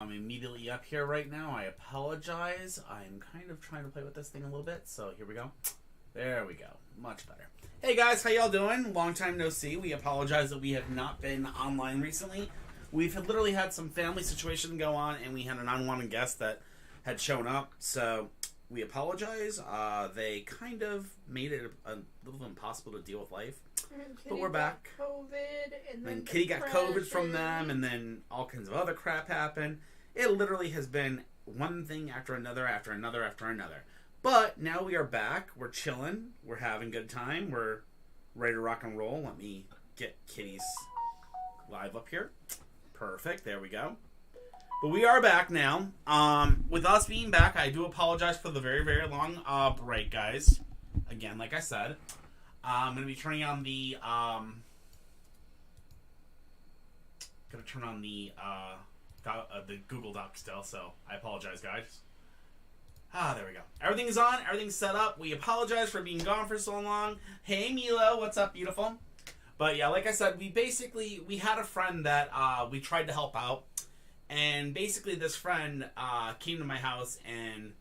I'm immediately up here right now. I apologize. I'm kind of trying to play with this thing a little bit. So here we go. There we go. Much better. Hey guys, how y'all doing? Long time no see. We apologize that we have not been online recently. We've literally had some family situation go on, and we had an unwanted guest that had shown up. So we apologize. They kind of made it a little impossible to deal with life. But we're back. COVID, and then Kitty got COVID from them, and then all kinds of other crap happened. It literally has been one thing after another, after another, after another. But now we are back. We're chilling. We're having a good time. We're ready to rock and roll. Let me get Kitty's live up here. Perfect. There we go. But we are back now. With us being back, I do apologize for the very, very long break, guys. Again, like I said, I'm going to be turning on the Google Doc still, so I apologize, guys. There we go. Everything's on. Everything's set up. We apologize for being gone for so long. Hey, Milo. What's up, beautiful? But yeah, like I said, we had a friend that we tried to help out. And basically this friend came to my house, and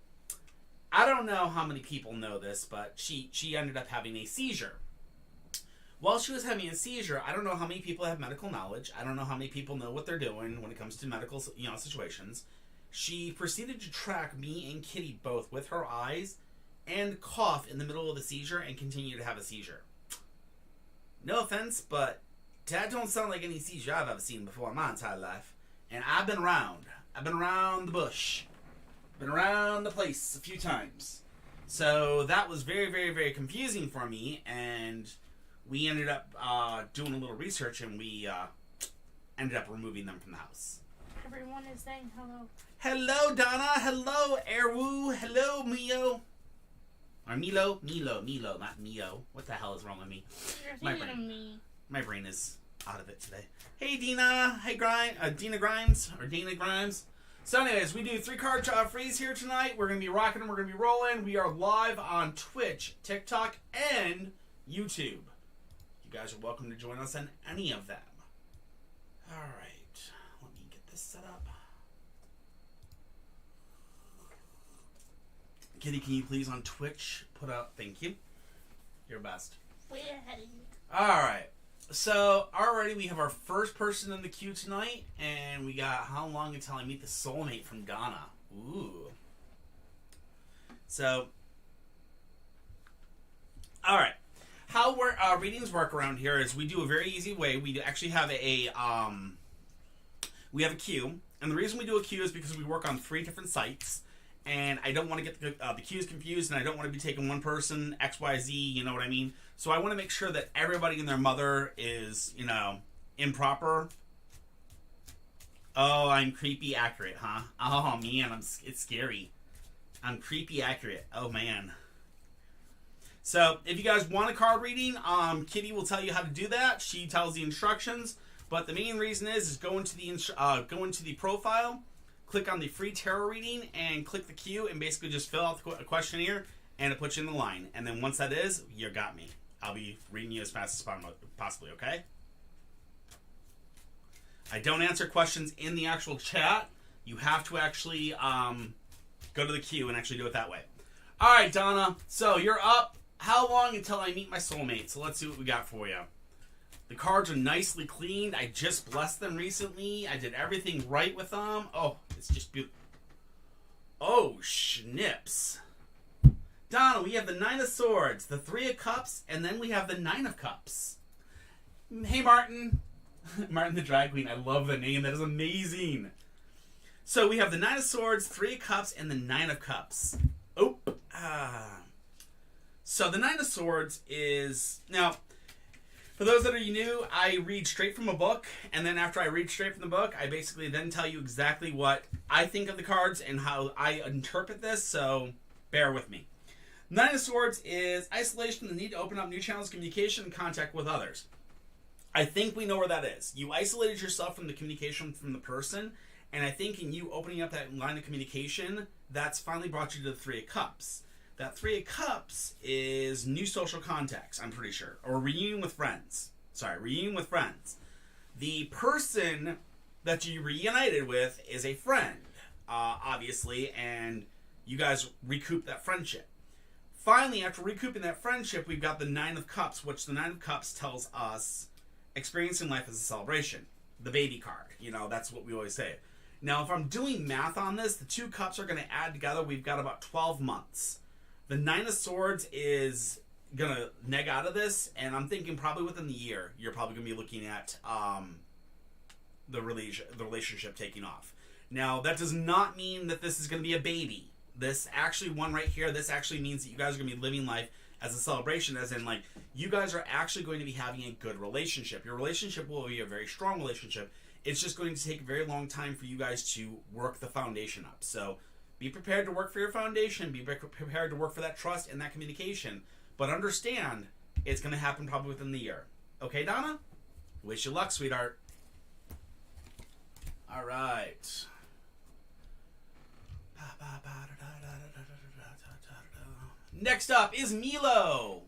I don't know how many people know this, but she ended up having a seizure. While she was having a seizure, I don't know how many people have medical knowledge. I don't know how many people know what they're doing when it comes to medical, situations. She proceeded to track me and Kitty both with her eyes and cough in the middle of the seizure and continue to have a seizure. No offense, but that don't sound like any seizure I've ever seen before in my entire life. And I've been around. I've been around the bush. Been around the place a few times. So that was very, very, very confusing for me, and we ended up doing a little research, and we ended up removing them from the house. Everyone is saying hello. Hello, Donna. Hello, Erwu. Hello, Mio. Or Milo, not Mio. What the hell is wrong with me? You're thinking of me. My brain is out of it today. Hey, Dina. Hey, Dina Grimes. Or Dana Grimes. So anyways, we do 3-card freeze here tonight. We're going to be rocking and we're going to be rolling. We are live on Twitch, TikTok, and YouTube. You guys are welcome to join us on any of them. All right. Let me get this set up. Kitty, can you please on Twitch put out... Thank you. You're best. Way ahead of you. All right. So, already we have our first person in the queue tonight, and we got how long until I meet the soulmate from Ghana. Ooh. So, all right. How readings work around here is we do a very easy way. We actually have a queue, and the reason we do a queue is because we work on 3 different sites, and I don't want to get the queues confused, and I don't want to be taking one person, XYZ, you know what I mean? So I want to make sure that everybody and their mother is, improper. Oh, I'm creepy accurate, huh? Oh, man, it's scary. I'm creepy accurate. Oh, man. So, if you guys want a card reading, Kitty will tell you how to do that. She tells the instructions. But the main reason is go into the profile, click on the free tarot reading, and click the queue, and basically just fill out the questionnaire, and it puts you in the line. And then once that is, you got me. I'll be reading you as fast as possibly, okay? I don't answer questions in the actual chat. You have to actually go to the queue and actually do it that way. All right, Donna. So you're up. How long until I meet my soulmate? So let's see what we got for you. The cards are nicely cleaned. I just blessed them recently. I did everything right with them. Oh, it's just beautiful. Oh, schnips. Donna, we have the 9 of Swords, the 3 of Cups, and then we have the 9 of Cups. Hey, Martin. Martin the Drag Queen. I love the name. That is amazing. So we have the 9 of Swords, 3 of Cups, and the 9 of Cups. Oh. So the 9 of Swords is... Now, for those that are new, I read straight from a book, and then after I read straight from the book, I basically then tell you exactly what I think of the cards and how I interpret this, so bear with me. 9 of Swords is isolation, the need to open up new channels of communication and contact with others. I think we know where that is. You isolated yourself from the communication from the person, and I think in you opening up that line of communication, that's finally brought you to the 3 of Cups. That 3 of Cups is new social contacts, I'm pretty sure. Or reunion with friends. Sorry, reunion with friends. The person that you reunited with is a friend, obviously, and you guys recoup that friendship. Finally, after recouping that friendship, we've got the Nine of Cups, which the Nine of Cups tells us experiencing life as a celebration. The baby card. You know, that's what we always say. Now, if I'm doing math on this, the 2 cups are going to add together. We've got about 12 months. The Nine of Swords is going to neg out of this, and I'm thinking probably within the year, you're probably going to be looking at the relationship taking off. Now, that does not mean that this is going to be a baby. This actually, one right here, this actually means that you guys are going to be living life as a celebration, as in, like, you guys are actually going to be having a good relationship. Your relationship will be a very strong relationship. It's just going to take a very long time for you guys to work the foundation up. So be prepared to work for your foundation. Be prepared to work for that trust and that communication. But understand, it's going to happen probably within the year. Okay, Donna? Wish you luck, sweetheart. All right. Next up is Milo.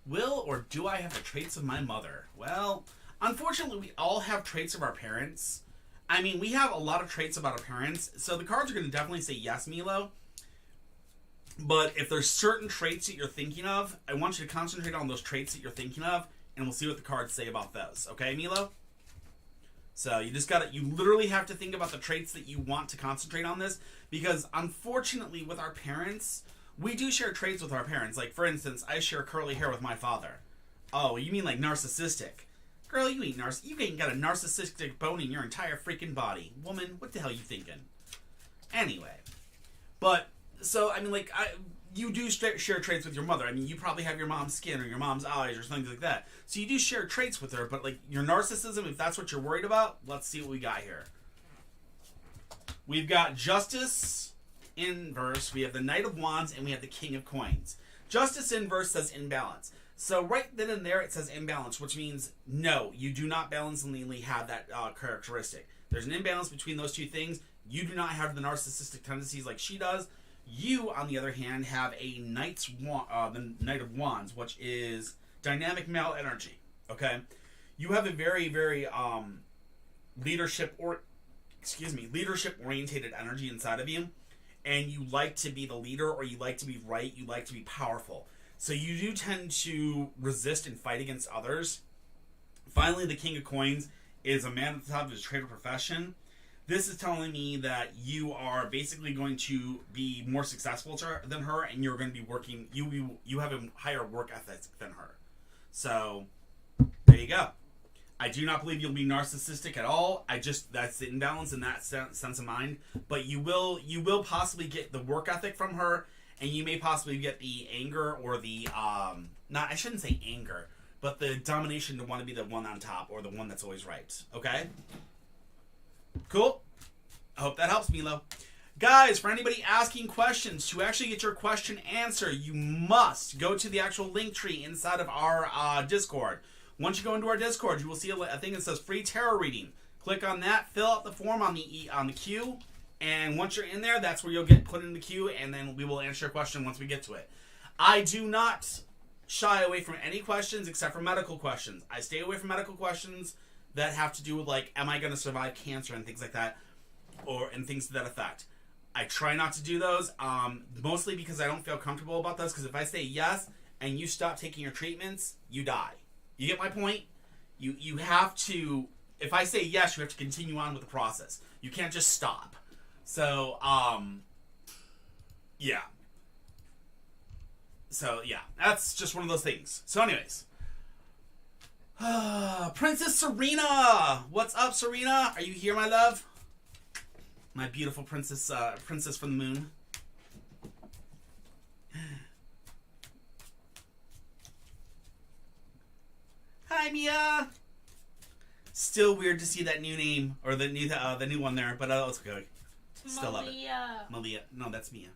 Will or do I have the traits of my mother? Well, unfortunately, we all have traits of our parents. I mean, we have a lot of traits about our parents, so the cards are going to definitely say yes, Milo. But if there's certain traits that you're thinking of, I want you to concentrate on those traits that you're thinking of, and we'll see what the cards say about those. Okay, Milo? So you literally have to think about the traits that you want to concentrate on this, because unfortunately with our parents, we do share traits with our parents. Like, for instance, I share curly hair with my father. Oh, you mean like narcissistic? Girl, you ain't got a narcissistic bone in your entire freaking body. Woman, what the hell are you thinking? Anyway. But, so, I mean, like, you do share traits with your mother. I mean, you probably have your mom's skin or your mom's eyes or something like that. So you do share traits with her, but, like, your narcissism, if that's what you're worried about, let's see what we got here. We've got Justice inverse, we have the Knight of Wands, and we have the King of Coins. Justice inverse says imbalance. So right then and there it says imbalance, which means no, you do not balancingly have that characteristic. There's an imbalance between those two things. You do not have the narcissistic tendencies like she does. You, on the other hand, have a the Knight of Wands, which is dynamic male energy. Okay, you have a very, very leadership orientated energy inside of you. And you like to be the leader, or you like to be right, you like to be powerful. So you do tend to resist and fight against others. Finally, the King of Coins is a man at the top of his trade or profession. This is telling me that you are basically going to be more successful than her, and you're going to be working, you have a higher work ethic than her. So, there you go. I do not believe you'll be narcissistic at all. That's the imbalance in that sense of mind. But you will possibly get the work ethic from her, and you may possibly get the anger or the, I shouldn't say anger, but the domination to want to be the one on top or the one that's always right. Okay? Cool? I hope that helps, Milo. Guys, for anybody asking questions, to actually get your question answered, you must go to the actual link tree inside of our Discord. Once you go into our Discord, you will see a thing that says free tarot reading. Click on that, fill out the form on the queue, and once you're in there, that's where you'll get put in the queue, and then we will answer your question once we get to it. I do not shy away from any questions except for medical questions. I stay away from medical questions that have to do with, like, am I going to survive cancer and things like that, and things to that effect. I try not to do those, mostly because I don't feel comfortable about those, because if I say yes and you stop taking your treatments, you die. You get my point? You have to, if I say yes, you have to continue on with the process. You can't just stop. So, yeah. So, yeah. That's just one of those things. So, anyways. Princess Serena! What's up, Serena? Are you here, my love? My beautiful princess from the moon. Hi, Mia. Still weird to see that new name or the new one there, but it's okay. Still love it. Malia. No, that's Mia.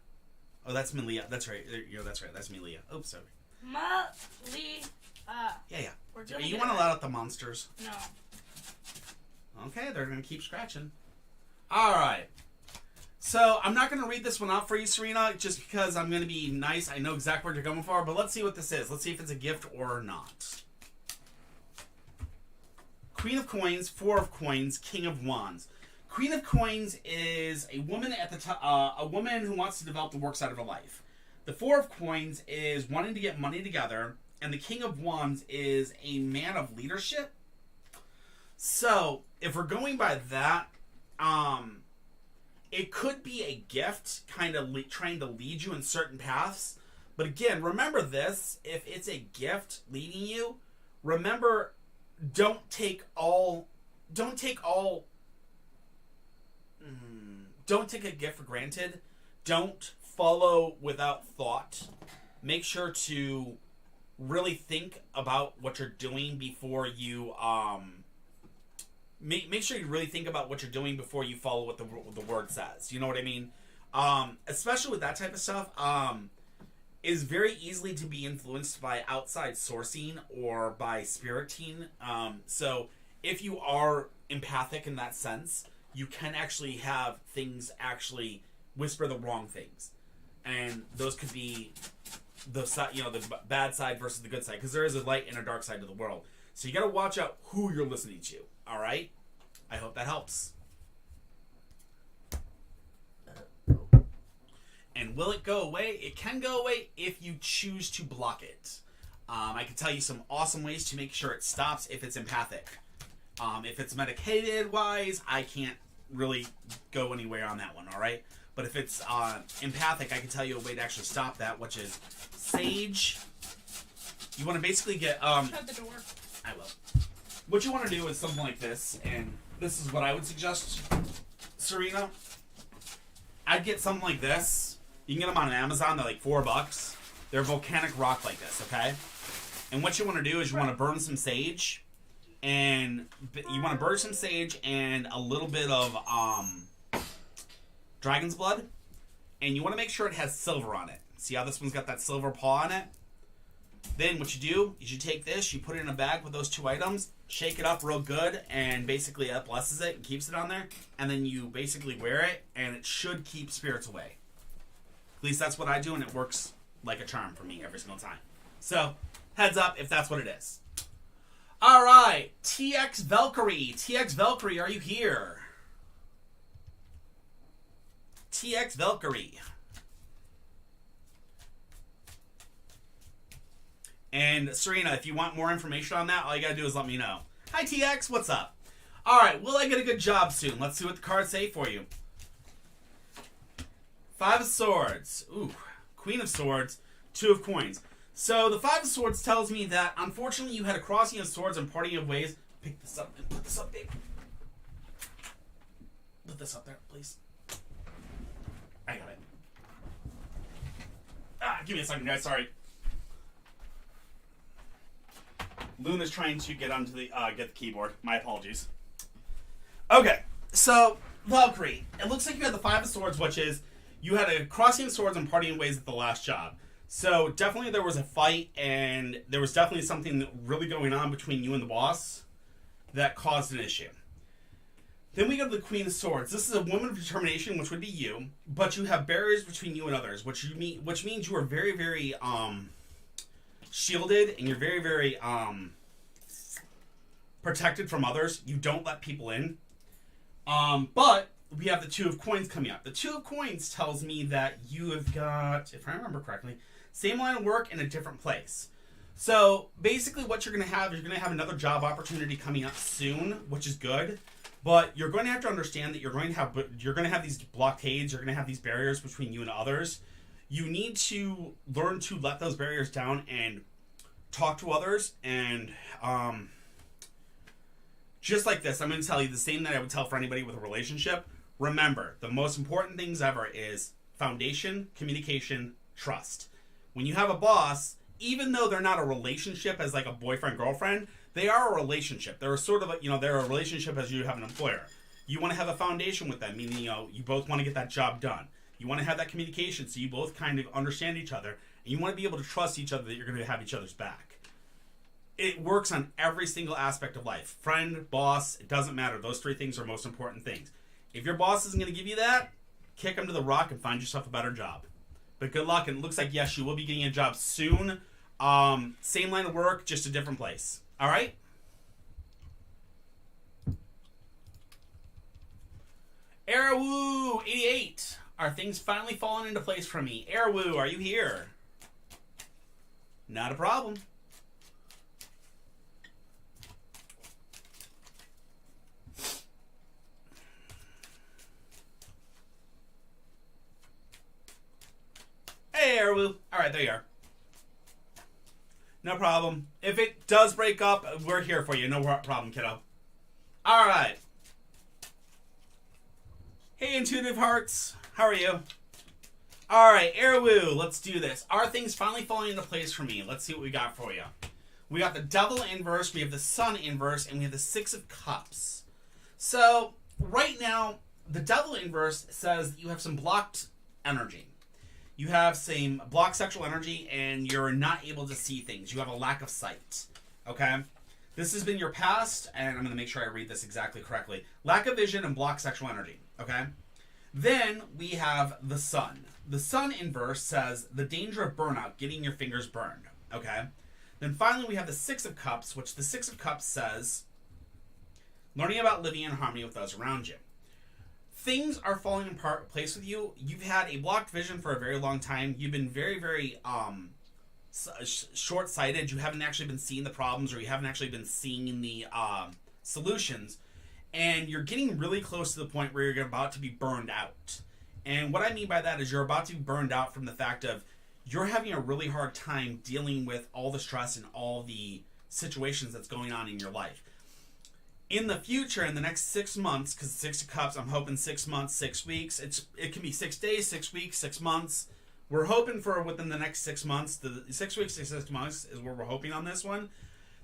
Oh, that's Malia. That's right. That's right. That's Malia. Oh, sorry. Malia. Yeah. You want to let out the monsters? No. Okay, they're gonna keep scratching. All right. So I'm not gonna read this one out for you, Serena, just because I'm gonna be nice. I know exactly what you're going for, but let's see what this is. Let's see if it's a gift or not. Queen of Coins, Four of Coins, King of Wands. Queen of Coins is a woman at the a woman who wants to develop the work side of her life. The Four of Coins is wanting to get money together, and the King of Wands is a man of leadership. So, if we're going by that, it could be a gift, kind of trying to lead you in certain paths. But again, remember this: if it's a gift leading you, remember, don't take a gift for granted. Don't follow without thought. Make sure to really think about what you're doing before you make sure you really think about what you're doing before you follow what the word says. You know what I mean? Especially with that type of stuff, is very easily to be influenced by outside sourcing or by spiriting. So if you are empathic in that sense, you can actually have things actually whisper the wrong things, and those could be the bad side versus the good side, because there is a light and a dark side to the world. So you got to watch out who you're listening to. All right, I hope that helps. And will it go away? It can go away if you choose to block it. I can tell you some awesome ways to make sure it stops if it's empathic. If it's medicated wise, I can't really go anywhere on that one, all right? But if it's empathic, I can tell you a way to actually stop that, which is sage. You want to basically get... Shut the door. I will. What you want to do is something like this, and this is what I would suggest, Serena. I'd get something like this. You can get them on Amazon. They're like $4. They're volcanic rock like this, okay? And what you want to do is you want to burn some sage, and you want to burn some sage and a little bit of dragon's blood, and you want to make sure it has silver on it. See how this one's got that silver paw on it? Then what you do is you take this, you put it in a bag with those two items, shake it up real good, and basically that blesses it and keeps it on there, and then you basically wear it, and it should keep spirits away. At least that's what I do, and it works like a charm for me every single time. So, heads up if that's what it is. Alright, TX Valkyrie. TX Valkyrie, are you here? TX Valkyrie. And Serena, if you want more information on that, all you gotta do is let me know. Hi TX, what's up? Alright, will I get a good job soon? Let's see what the cards say for you. Five of Swords. Ooh, Queen of Swords. Two of Coins. So the Five of Swords tells me that, unfortunately, you had a crossing of swords and parting of ways. Pick this up and put this up, babe. Put this up there, please. I got it. Give me a second, guys. Sorry. Luna's trying to get onto the get the keyboard. My apologies. Okay, so Valkyrie. It looks like you had the Five of Swords, which is you had a crossing of swords and parting of ways at the last job. So definitely there was a fight, and there was definitely something really going on between you and the boss that caused an issue. Then we go to the Queen of Swords. This is a woman of determination, which would be you, but you have barriers between you and others, which means you are very, very shielded, and you're very, very protected from others. You don't let people in. But we have the Two of Coins coming up. The Two of Coins tells me that you have got, if I remember correctly, same line of work in a different place. So basically what you're going to have is you're going to have another job opportunity coming up soon, which is good. But you're going to have to understand that you're going to have these blockades, you're going to have these barriers between you and others. You need to learn to let those barriers down and talk to others. And just like this, I'm going to tell you the same that I would tell for anybody with a relationship. Remember, the most important things ever is foundation, communication, trust. When you have a boss, even though they're not a relationship as like a boyfriend-girlfriend, they are a relationship. They're sort of they're a relationship as you have an employer. You want to have a foundation with them, meaning, you both want to get that job done. You want to have that communication so you both kind of understand each other, and you want to be able to trust each other that you're going to have each other's back. It works on every single aspect of life. Friend, boss, it doesn't matter. Those three things are most important things. If your boss isn't going to give you that, kick him to the rock and find yourself a better job. But good luck, and it looks like, yes, you will be getting a job soon. Same line of work, just a different place. All right? Airwoo 88. Are things finally falling into place for me? Airwoo, are you here? Not a problem. Hey, Airwoo. Alright, there you are. No problem. If it does break up, we're here for you. No problem, kiddo. Alright. Hey, Intuitive Hearts. How are you? Alright, Airwoo. Let's do this. Are things finally falling into place for me? Let's see what we got for you. We got the Devil inverse, we have the Sun inverse, and we have the Six of Cups. So, right now, the Devil inverse says that you have some blocked energy. You have some blocked sexual energy, and you're not able to see things. You have a lack of sight. Okay? This has been your past, and I'm going to make sure I read this exactly correctly. Lack of vision and blocked sexual energy. Okay? Then we have the Sun. The Sun inverse says the danger of burnout, getting your fingers burned. Okay? Then finally we have the Six of Cups, which the Six of Cups says learning about living in harmony with those around you. Things are falling in place with you. You've had a blocked vision for a very long time. You've been very, very short-sighted. You haven't actually been seeing the problems, or you haven't actually been seeing the solutions. And you're getting really close to the point where you're about to be burned out. And what I mean by that is you're about to be burned out from the fact of you're having a really hard time dealing with all the stress and all the situations that's going on in your life. In the future, in the next 6 months, because Six of Cups, I'm hoping 6 months, 6 weeks. It can be 6 days, 6 weeks, 6 months. We're hoping for within the next 6 months. The 6 weeks to 6 months is what we're hoping on this one.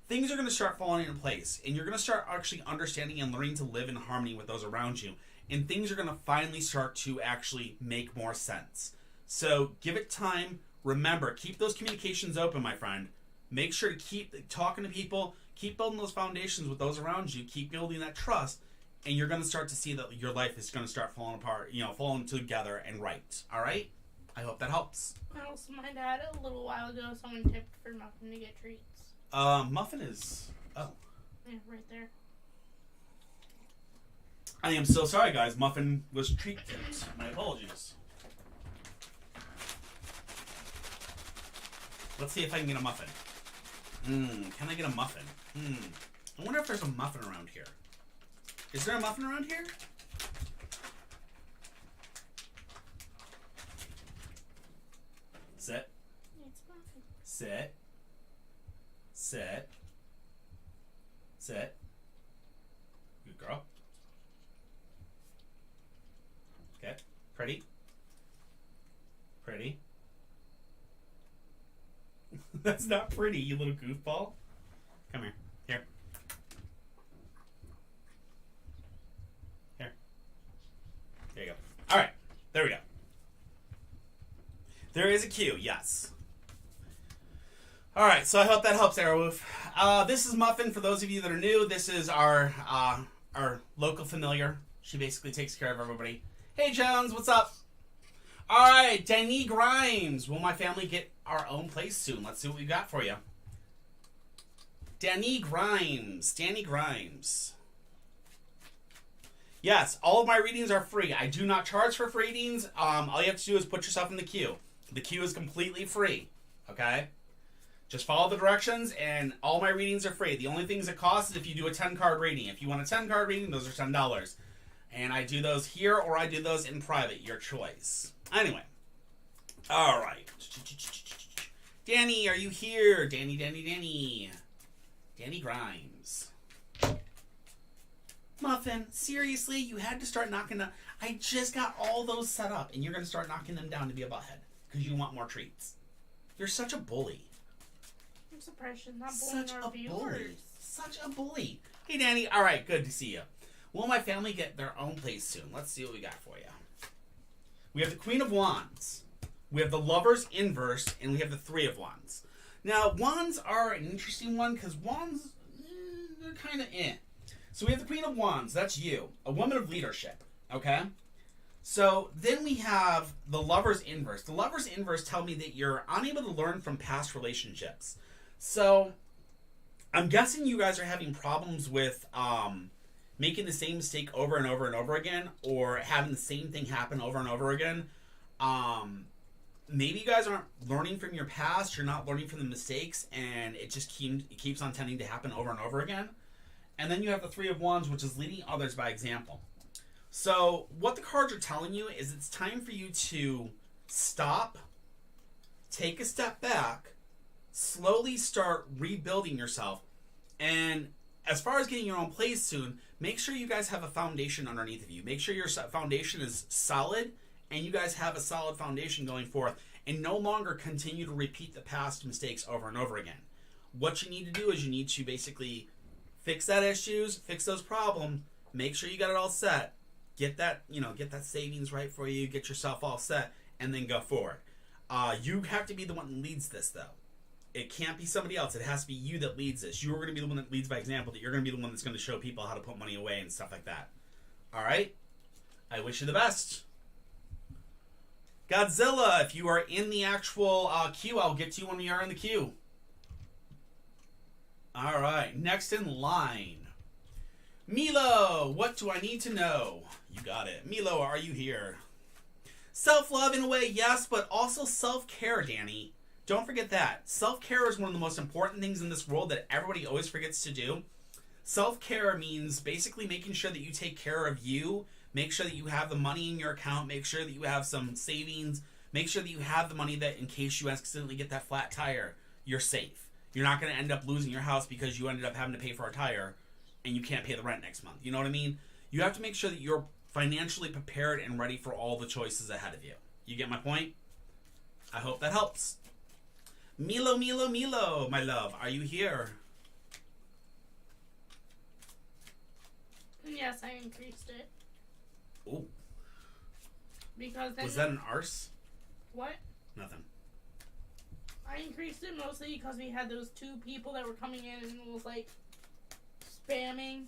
Things are going to start falling into place, and you're going to start actually understanding and learning to live in harmony with those around you. And things are going to finally start to actually make more sense. So give it time. Remember, keep those communications open, my friend. Make sure to keep talking to people. Keep building those foundations with those around you. Keep building that trust. And you're going to start to see that your life is going to start falling apart, falling together and right. All right? I hope that helps. Also, my dad, a little while ago, someone tipped for Muffin to get treats. Muffin is... Oh. Yeah, right there. I am so sorry, guys. Muffin was treat tipped. My apologies. Let's see if I can get a muffin. Can I get a muffin? I wonder if there's a muffin around here. Is there a muffin around here? Sit. It's muffin. Sit. Sit. Sit. Good girl. Okay. Pretty. Pretty. That's not pretty, you little goofball. Come here. Here. Here. There you go. Alright. There we go. There is a cue, yes. Alright, so I hope that helps, Arrowwolf. This is Muffin, for those of you that are new. This is our local familiar. She basically takes care of everybody. Hey, Jones, what's up? Alright, Danny Grimes. Will my family get our own place soon? Let's see what we got for you. Danny Grimes. Danny Grimes. Yes, all of my readings are free. I do not charge for free readings. All you have to do is put yourself in the queue. The queue is completely free. Okay? Just follow the directions, and all my readings are free. The only things that cost is if you do a 10-card reading. If you want a 10-card reading, those are $10. And I do those here, or I do those in private. Your choice. Anyway. Alright. Danny, are you here? Danny. Danny Grimes. Muffin, seriously? You had to start knocking them. I just got all those set up, and you're going to start knocking them down to be a butthead. Because you want more treats. You're such a bully. I'm surprised she's not bullying our viewers. Such a bully. Hey, Danny. Alright, good to see you. Will my family get their own place soon? Let's see what we got for you. We have the Queen of Wands. We have the Lover's inverse, and we have the Three of Wands. Now, Wands are an interesting one, because Wands, they're kind of eh. So we have the Queen of Wands. That's you. A woman of leadership. Okay? So then we have the Lover's inverse. The Lover's inverse tell me that you're unable to learn from past relationships. So I'm guessing you guys are having problems with making the same mistake over and over and over again, or having the same thing happen over and over again, maybe you guys aren't learning from your past, you're not learning from the mistakes, and it just keeps on tending to happen over and over again. And then you have the Three of Wands, which is leading others by example. So what the cards are telling you is it's time for you to stop, take a step back, slowly start rebuilding yourself. And as far as getting your own place soon, make sure you guys have a foundation underneath of you. Make sure your foundation is solid and you guys have a solid foundation going forth, and no longer continue to repeat the past mistakes over and over again. What you need to do is you need to basically fix that issues, fix those problems, make sure you got it all set, get that savings right for you, get yourself all set, and then go forward. You have to be the one that leads this, though. It can't be somebody else. It has to be you that leads this. You're going to be the one that leads by example. That you're going to be the one that's going to show people how to put money away and stuff like that. All right? I wish you the best. Godzilla, if you are in the actual queue, I'll get to you when we are in the queue. All right. Next in line. Milo, what do I need to know? You got it. Milo, are you here? Self-love in a way, yes, but also self-care, Danny. Don't forget that. Self-care is one of the most important things in this world that everybody always forgets to do. Self-care means basically making sure that you take care of you, make sure that you have the money in your account, make sure that you have some savings, make sure that you have the money that in case you accidentally get that flat tire, you're safe. You're not going to end up losing your house because you ended up having to pay for a tire and you can't pay the rent next month. You know what I mean? You have to make sure that you're financially prepared and ready for all the choices ahead of you. You get my point? I hope that helps. Milo, my love, are you here? Yes, I increased it. Ooh. Because then... Was that an arse? What? Nothing. I increased it mostly because we had those two people that were coming in and was like spamming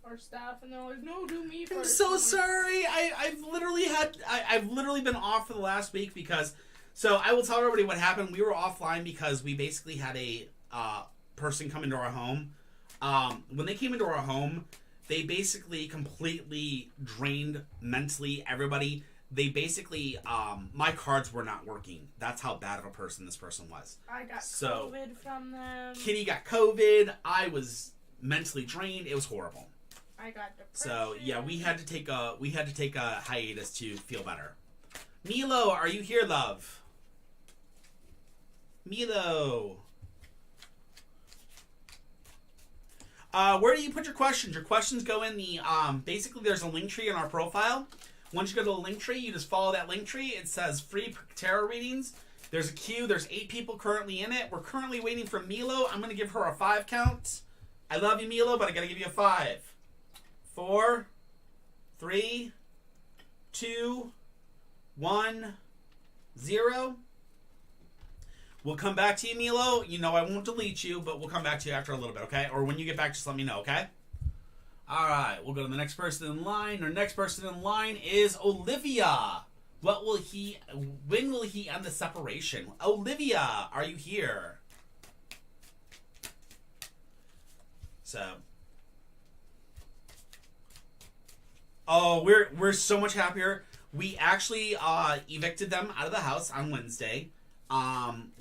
our stuff, and they're like, "No, do me first." I'm so sorry. I've literally been off for the last week because. So I will tell everybody what happened. We were offline because we basically had a person come into our home. When they came into our home, they basically completely drained mentally everybody. They basically, my cards were not working. That's how bad of a person this person was. I got COVID from them. Kitty got COVID. I was mentally drained. It was horrible. I got depression. So yeah, we had to take a hiatus to feel better. Milo, are you here, love? Milo. Where do you put your questions? Your questions go in the, basically there's a link tree in our profile. Once you go to the link tree, you just follow that link tree. It says free tarot readings. There's a queue. There's 8 people currently in it. We're currently waiting for Milo. I'm going to give her a 5 count. I love you, Milo, but I got to give you a 5. 4, 3, 2, 1, 0. We'll come back to you, Milo. You know I won't delete you, but we'll come back to you after a little bit, okay? Or when you get back, just let me know, okay? All right, we'll go to the next person in line. Our next person in line is Olivia. When will he end the separation? Olivia, are you here? So, oh, we're so much happier. We actually evicted them out of the house on Wednesday.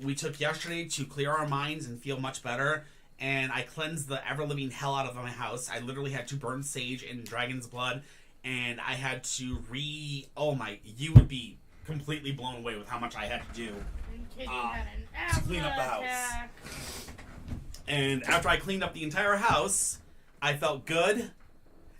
We took yesterday to clear our minds and feel much better. And I cleansed the ever-living hell out of my house. I literally had to burn sage in dragon's blood. And I had to you would be completely blown away with how much I had to do to clean up the house. And after I cleaned up the entire house, I felt good.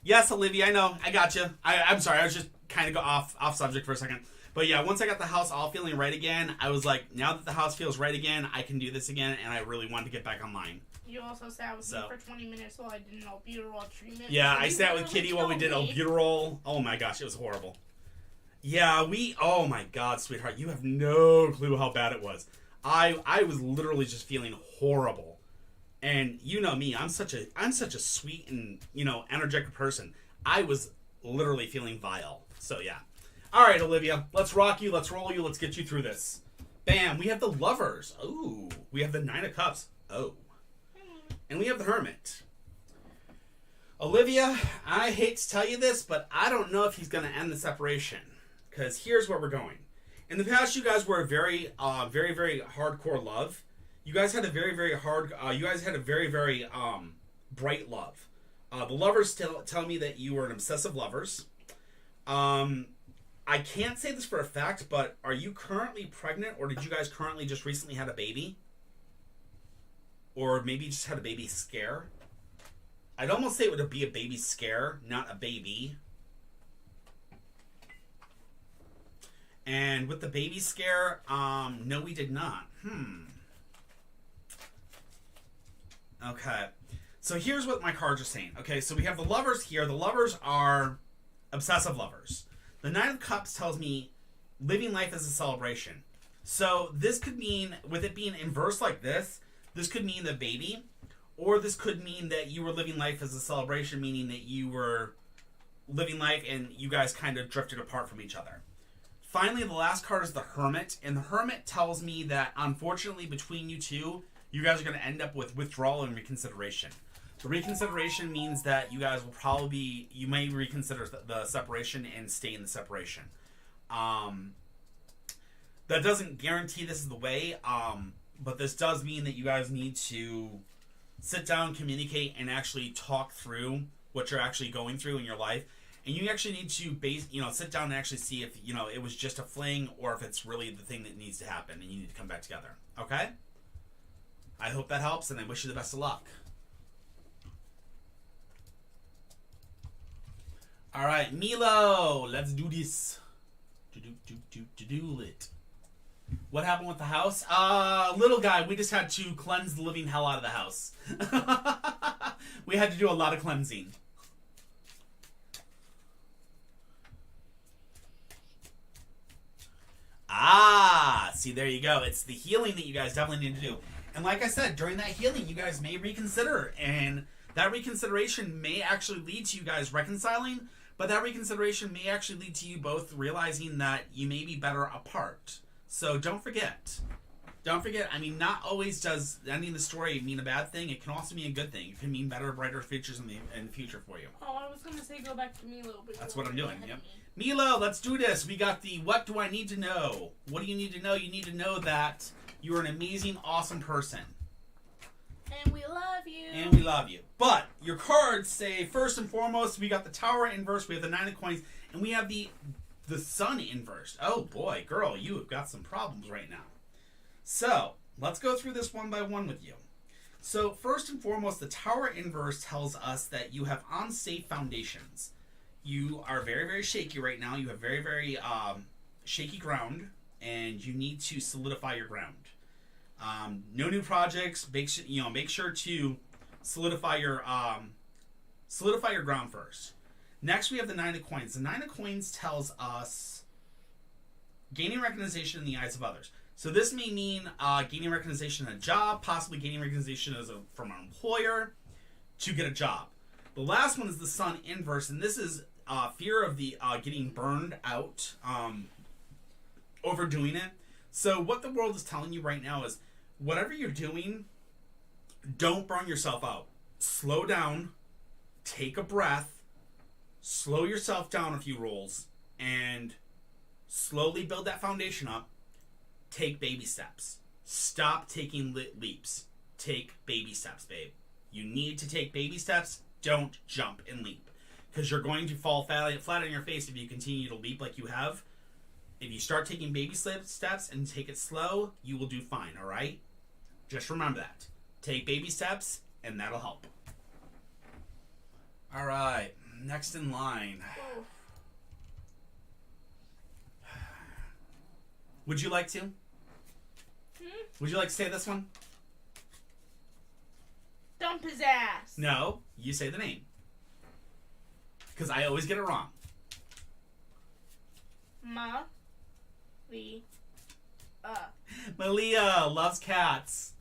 Yes, Olivia, I know. I got you. I'm sorry. I was just kind of off subject for a second. But yeah, once I got the house all feeling right again, I was like, now that the house feels right again, I can do this again. And I really wanted to get back online. You also sat with me for 20 minutes while I did an albuterol treatment. Yeah, I sat with Kitty while we did albuterol. Oh my gosh, it was horrible. Yeah, oh my god, sweetheart, you have no clue how bad it was. I was literally just feeling horrible. And you know me, I'm such a sweet and, energetic person. I was literally feeling vile. So yeah. All right, Olivia, let's rock you, let's roll you, let's get you through this. Bam, we have the Lovers. Ooh, we have the 9 of Cups. Oh. And we have the Hermit. Olivia, I hate to tell you this, but I don't know if he's going to end the separation. Because here's where we're going. In the past, you guys were a very, very, very hardcore love. You guys had a very, very bright love. The lovers tell me that you were an obsessive lovers. I can't say this for a fact, but are you currently pregnant, or did you guys currently just recently had a baby? Or maybe just had a baby scare? I'd almost say it would be a baby scare, not a baby. And with the baby scare, no, we did not. Okay. So here's what my cards are saying. Okay, so we have the lovers here. The lovers are obsessive lovers. The Nine of Cups tells me living life as a celebration. So this could mean, with it being inverse like this could mean the baby, or this could mean that you were living life as a celebration, meaning that you were living life and you guys kind of drifted apart from each other. Finally, the last card is the Hermit, and the Hermit tells me that, unfortunately, between you two, you guys are going to end up with withdrawal and reconsideration. The reconsideration means that you guys will probably you may reconsider the separation and stay in the separation. That doesn't guarantee this is the way, but this does mean that you guys need to sit down, communicate, and actually talk through what you're actually going through in your life. And you actually need to sit down and actually see if, it was just a fling or if it's really the thing that needs to happen and you need to come back together. Okay? I hope that helps, and I wish you the best of luck. All right, Milo, let's do this. Do it. What happened with the house? Little guy, we just had to cleanse the living hell out of the house. We had to do a lot of cleansing. See, there you go. It's the healing that you guys definitely need to do. And like I said, during that healing, you guys may reconsider. And that reconsideration may actually lead to you guys reconciling. But that reconsideration may actually lead to you both realizing that you may be better apart. So don't forget. Don't forget, not always does ending the story mean a bad thing. It can also mean a good thing. It can mean better, brighter futures in the future for you. Oh, I was going to say go back to Milo. But that's what I'm doing, yep. Milo, let's do this. We got the what do I need to know? What do you need to know? You need to know that you're an amazing, awesome person. And we love you. And we love you. But your cards say, first and foremost, we got the Tower inverse, we have the Nine of Coins, and we have the Sun inverse. Oh boy, girl, you have got some problems right now. So, let's go through this one by one with you. So, first and foremost, the Tower inverse tells us that you have unsafe foundations. You are very, very shaky right now. You have very, very shaky ground, and you need to solidify your ground. No new projects. Make sure to solidify your ground first. Next, we have the Nine of Coins. The Nine of Coins tells us gaining recognition in the eyes of others. So this may mean gaining recognition in a job, possibly gaining recognition from an employer to get a job. The last one is the Sun inverse, and this is fear of the getting burned out, overdoing it. So what the world is telling you right now is whatever you're doing, don't burn yourself out. Slow down, take a breath, slow yourself down a few rolls, and slowly build that foundation up. Take baby steps. Stop taking leaps. Take baby steps, babe. You need to take baby steps. Don't jump and leap. Because you're going to fall flat on your face if you continue to leap like you have. If you start taking baby steps and take it slow, you will do fine, all right? Just remember that. Take baby steps, and that'll help. All right, next in line. Would you like to? Would you like to say this one? Dump his ass. No, you say the name. Because I always get it wrong. Malia loves cats.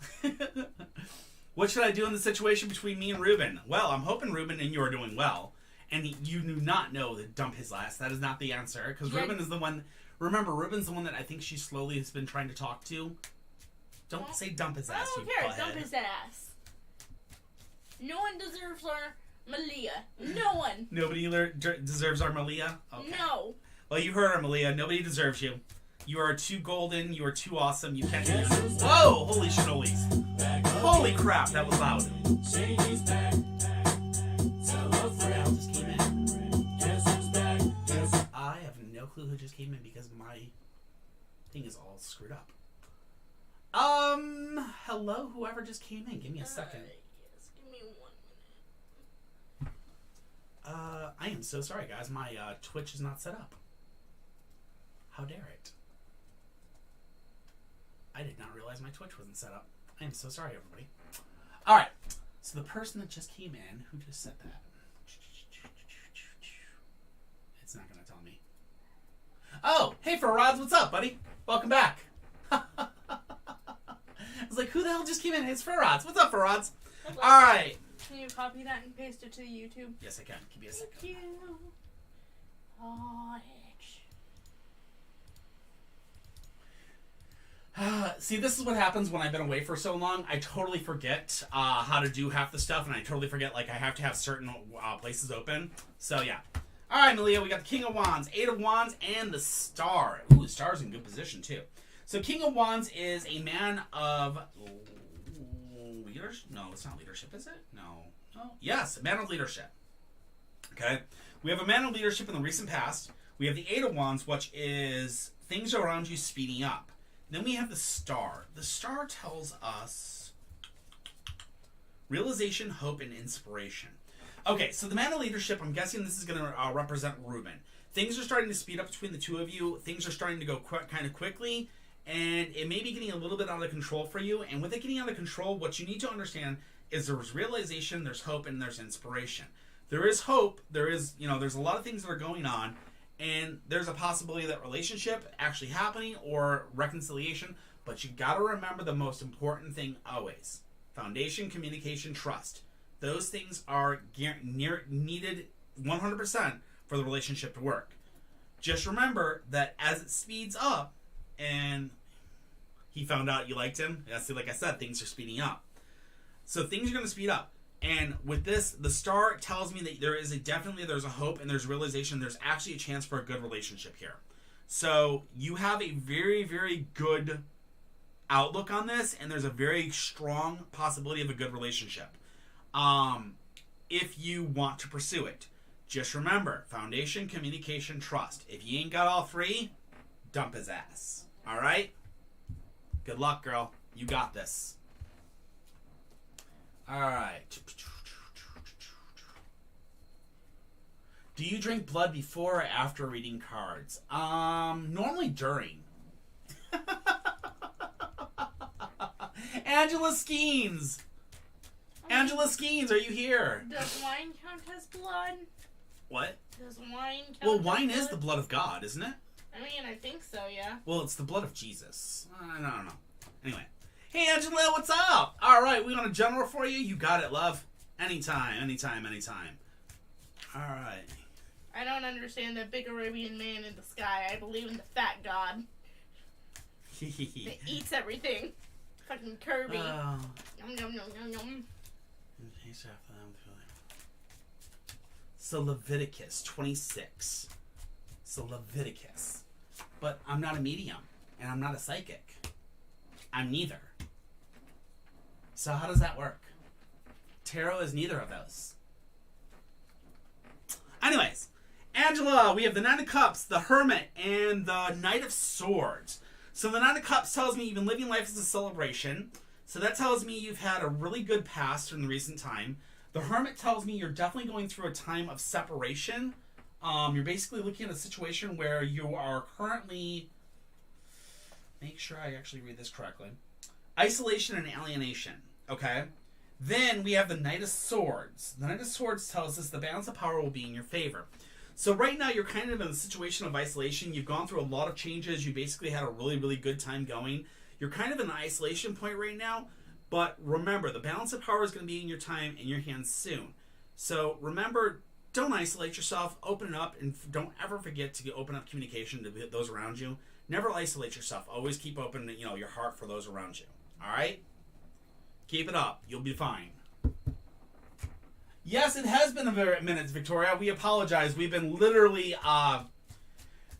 What should I do in the situation between me and Ruben? Well, I'm hoping Ruben and you are doing well. And you do not know to dump his ass. That is not the answer. Because Ruben is the one... Remember, Ruben's the one that I think she slowly has been trying to talk to. Don't say dump his ass, I don't care. Dump his ass. No one deserves Malia. No one. Nobody deserves our Malia? Okay. No. Well, you heard her, Malia. Nobody deserves you. You are too golden. You are too awesome. You can't do it. Whoa! Holy shinolies. Holy crap, that was loud. I have no clue who just came in because my thing is all screwed up. Hello, whoever just came in. Give me a second. Yes, give me 1 minute. I am so sorry, guys. My Twitch is not set up. How dare it? I did not realize my Twitch wasn't set up. I am so sorry, everybody. All right. So the person that just came in, who just said that? It's not going to tell me. Oh, hey, Faraz, what's up, buddy? Welcome back. I was like, who the hell just came in? It's Faraz. What's up, Faraz? Hello. All right. Can you copy that and paste it to YouTube? Yes, I can. Give me a second. Thank you. Oh, See, this is what happens when I've been away for so long. I totally forget how to do half the stuff, and I totally forget, like, I have to have certain places open. So, yeah. All right, Malia, we got the King of Wands, 8 of Wands, and the Star. Ooh, the Star's in good position, too. So, King of Wands is a man of leadership. No, it's not leadership, is it? No. Yes, a man of leadership. Okay? We have a man of leadership in the recent past. We have the 8 of Wands, which is things around you speeding up. Then we have the Star. The Star tells us realization, hope, and inspiration. Okay, so the man of leadership, I'm guessing this is going to represent Ruben. Things are starting to speed up between the two of you. Things are starting to go kind of quickly, and it may be getting a little bit out of control for you. And with it getting out of control, what you need to understand is there's realization, there's hope, and there's inspiration. There is hope. There's a lot of things that are going on. And there's a possibility that relationship actually happening or reconciliation. But you got to remember the most important thing always. Foundation, communication, trust. Those things are needed 100% for the relationship to work. Just remember that as it speeds up, and he found out you liked him. Like I said, things are speeding up. So things are going to speed up. And with this, the Star tells me that there's a hope and there's realization. There's actually a chance for a good relationship here. So you have a very, very good outlook on this, and there's a very strong possibility of a good relationship. If you want to pursue it. Just remember, foundation, communication, trust. If you ain't got all three, dump his ass. All right? Good luck, girl. You got this. All right. Do you drink blood before or after reading cards? Normally during. Angela Skeens. Angela Skeens, are you here? Does wine count as blood? What? Does wine count Well, wine as blood? is the blood of God, isn't it? I mean, I think so, yeah. Well, it's the blood of Jesus. I don't know. Anyway. Hey, Angela, what's up? All right, we on a general for you? You got it, love. Anytime, anytime, anytime. All right. I don't understand the big Arabian man in the sky. I believe in the fat god that eats everything. Fucking Kirby. Yum, yum, yum, yum, yum. So Leviticus 26. So Leviticus. But I'm not a medium, and I'm not a psychic. I'm neither. So how does that work? Tarot is neither of those. Anyways, Angela, we have the Knight of Cups, the Hermit, and the Knight of Swords. So the Knight of Cups tells me you've been living life as a celebration. So that tells me you've had a really good past in the recent time. The Hermit tells me you're definitely going through a time of separation. You're basically looking at a situation where you are currently... Make sure I actually read this correctly. Isolation and alienation. Okay? Then we have the Knight of Swords. The Knight of Swords tells us the balance of power will be in your favor. So right now you're kind of in a situation of isolation. You've gone through a lot of changes. You basically had a really, really good time going. You're kind of in an isolation point right now. But remember, the balance of power is going to be in your time, in your hands soon. So remember, don't isolate yourself. Open it up, and don't ever forget to open up communication to those around you. Never isolate yourself. Always keep open, your heart for those around you. All right? Keep it up. You'll be fine. Yes, it has been a minute, Victoria. We apologize. We've been literally,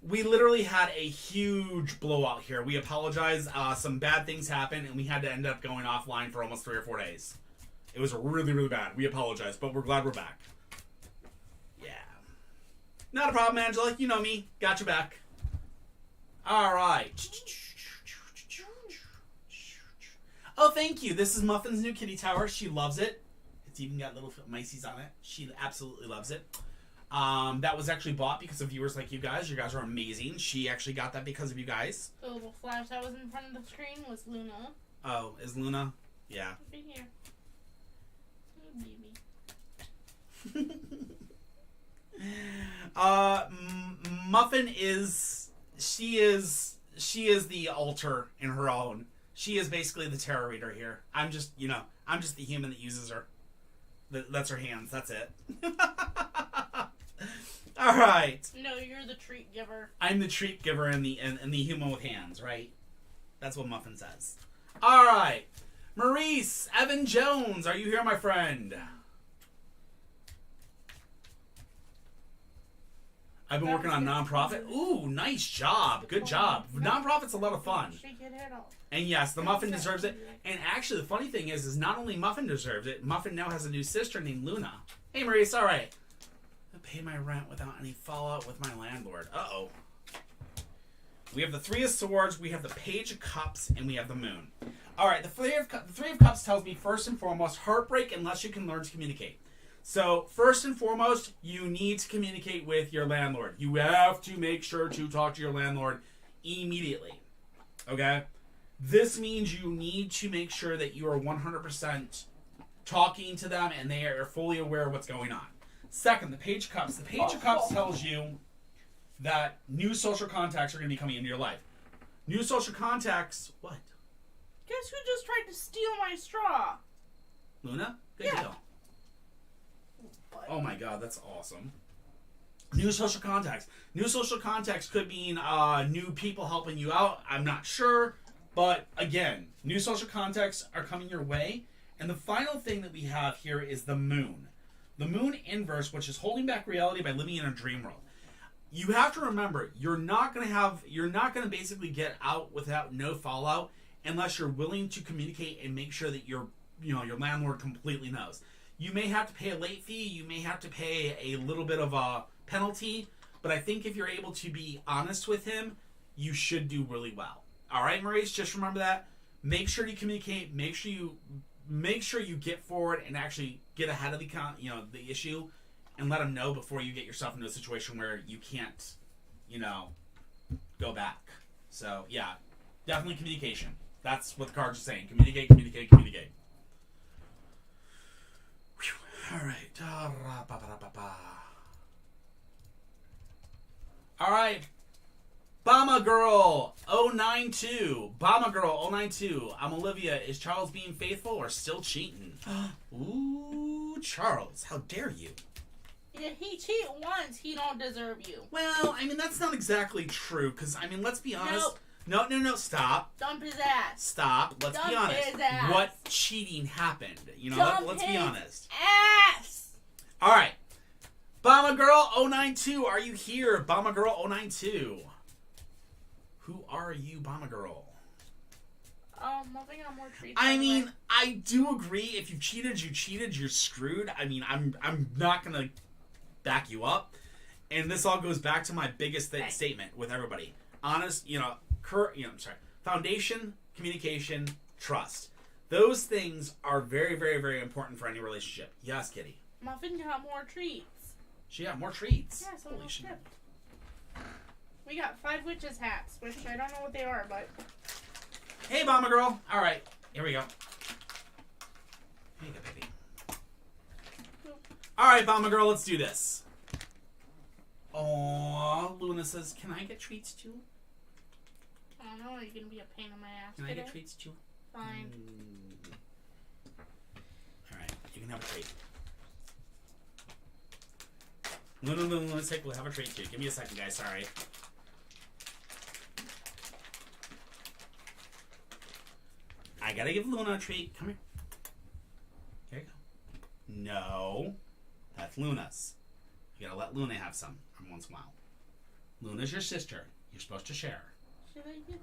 we literally had a huge blowout here. We apologize. Some bad things happened, and we had to end up going offline for almost 3 or 4 days. It was really, really bad. We apologize, but we're glad we're back. Yeah. Not a problem, Angela. You know me. Got your back. All right. Oh, thank you. This is Muffin's new kitty tower. She loves it. It's even got little miceys on it. She absolutely loves it. That was actually bought because of viewers like you guys. You guys are amazing. She actually got that because of you guys. The little flash that was in front of the screen was Luna. Oh, is Luna? Yeah. Right here. Oh, baby. Muffin is the alter in her own. She is basically the tarot reader here. I'm just the human that uses her. That's her hands. That's it. All right. No, you're the treat giver. I'm the treat giver and the human with hands, right? That's what Muffin says. All right. Maurice Evan Jones, are you here, my friend? I've been working on nonprofit. Ooh, nice job. Good job. Nonprofit's a lot of fun. And yes, the Muffin deserves it. And actually, the funny thing is not only Muffin deserves it, Muffin now has a new sister named Luna. Hey, Maurice, all right. I pay my rent without any fallout with my landlord. Uh-oh. We have the Three of Swords, we have the Page of Cups, and we have the Moon. All right, the Three of Cups tells me, first and foremost, heartbreak unless you can learn to communicate. So, first and foremost, you need to communicate with your landlord. You have to make sure to talk to your landlord immediately. Okay? This means you need to make sure that you are 100% talking to them and they are fully aware of what's going on. Second, the Page of Cups. The Page of Cups tells you that new social contacts are going to be coming into your life. New social contacts... What? Guess who just tried to steal my straw? Luna? Good deal. Oh my god, that's awesome. New social contacts. New social contacts could mean new people helping you out. I'm not sure. But again, new social contacts are coming your way. And the final thing that we have here is the Moon. The Moon inverse, which is holding back reality by living in a dream world. You have to remember, you're not going to basically get out without no fallout unless you're willing to communicate and make sure that your landlord completely knows. You may have to pay a late fee, you may have to pay a little bit of a penalty, but I think if you're able to be honest with him, you should do really well. All right, Maurice, just remember that. Make sure you communicate, make sure you get forward and actually get ahead of the issue and let him know before you get yourself into a situation where you can't, go back. So, yeah, definitely communication. That's what the cards are saying. Communicate, communicate, communicate. Whew. All right. All right. Bama Girl 092. Bama Girl 092. I'm Olivia. Is Charles being faithful or still cheating? Ooh, Charles, how dare you? If he cheat once, he don't deserve you. Well, I mean, that's not exactly true, because, I mean, let's be honest. Nope. No, stop. Dump his ass. Stop. Let's be honest. His ass. What cheating happened? Let's be honest. Ass. All right. Bama Girl 092, are you here? Bama Girl 092. Who are you, Bama Girl? I think I'm more treats. I mean, I do agree. If you cheated, you're screwed. I mean, I'm not gonna back you up. And this all goes back to my biggest statement with everybody. Honest, foundation, communication, trust. Those things are very, very, very important for any relationship. Yes, Kitty. Muffin got more treats. She got more treats. Yeah, so we got 5 witches hats, which I don't know what they are, but... Hey, Mama Girl. All right, here we go. Here you go, baby. All right, Mama Girl, let's do this. Oh, Luna says, can I get treats too? I don't know, are you going to be a pain in my ass Can today? I get treats too? Fine. All right, you can have a treat. Luna's take, we'll have a treat too. Give me a second, guys, sorry. I gotta give Luna a treat. Come here. There you go. No. That's Luna's. You gotta let Luna have some every once in a while. Luna's your sister. You're supposed to share. Should I get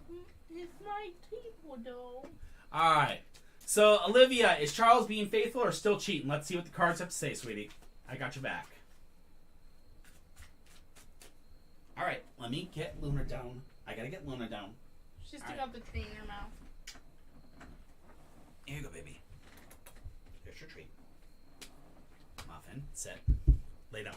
my table though? Alright. So, Olivia, is Charles being faithful or still cheating? Let's see what the cards have to say, sweetie. I got your back. Alright, let me get Luna down. I gotta get Luna down. She still got the tree in her mouth. Here you go, baby. Here's your treat. Muffin, sit. Lay down.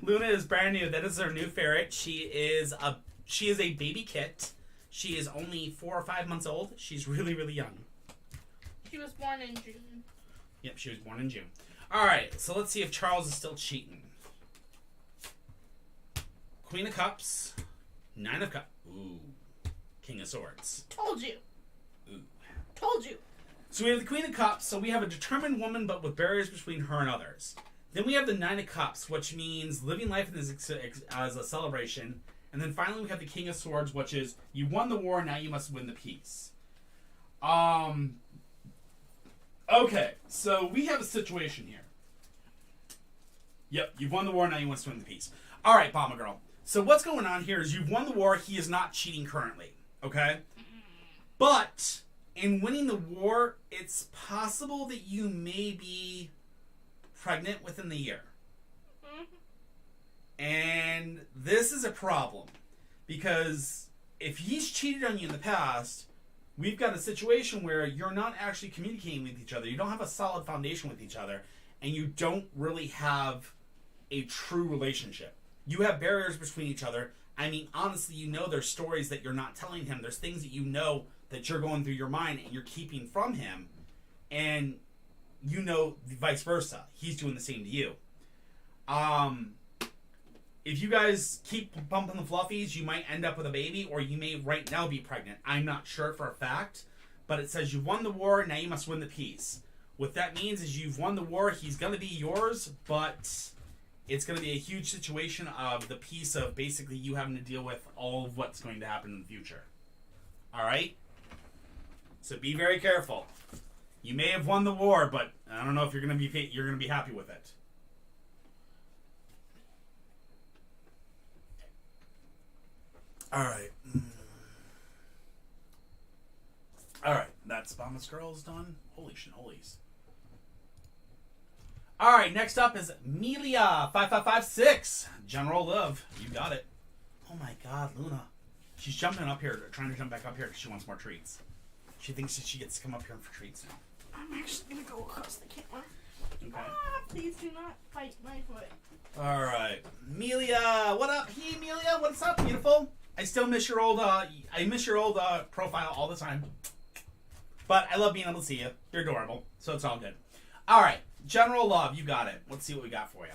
Luna is brand new. That is her new ferret. She is a baby kit. She is only 4 or 5 months old. She's really, really young. She was born in June. Yep, she was born in June. Alright, so let's see if Charles is still cheating. Queen of Cups. 9 of Cups. Ooh. King of Swords. Told you. Ooh. Told you. So we have the Queen of Cups. So we have a determined woman, but with barriers between her and others. Then we have the 9 of Cups, which means living life as a celebration. And then finally we have the King of Swords, which is you won the war, now you must win the peace. Okay, so we have a situation here. Yep, you've won the war, now you must win the peace. Alright, Bomba Girl. So what's going on here is you've won the war, he is not cheating currently. Okay? But in winning the war, it's possible that you may be pregnant within the year. And this is a problem. Because if he's cheated on you in the past, we've got a situation where you're not actually communicating with each other. You don't have a solid foundation with each other. And you don't really have a true relationship. You have barriers between each other. I mean, honestly, you know there's stories that you're not telling him. There's things that you know that you're going through your mind and you're keeping from him. And you know vice versa. He's doing the same to you. If you guys keep bumping the fluffies, you might end up with a baby, or you may right now be pregnant. I'm not sure for a fact, but it says you've won the war, now you must win the peace. What that means is you've won the war, he's going to be yours, but it's going to be a huge situation of the peace of basically you having to deal with all of what's going to happen in the future. Alright? So be very careful. You may have won the war, but I don't know if you're going to be happy with it. Alright. Alright, that's Bombas Girls done. Holy shinolies. Alright, next up is Amelia 5556. General Love. You got it. Oh my god, Luna. She's jumping up here, trying to jump back up here because she wants more treats. She thinks that she gets to come up here for treats now. I'm actually going to go across the camera. Okay. Please do not fight my foot. Alright. Amelia, what up? Hey Amelia, what's up, beautiful? I still miss your old profile all the time. But I love being able to see you. You're adorable. So it's all good. Alright. General Love, you got it. Let's see what we got for you.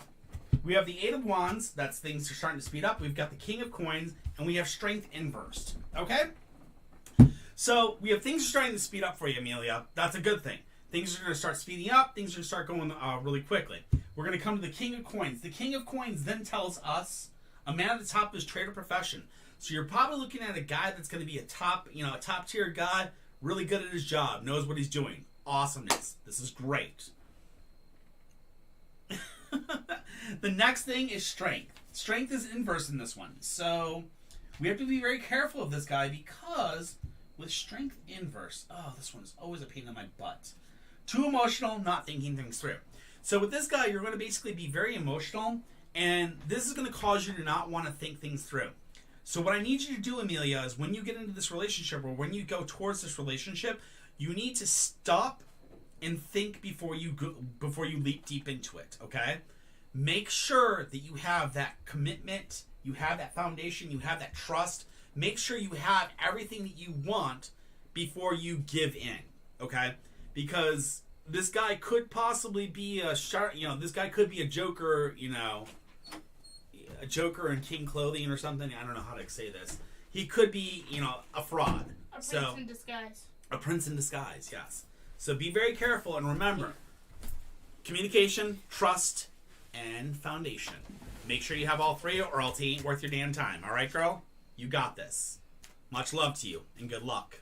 We have the 8 of Wands. That's things are starting to speed up. We've got the King of Coins. And we have Strength inversed. Okay? So we have things are starting to speed up for you, Amelia. That's a good thing. Things are going to start speeding up. Things are going to start going really quickly. We're going to come to the King of Coins. The King of Coins then tells us a man at the top of his trade or profession. So you're probably looking at a guy that's going to be a top tier guy, really good at his job, knows what he's doing. Awesomeness. This is great. The next thing is strength. Strength is inverse in this one. So we have to be very careful of this guy because with strength inverse, oh, this one is always a pain in my butt. Too emotional, not thinking things through. So with this guy, you're going to basically be very emotional, and this is going to cause you to not want to think things through. So what I need you to do, Amelia, is when you get into this relationship or when you go towards this relationship, you need to stop and think before you leap deep into it, okay? Make sure that you have that commitment, you have that foundation, you have that trust. Make sure you have everything that you want before you give in, okay? Because this guy could possibly be this guy could be a joker, a joker in king clothing or something. I don't know how to say this. He could be, a fraud. A prince in disguise. A prince in disguise, yes. So be very careful and remember, communication, trust, and foundation. Make sure you have all three or else it ain't worth your damn time. All right, girl? You got this. Much love to you and good luck.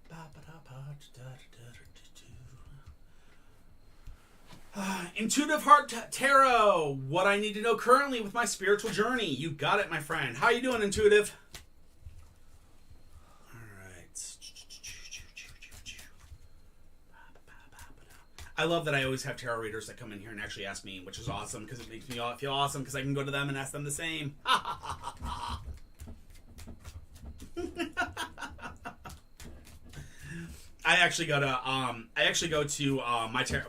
Ba, Intuitive Heart Tarot. What I need to know currently with my spiritual journey. You got it, my friend. How you doing, Intuitive? All right. I love that I always have tarot readers that come in here and actually ask me, which is awesome because it makes me feel awesome because I can go to them and ask them the same. I actually go to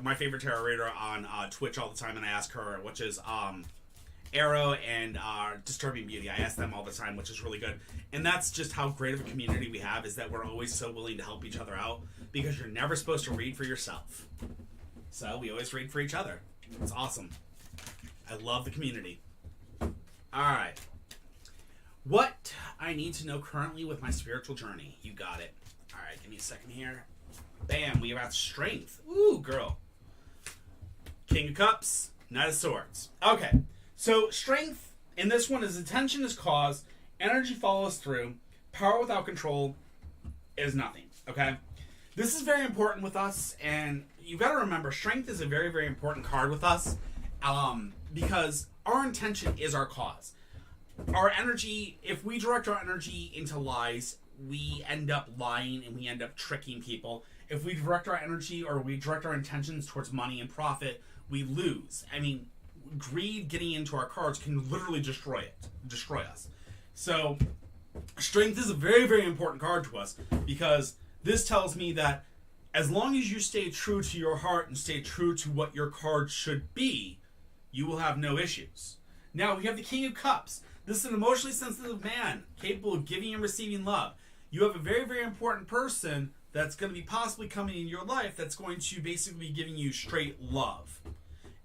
my favorite tarot reader on Twitch all the time, and I ask her, which is Arrow and Disturbing Beauty. I ask them all the time, which is really good. And that's just how great of a community we have, is that we're always so willing to help each other out, because you're never supposed to read for yourself. So we always read for each other. It's awesome. I love the community. All right. What I need to know currently with my spiritual journey. You got it. All right, give me a second here. Bam, we have strength. Ooh, girl. King of Cups, Knight of Swords. Okay, so strength in this one is attention is cause, energy follows through, power without control is nothing, okay? This is very important with us, and you've got to remember, strength is a very, very important card with us, because our intention is our cause. Our energy, if we direct our energy into lies, we end up lying and we end up tricking people. If we direct our energy or we direct our intentions towards money and profit, we lose. I mean, greed getting into our cards can literally destroy us. So, strength is a very, very important card to us, because this tells me that as long as you stay true to your heart and stay true to what your card should be, you will have no issues. Now, we have the King of Cups. This is an emotionally sensitive man, capable of giving and receiving love. You have a very, very important person that's going to be possibly coming in your life that's going to basically be giving you straight love.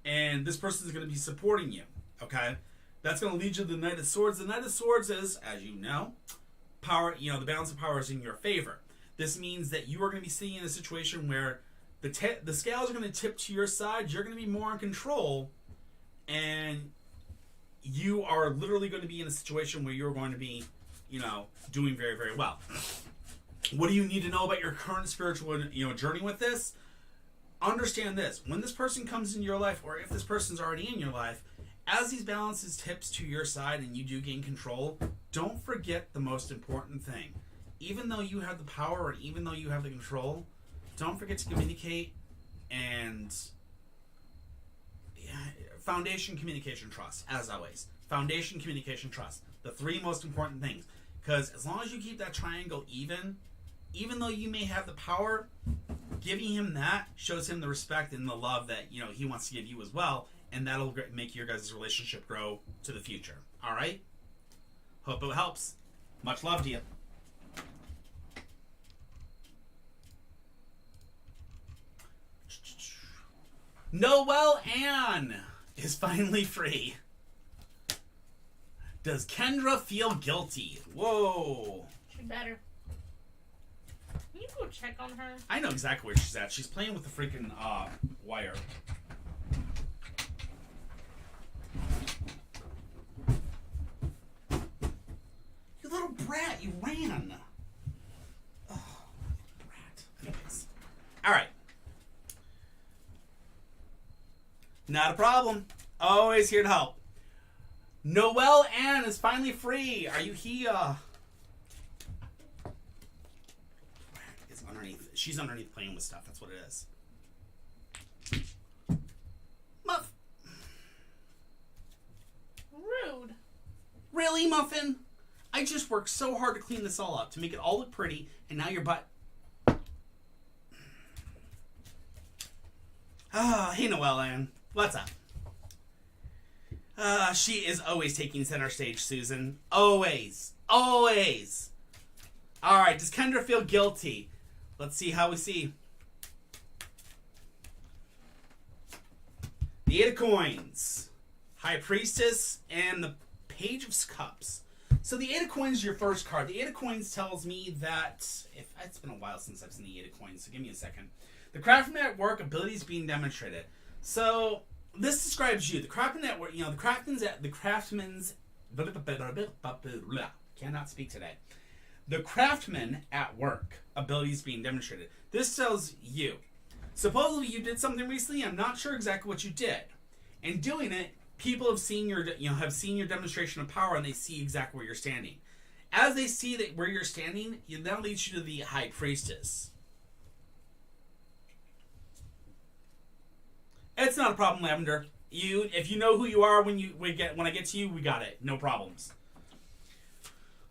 And this person is going to be supporting you, okay? That's going to lead you to the Knight of Swords. The Knight of Swords is, as you know, power. You know, the balance of power is in your favor. This means that you are going to be sitting in a situation where the scales are going to tip to your side. You're going to be more in control, and you are literally going to be in a situation where you're going to be, you know, doing very, very well. What do you need to know about your current spiritual, journey with this? Understand this. When this person comes into your life, or if this person's already in your life, as these balances tips to your side and you do gain control, don't forget the most important thing. Even though you have the power, or even though you have the control, don't forget to communicate and foundation, communication, trust, as always. Foundation, communication, trust. The three most important things. Because as long as you keep that triangle even though you may have the power, giving him that shows him the respect and the love that, he wants to give you as well. And that'll make your guys' relationship grow to the future. All right? Hope it helps. Much love to you. Noelle Ann is finally free. Does Kendra feel guilty? Whoa. She better. Can you go check on her? I know exactly where she's at. She's playing with the freaking wire. You little brat, you ran. Oh, brat. Anyways. Alright. Not a problem. Always here to help. Noelle Ann is finally free. Are you here? It's underneath. She's underneath playing with stuff. That's what it is. Muff. Rude. Really, Muffin? I just worked so hard to clean this all up, to make it all look pretty, and now your butt... Hey, Noelle Ann. What's up? She is always taking center stage, Susan. Always. Always. Alright, does Kendra feel guilty? Let's see how we see. The Eight of Coins. High Priestess and the Page of Cups. So the Eight of Coins is your first card. The Eight of Coins tells me that... It's been a while since I've seen the Eight of Coins, so give me a second. The craftsman at work, abilities being demonstrated. So... this describes you. The craftsman at work, the craftsman's cannot speak today. The craftsman at work. Abilities being demonstrated. This tells you. Supposedly you did something recently. I'm not sure exactly what you did. In doing it, people have seen your demonstration of power, and they see exactly where you're standing. As they see that where you're standing, that leads you to the High Priestess. It's not a problem, Lavender. If you know who you are when I get to you, we got it. No problems.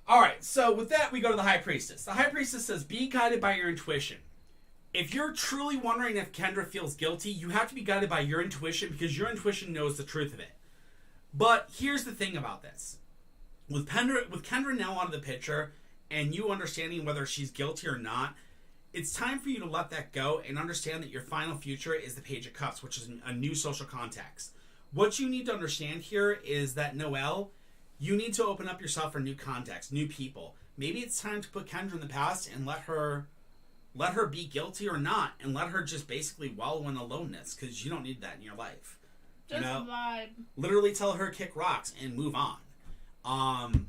All right. So with that, we go to the High Priestess. The High Priestess says, "Be guided by your intuition." If you're truly wondering if Kendra feels guilty, you have to be guided by your intuition because your intuition knows the truth of it. But here's the thing about this: with Kendra now out of the picture, and you understanding whether she's guilty or not, it's time for you to let that go and understand that your final future is the Page of Cups, which is a new social context. What you need to understand here is that, Noelle, you need to open up yourself for new contexts, new people. Maybe it's time to put Kendra in the past and let her be guilty or not, and let her just basically wallow in aloneness, because you don't need that in your life. Just vibe. Literally tell her kick rocks and move on.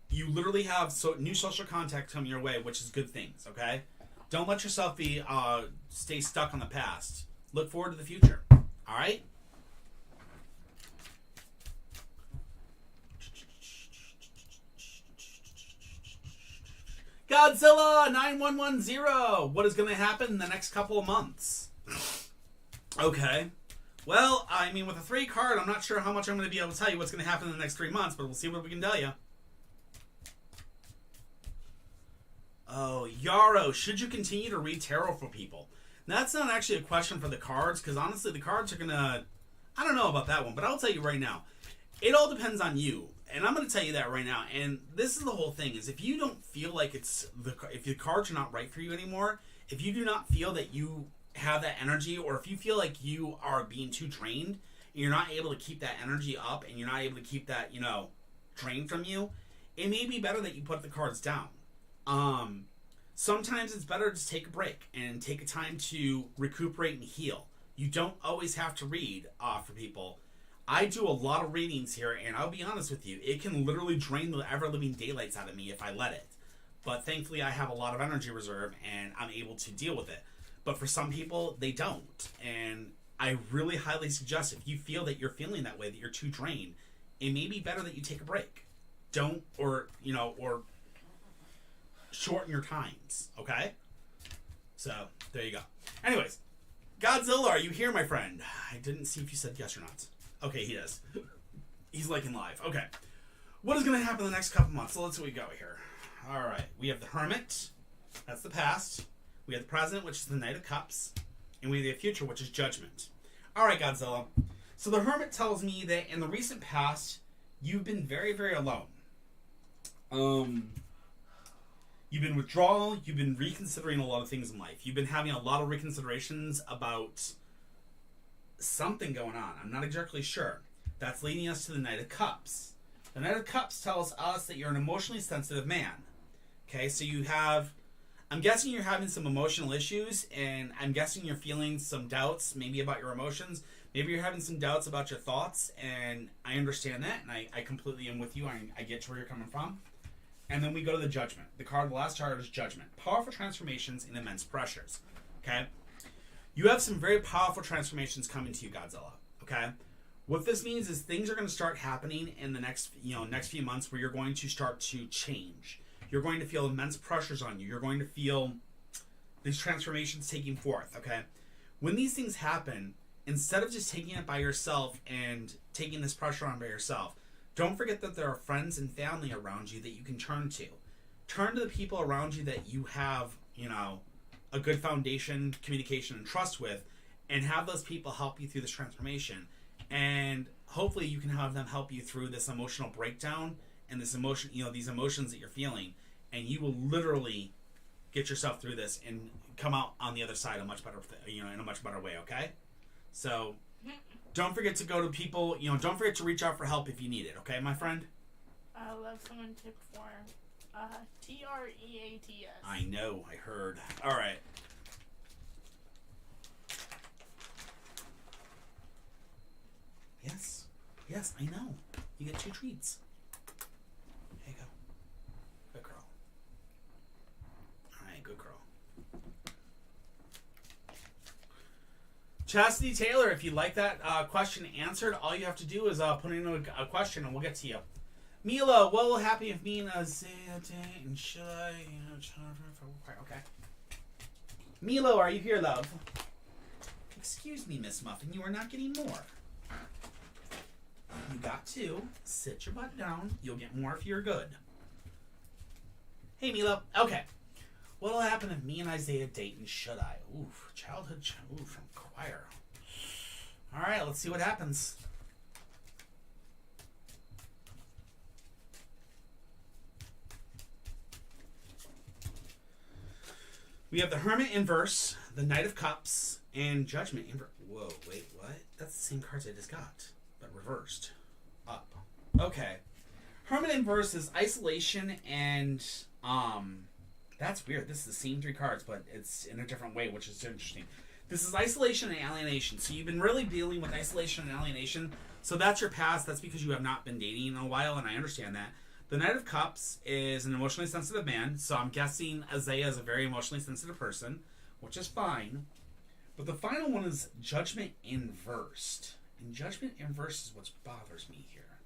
You literally have new social contacts coming your way, which is good things, okay? Don't let yourself stay stuck on the past. Look forward to the future. All right? Godzilla 9110. What is going to happen in the next couple of months? Okay. Well, I mean, with a 3 card, I'm not sure how much I'm going to be able to tell you what's going to happen in the next 3 months, but we'll see what we can tell you. Oh, Yarrow, should you continue to read tarot for people? Now, that's not actually a question for the cards, because honestly, the cards are going to... I don't know about that one, but I'll tell you right now. It all depends on you, and I'm going to tell you that right now. And this is the whole thing, is if you don't feel like if the cards are not right for you anymore, if you do not feel that you have that energy, or if you feel like you are being too drained, and you're not able to keep that energy up, and you're not able to keep that, drained from you, it may be better that you put the cards down. Sometimes it's better to just take a break and take a time to recuperate and heal. You don't always have to read for people. I do a lot of readings here, and I'll be honest with you, it can literally drain the ever-living daylights out of me if I let it. But thankfully, I have a lot of energy reserve, and I'm able to deal with it. But for some people, they don't. And I really highly suggest, if you feel that you're feeling that way, that you're too drained, it may be better that you take a break. Don't, or shorten your times, okay? So, there you go. Anyways, Godzilla, are you here, my friend? I didn't see if you said yes or not. Okay, he is. He's liking live. Okay. What is going to happen in the next couple months? So let's see what we go here. All right. We have the Hermit. That's the past. We have the Present, which is the Knight of Cups. And we have the Future, which is Judgment. All right, Godzilla. So the Hermit tells me that in the recent past, you've been very, very alone. You've been withdrawal. You've been reconsidering a lot of things in life. You've been having a lot of reconsiderations about something going on. I'm not exactly sure. That's leading us to the Knight of Cups. The Knight of Cups tells us that you're an emotionally sensitive man. Okay, so I'm guessing you're having some emotional issues, and I'm guessing you're feeling some doubts, maybe about your emotions. Maybe you're having some doubts about your thoughts, and I understand that, and I completely am with you. I get to where you're coming from. And then we go to the Judgment. The last card is Judgment. Powerful transformations and immense pressures. Okay? You have some very powerful transformations coming to you, Godzilla. Okay? What this means is things are going to start happening in the next few months where you're going to start to change. You're going to feel immense pressures on you. You're going to feel these transformations taking forth. Okay? When these things happen, instead of just taking it by yourself and taking this pressure on by yourself, don't forget that there are friends and family around you that you can turn to. Turn to the people around you that you have, a good foundation, communication, and trust with, and have those people help you through this transformation. And hopefully you can have them help you through this emotional breakdown and this emotion, these emotions that you're feeling, and you will literally get yourself through this and come out on the other side in a much better way, okay? So don't forget to go to people, don't forget to reach out for help if you need it, okay, my friend? I love someone tip for TREATS. I know, I heard. All right. Yes, I know. You get 2 treats. There you go. Good girl. Chastity Taylor, if you'd like that question answered, all you have to do is put in a question and we'll get to you. Milo, what will happen if me and Isaiah date? And should I? Okay. Milo, are you here, love? Excuse me, Miss Muffin, you are not getting more. You got to sit your butt down. You'll get more if you're good. Hey, Milo. Okay. What'll happen if me and Isaiah date and should I? Oof, childhood. Oof, from choir. All right, let's see what happens. We have the Hermit inverse, the Knight of Cups, and Judgment inverse. Whoa, wait, what? That's the same cards I just got, but reversed. Up. Okay. Hermit inverse is isolation and, that's weird. This is the same 3 cards, but it's in a different way, which is interesting. This is isolation and alienation. So you've been really dealing with isolation and alienation. So that's your past. That's because you have not been dating in a while, and I understand that. The Knight of Cups is an emotionally sensitive man, so I'm guessing Isaiah is a very emotionally sensitive person, which is fine. But the final one is Judgment Inversed. And Judgment Inverse is what bothers me here.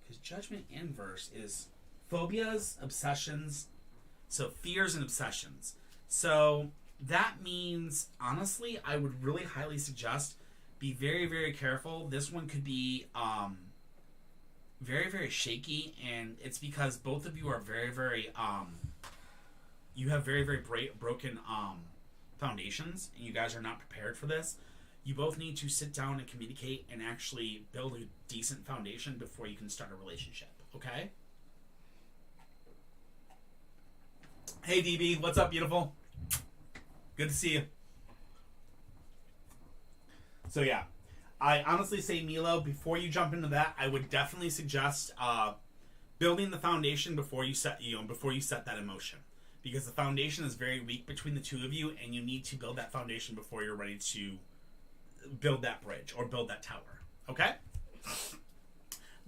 Because Judgment Inverse is phobias, obsessions, so fears and obsessions. So that means, honestly, I would really highly suggest be very, very careful. This one could be very, very shaky, and it's because both of you are very, very, you have very, very broken foundations, and you guys are not prepared for this. You both need to sit down and communicate and actually build a decent foundation before you can start a relationship, okay? Hey, DB, what's up, beautiful? Good to see you. So, yeah. I honestly say, Milo, before you jump into that, I would definitely suggest building the foundation before you set that emotion, because the foundation is very weak between the two of you, and you need to build that foundation before you're ready to build that bridge or build that tower. Okay?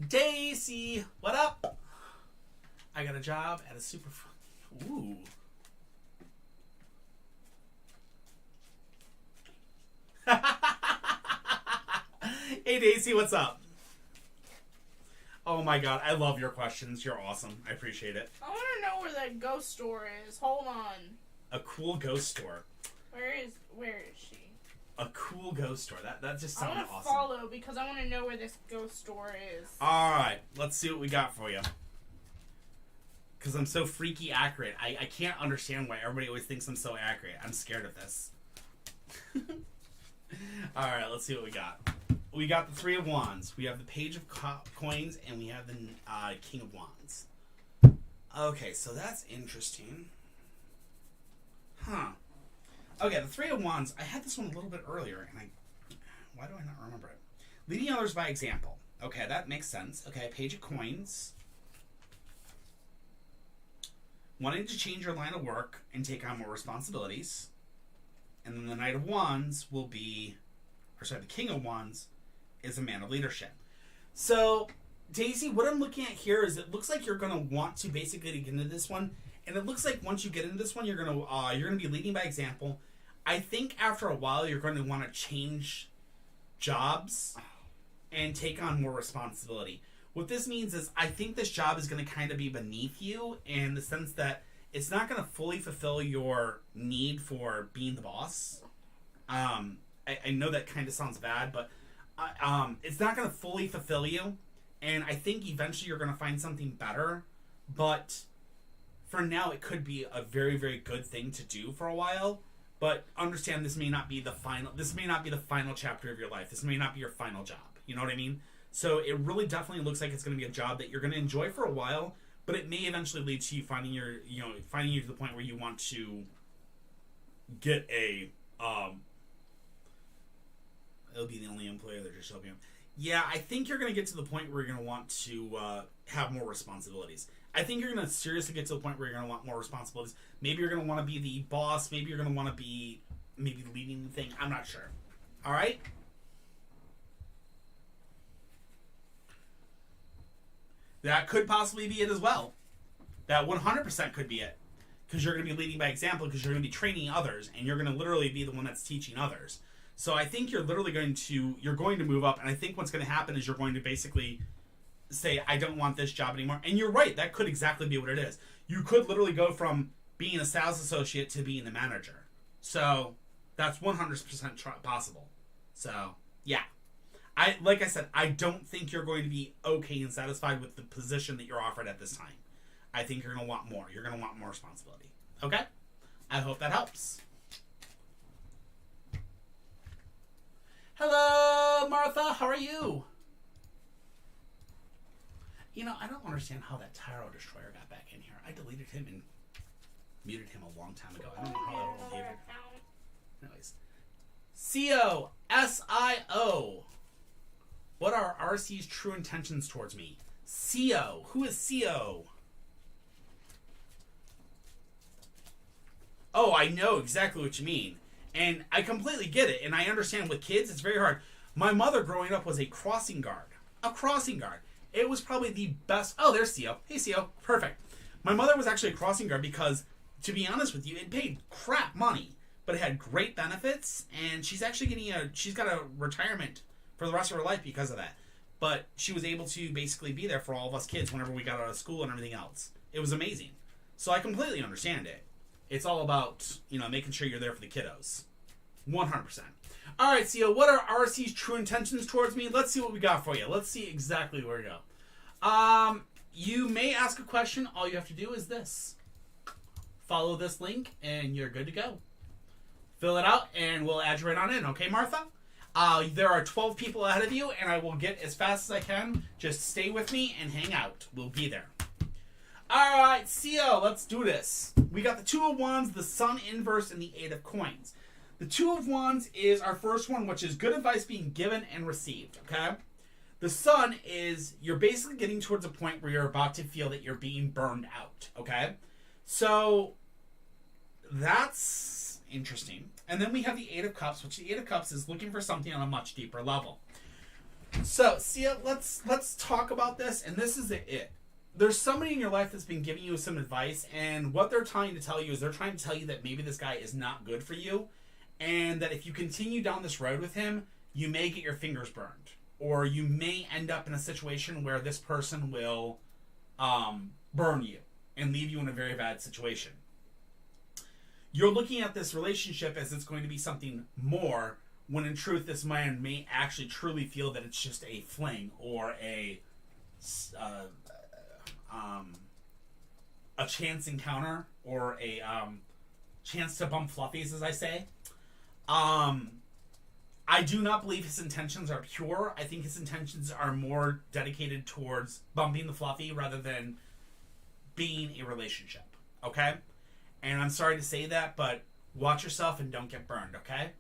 Daisy, what up? I got a job at a super. Ooh. Hey Daisy, what's up? Oh my god, I love your questions. You're awesome. I appreciate it. I want to know where that ghost store is. Hold on. A cool ghost store. Where is she? A cool ghost store. That just sounded awesome. I want to follow because I want to know where this ghost store is. All right, let's see what we got for you. Because I'm so freaky accurate. I can't understand why everybody always thinks I'm so accurate. I'm scared of this. All right, let's see what we got. We got the 3 of Wands. We have the Page of Coins, and we have the King of Wands. Okay, so that's interesting. Huh. Okay, the 3 of Wands. I had this one a little bit earlier, and why do I not remember it? Leading others by example. Okay, that makes sense. Okay, Page of Coins. Wanting to change your line of work and take on more responsibilities. And then the Knight of Wands will be, the King of Wands is a man of leadership. So, Daisy, what I'm looking at here is it looks like you're going to want to basically get into this one. And it looks like once you get into this one, you're going to be leading by example. I think after a while, you're going to want to change jobs and take on more responsibility. What this means is I think this job is going to kind of be beneath you in the sense that it's not going to fully fulfill your need for being the boss. I know that kind of sounds bad, but it's not going to fully fulfill you. And I think eventually you're going to find something better. But for now, it could be a very, very good thing to do for a while. But understand this may not be the final. This may not be the final chapter of your life. This may not be your final job. You know what I mean? So it really definitely looks like it's going to be a job that you're going to enjoy for a while, but it may eventually lead to you finding you to the point where you want to get a it'll be the only employer that you're helping. Yeah, I think you're going to get to the point where you're going to want to have more responsibilities. I think you're going to seriously get to the point where you're going to want more responsibilities. Maybe you're going to want to be the boss. Maybe you're going to want to be leading the thing. I'm not sure. All right? That could possibly be it as well. That 100% could be it. Because you're going to be leading by example, because you're going to be training others, and you're going to literally be the one that's teaching others. So I think you're literally going to move up, and I think what's going to happen is you're going to basically say, I don't want this job anymore. And you're right, that could exactly be what it is. You could literally go from being a sales associate to being the manager. So that's 100% possible. So, yeah. Like I said, I don't think you're going to be okay and satisfied with the position that you're offered at this time. I think you're going to want more. You're going to want more responsibility. Okay? I hope that helps. Hello, Martha. How are you? You know, I don't understand how that Tyro Destroyer got back in here. I deleted him and muted him a long time ago. I don't know how that will leave. Anyways. C-O-S-I-O. What are RC's true intentions towards me? C-O. Who is C-O? Oh, I know exactly what you mean. And I completely get it. And I understand with kids, it's very hard. My mother growing up was a crossing guard. A crossing guard. It was probably the best. Oh, there's CO. Hey, CO. Perfect. My mother was actually a crossing guard because, to be honest with you, it paid crap money. But it had great benefits. And she's actually she's got a retirement for the rest of her life because of that. But she was able to basically be there for all of us kids whenever we got out of school and everything else. It was amazing. So I completely understand it. It's all about, making sure you're there for the kiddos. 100%. All right, CO, what are RC's true intentions towards me? Let's see what we got for you. Let's see exactly where to go. You may ask a question. All you have to do is this. Follow this link, and you're good to go. Fill it out, and we'll add you right on in. Okay, Martha? There are 12 people ahead of you, and I will get as fast as I can. Just stay with me and hang out. We'll be there. All right, CO, let's do this. We got the Two of Wands, the Sun inverse, and the Eight of Coins. The Two of Wands is our first one, which is good advice being given and received, okay? The Sun is you're basically getting towards a point where you're about to feel that you're being burned out, okay? So that's interesting. And then we have the Eight of Cups, which the Eight of Cups is looking for something on a much deeper level. So, Sia, let's talk about this, and this is it. There's somebody in your life that's been giving you some advice, and what they're trying to tell you is they're trying to tell you that maybe this guy is not good for you, and that if you continue down this road with him, you may get your fingers burned, or you may end up in a situation where this person will burn you and leave you in a very bad situation. You're looking at this relationship as it's going to be something more, when in truth this man may actually truly feel that it's just a fling or a chance encounter or a chance to bump fluffies, as I say. I do not believe his intentions are pure. I think his intentions are more dedicated towards bumping the fluffy rather than being a relationship. Okay? And I'm sorry to say that, but watch yourself and don't get burned, okay?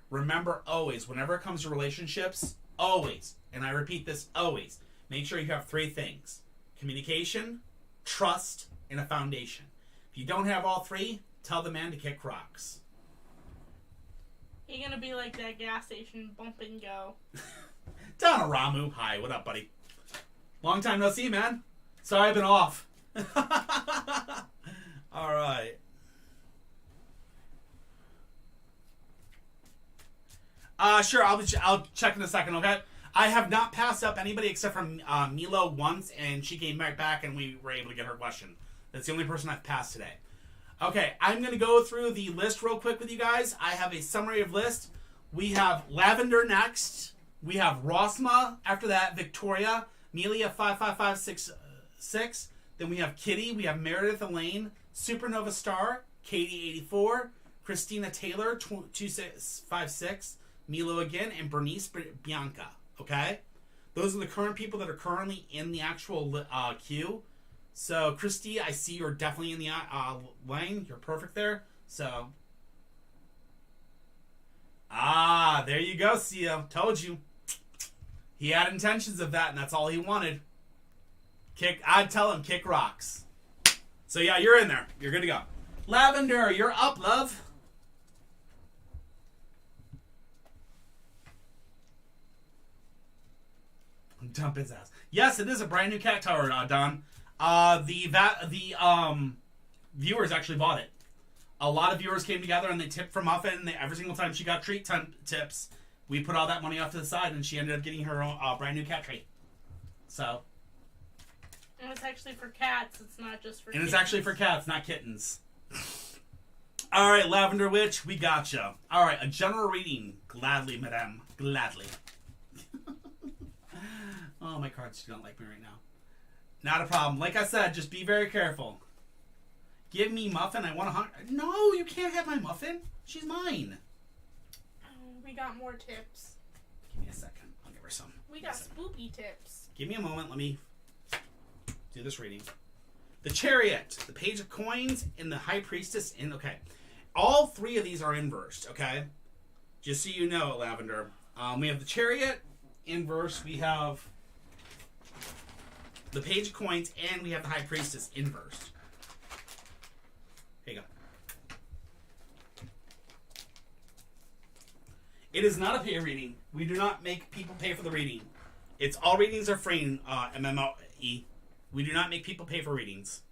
Remember always, whenever it comes to relationships, always, and I repeat this, always, make sure you have 3 things. Communication, trust, and a foundation. If you don't have all 3, tell the man to kick rocks. You're gonna be like that gas station bump and go. Donna Ramu, hi, what up, buddy? Long time no see, man. Sorry I've been off. All right. Sure, I'll check in a second, okay? I have not passed up anybody except for Milo once, and she came right back, and we were able to get her question. That's the only person I've passed today. Okay, I'm going to go through the list real quick with you guys. I have a summary of list. We have Lavender next. We have Rosma after that, Victoria, Melia 55566. Then we have Kitty. We have Meredith Elaine, Supernova Star, Katie 84, Christina Taylor 2656, Milo again, and Bernice Bianca. Okay? Those are the current people that are currently in the actual queue. So, Christy, I see you're definitely in the lane. You're perfect there. So, there you go, Sia. Told you. He had intentions of that, and that's all he wanted. I'd tell him, kick rocks. So, yeah, you're in there. You're good to go. Lavender, you're up, love. Dump his ass. Yes, it is a brand new cat tower, Don. The viewers actually bought it. A lot of viewers came together and they tipped for Muffin. And every single time she got treat tips, we put all that money off to the side, and she ended up getting her own brand new cat treat. So. And it's actually for cats. It's not just for. And it's actually for cats, not kittens. All right, Lavender Witch, we gotcha. All right, a general reading, gladly, madame, gladly. Oh, my cards don't like me right now. Not a problem. Like I said, just be very careful. Give me Muffin. I want to hunt. No, you can't have my Muffin. She's mine. We got more tips. Give me a second. I'll give her some. We got spooky tips. Give me a moment. Let me do this reading. The Chariot, the Page of Coins, and the High Priestess. Okay. All three of these are inversed, okay? Just so you know, Lavender. We have the Chariot inverse. We have the Page of Coins, and we have the High Priestess inversed. Here you go. It is not a pay reading. We do not make people pay for the reading. It's all readings are free, MMOE. We do not make people pay for readings.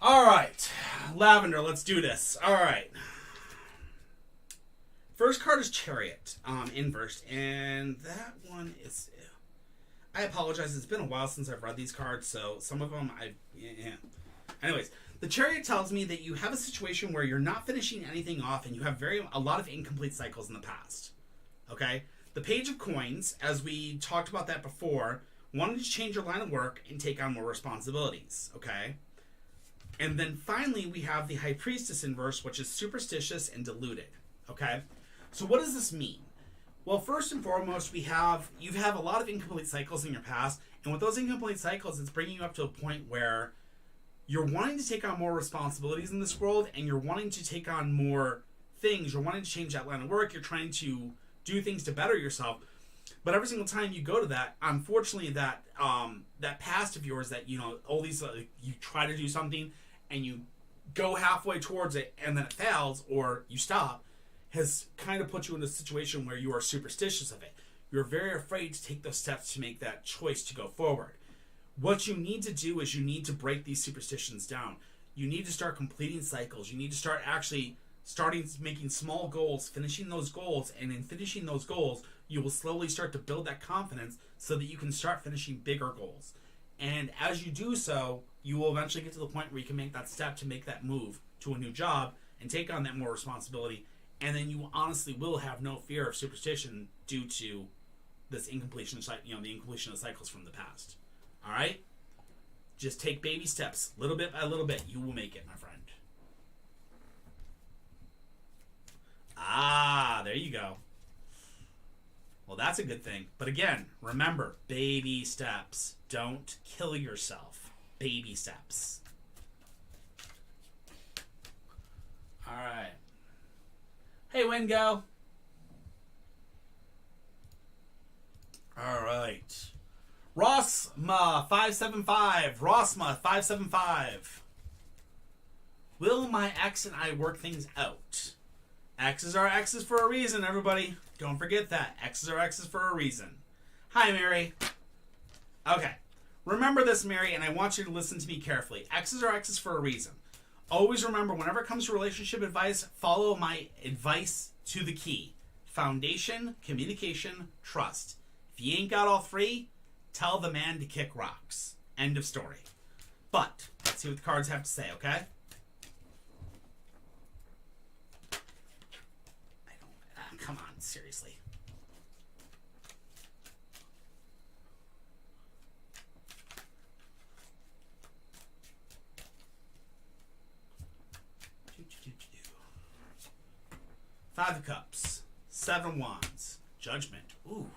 All right, Lavender, let's do this. All right. First card is Chariot, inversed, and that one is. I apologize. It's been a while since I've read these cards, so some of them yeah. Anyways, the Chariot tells me that you have a situation where you're not finishing anything off, and you have a lot of incomplete cycles in the past. Okay. The Page of Coins, as we talked about that before, wanted to change your line of work and take on more responsibilities. Okay. And then finally, we have the High Priestess inverse, which is superstitious and deluded. Okay? So what does this mean? Well, first and foremost, you have a lot of incomplete cycles in your past, and with those incomplete cycles, it's bringing you up to a point where you're wanting to take on more responsibilities in this world, and you're wanting to take on more things. You're wanting to change that line of work. You're trying to do things to better yourself. But every single time you go to that, unfortunately, that past of yours that, all these, you try to do something, and you go halfway towards it and then it fails or you stop, has kind of put you in a situation where you are superstitious of it. You're very afraid to take those steps to make that choice to go forward. What you need to do is you need to break these superstitions down. You need to start completing cycles. You need to start starting making small goals, finishing those goals, and in finishing those goals, you will slowly start to build that confidence so that you can start finishing bigger goals. And as you do so, you will eventually get to the point where you can make that step to make that move to a new job and take on that more responsibility. And then you honestly will have no fear of superstition due to this incompletion, the incompletion of cycles from the past. All right? Just take baby steps, little bit by little bit. You will make it, my friend. Ah, there you go. Well, that's a good thing. But again, remember, baby steps. Don't kill yourself. Baby steps. All right. Hey, Wingo. All right. Rossma575. Rossma575. Will my ex and I work things out? X's are X's for a reason, everybody. Don't forget that. X's are X's for a reason. Hi, Mary. Okay. Remember this, Mary, and I want you to listen to me carefully. X's are X's for a reason. Always remember, whenever it comes to relationship advice, follow my advice to the key. Foundation, communication, trust. If you ain't got all three, tell the man to kick rocks. End of story. But, let's see what the cards have to say, okay? Come on, seriously. Five of Cups, Seven of Wands, Judgment. Ooh,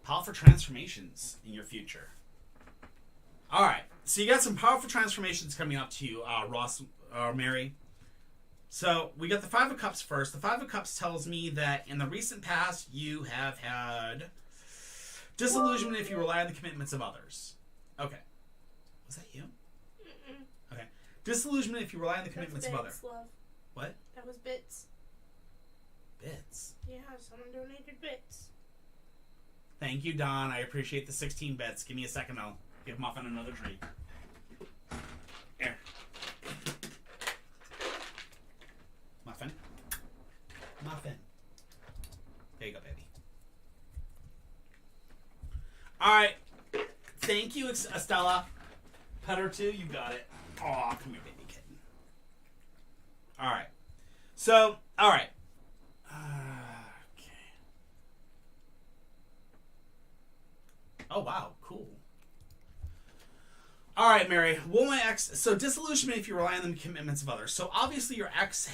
powerful transformations in your future. All right, so you got some powerful transformations coming up to you, Ross or Mary. So we got the Five of Cups first. The Five of Cups tells me that in the recent past, you have had disillusionment if you rely on the commitments of others. Okay. Was that you? Mm-mm. Okay. Disillusionment if you rely on the commitments of others. Love. What? That was bits. Bits? Yeah, someone donated bits. Thank you, Don. I appreciate the 16 bits. Give me a second. I'll give Muffin another treat. Here. All right. Thank you, Estella. Pet her too. You got it. Aw, come here, baby kitten. All right. So, all right. Okay. Oh, wow. Cool. All right, Mary. Will my ex... So, disillusionment if you rely on the commitments of others. So, obviously, your ex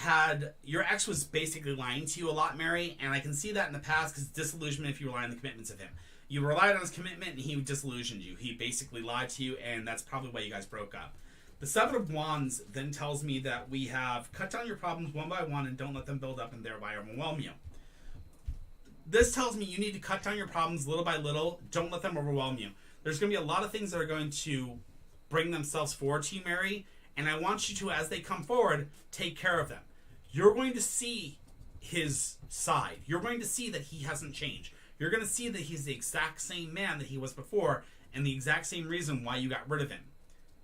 was basically lying to you a lot, Mary, and I can see that in the past because disillusionment if you rely on the commitments of him. You relied on his commitment, and he disillusioned you. He basically lied to you, and that's probably why you guys broke up. The Seven of Wands then tells me that we have cut down your problems one by one and don't let them build up and thereby overwhelm you. This tells me you need to cut down your problems little by little. Don't let them overwhelm you. There's going to be a lot of things that are going to bring themselves forward to you, Mary, and I want you to, as they come forward, take care of them. You're going to see his side. You're going to see that he hasn't changed. You're going to see that he's the exact same man that he was before and the exact same reason why you got rid of him.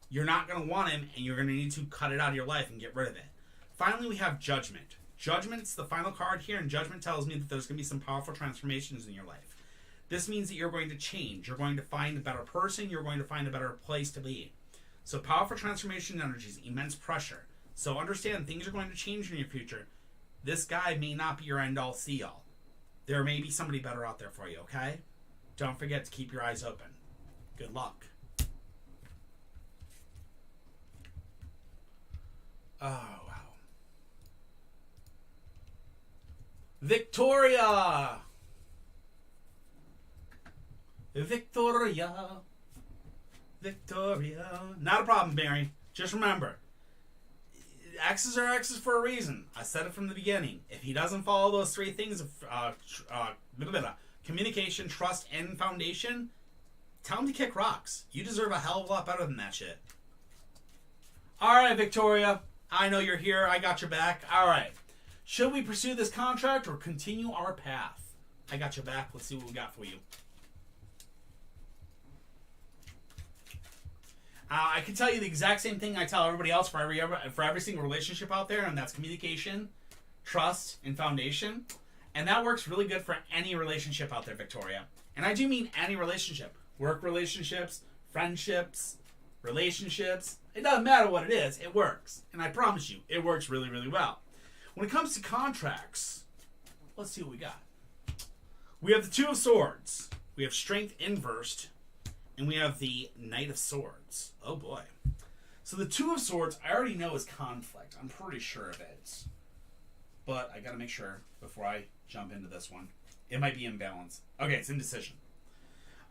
You're not going to want him, and you're going to need to cut it out of your life and get rid of it. Finally, we have Judgment. Judgment's the final card here, and Judgment tells me that there's going to be some powerful transformations in your life. This means that you're going to change. You're going to find a better person. You're going to find a better place to be. So powerful transformation energies, immense pressure. So understand, things are going to change in your future. This guy may not be your end-all, see-all. There may be somebody better out there for you, okay? Don't forget to keep your eyes open. Good luck. Oh, wow. Victoria! Victoria. Victoria. Not a problem, Mary. Just remember, exes are exes for a reason. I said it from the beginning. If he doesn't follow those three things of communication, trust, and foundation, tell him to kick rocks. You deserve a hell of a lot better than that shit. All right, Victoria. I know you're here. I got your back. All right. Should we pursue this contract or continue our path? I got your back. Let's see what we got for you. I can tell you the exact same thing I tell everybody else for every single relationship out there, and that's communication, trust, and foundation. And that works really good for any relationship out there, Victoria. And I do mean any relationship. Work relationships, friendships, relationships. It doesn't matter what it is. It works. And I promise you, it works really, really well. When it comes to contracts, let's see what we got. We have the Two of Swords. We have Strength inversed. And we have the Knight of Swords. Oh boy. So the Two of Swords, I already know is conflict. I'm pretty sure of it. But I gotta make sure before I jump into this one. It might be imbalance. Okay, it's indecision.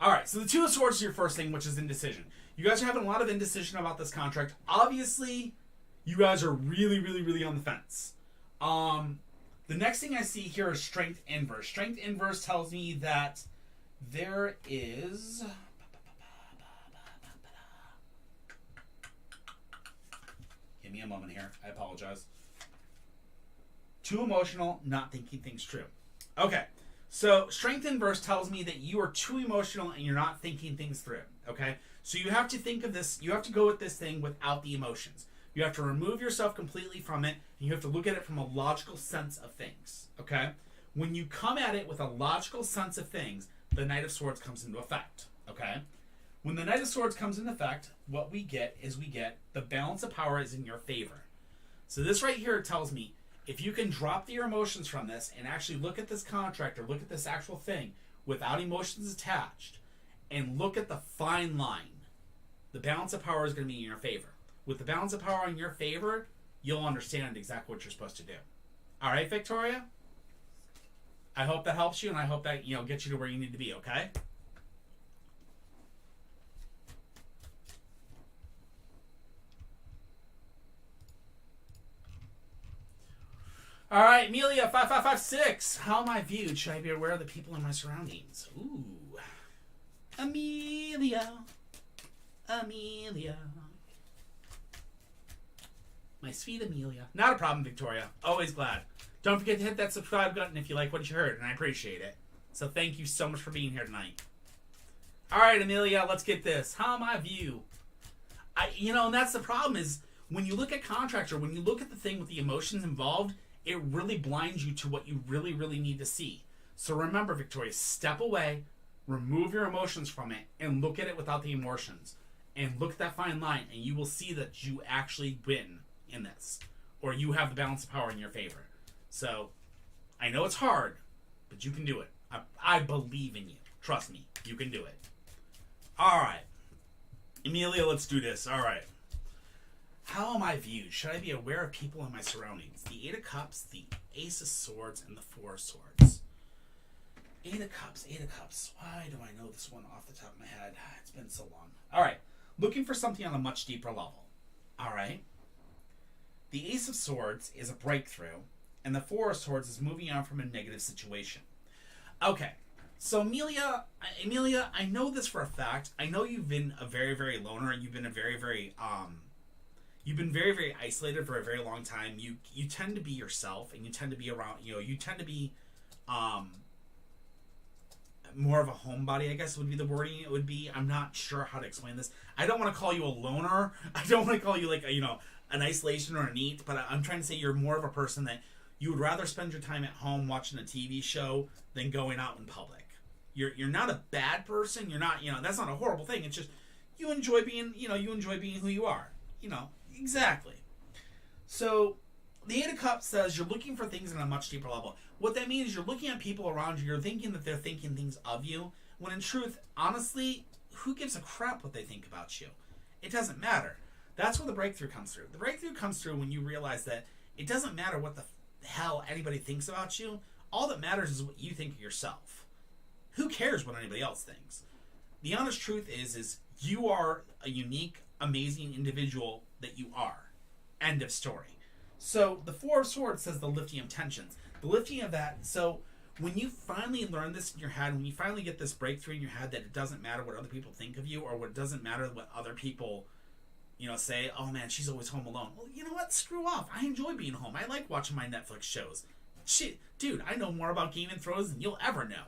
Alright, so the Two of Swords is your first thing, which is indecision. You guys are having a lot of indecision about this contract. Obviously, you guys are really, really, really on the fence. The next thing I see here is Strength inverse. Strength inverse tells me that there is... Give me a moment here. I apologize. Too emotional, not thinking things true. Okay, so Strength inverse tells me that you are too emotional and you're not thinking things through. Okay, so you have to think of this. You have to go with this thing without the emotions. You have to remove yourself completely from it, and you have to look at it from a logical sense of things. Okay, when you come at it with a logical sense of things, the Knight of Swords comes into effect. Okay. When the Knight of Swords comes into effect, what we get is the balance of power is in your favor. So this right here tells me, if you can drop your emotions from this and actually look at this contract or look at this actual thing without emotions attached and look at the fine line, the balance of power is going to be in your favor. With the balance of power in your favor, you'll understand exactly what you're supposed to do. All right, Victoria? I hope that helps you, and I hope that, gets you to where you need to be, okay? All right, Amelia, 5556. How am I viewed? Should I be aware of the people in my surroundings? Ooh. Amelia. My sweet Amelia. Not a problem, Victoria. Always glad. Don't forget to hit that subscribe button if you like what you heard, and I appreciate it. So thank you so much for being here tonight. All right, Amelia, let's get this. How am I viewed? And that's the problem is when you look at contracts or when you look at the thing with the emotions involved, it really blinds you to what you really, really need to see. So remember, Victoria, step away, Remove your emotions from it and look at it without the emotions. And look at that fine line, and you will see that you actually win in this. Or you have the balance of power in your favor. So, I know it's hard, but you can do it. I believe in you. Trust me, you can do it. Alright. Amelia, let's do this. Alright. How am I viewed? Should I be aware of people in my surroundings? The Eight of Cups, the Ace of Swords, and the Four of Swords. Eight of Cups, Eight of Cups. Why do I know this one off the top of my head? It's been so long. Alright. Looking for something on a much deeper level. Alright. The Ace of Swords is a breakthrough, and the Four of Swords is moving on from a negative situation. Okay. So Amelia, I know this for a fact. I know you've been a very, very loner. You've been a very, very, you've been very, very isolated for a very long time. You tend to be yourself, and you tend to be around, you tend to be, more of a homebody, I guess would be the wording it would be. I'm not sure how to explain this. I don't want to call you a loner. I don't want to call you like an isolation or a neat, but I'm trying to say you're more of a person that you would rather spend your time at home watching a TV show than going out in public. You're not a bad person. You're not, that's not a horrible thing. It's just you enjoy being, you enjoy being who you are. Exactly. So the Eight of Cups says you're looking for things on a much deeper level. What that means is you're looking at people around you, you're thinking that they're thinking things of you, when in truth, honestly, who gives a crap what they think about you? It doesn't matter. That's where the breakthrough comes through. The breakthrough comes through when you realize that it doesn't matter what the hell anybody thinks about you. All that matters is what you think of yourself. Who cares what anybody else thinks? The honest truth is you are a unique, amazing individual that you are. End of story. So the Four of Swords says the lifting of tensions. The lifting of that, so when you finally learn this in your head, when you finally get this breakthrough in your head that it doesn't matter what other people think of you, or what doesn't matter what other people, say, oh man, she's always home alone. Well, you know what? Screw off. I enjoy being home. I like watching my Netflix shows. Shit, dude, I know more about Game of Thrones than you'll ever know.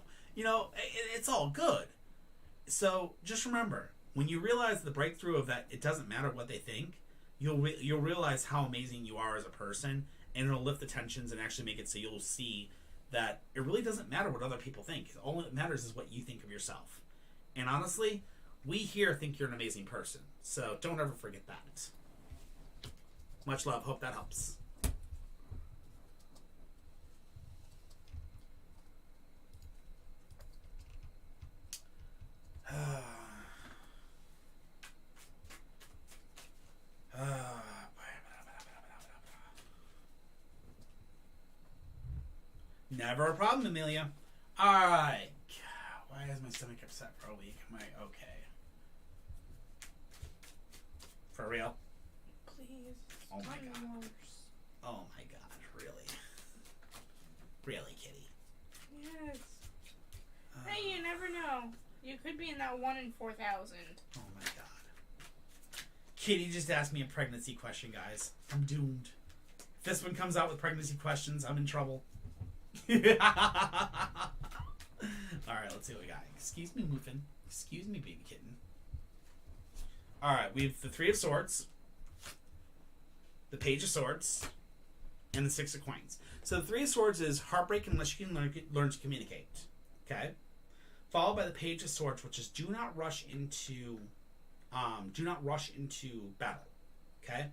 It's all good. So just remember, when you realize the breakthrough of that, it doesn't matter what they think, you'll realize how amazing you are as a person, and it'll lift the tensions and actually make it so you'll see that it really doesn't matter what other people think. All that matters is what you think of yourself. And honestly, we here think you're an amazing person. So don't ever forget that. Much love. Hope that helps. Never a problem, Amelia. Alright. Why is my stomach upset for a week? Am I okay? For real? Please. Oh my god. Oh my god, really? Really, kitty? Yes. Hey, you never know. You could be in that 1 in 4,000. Oh my god. Kitty just asked me a pregnancy question, guys. I'm doomed. If this one comes out with pregnancy questions, I'm in trouble. Alright, let's see what we got. Excuse me, Muffin. Excuse me, baby kitten. Alright, we have the Three of Swords, the Page of Swords, and the Six of Coins. So the Three of Swords is heartbreak unless you can learn to communicate. Okay? Followed by the Page of Swords, which is do not rush into battle. Okay?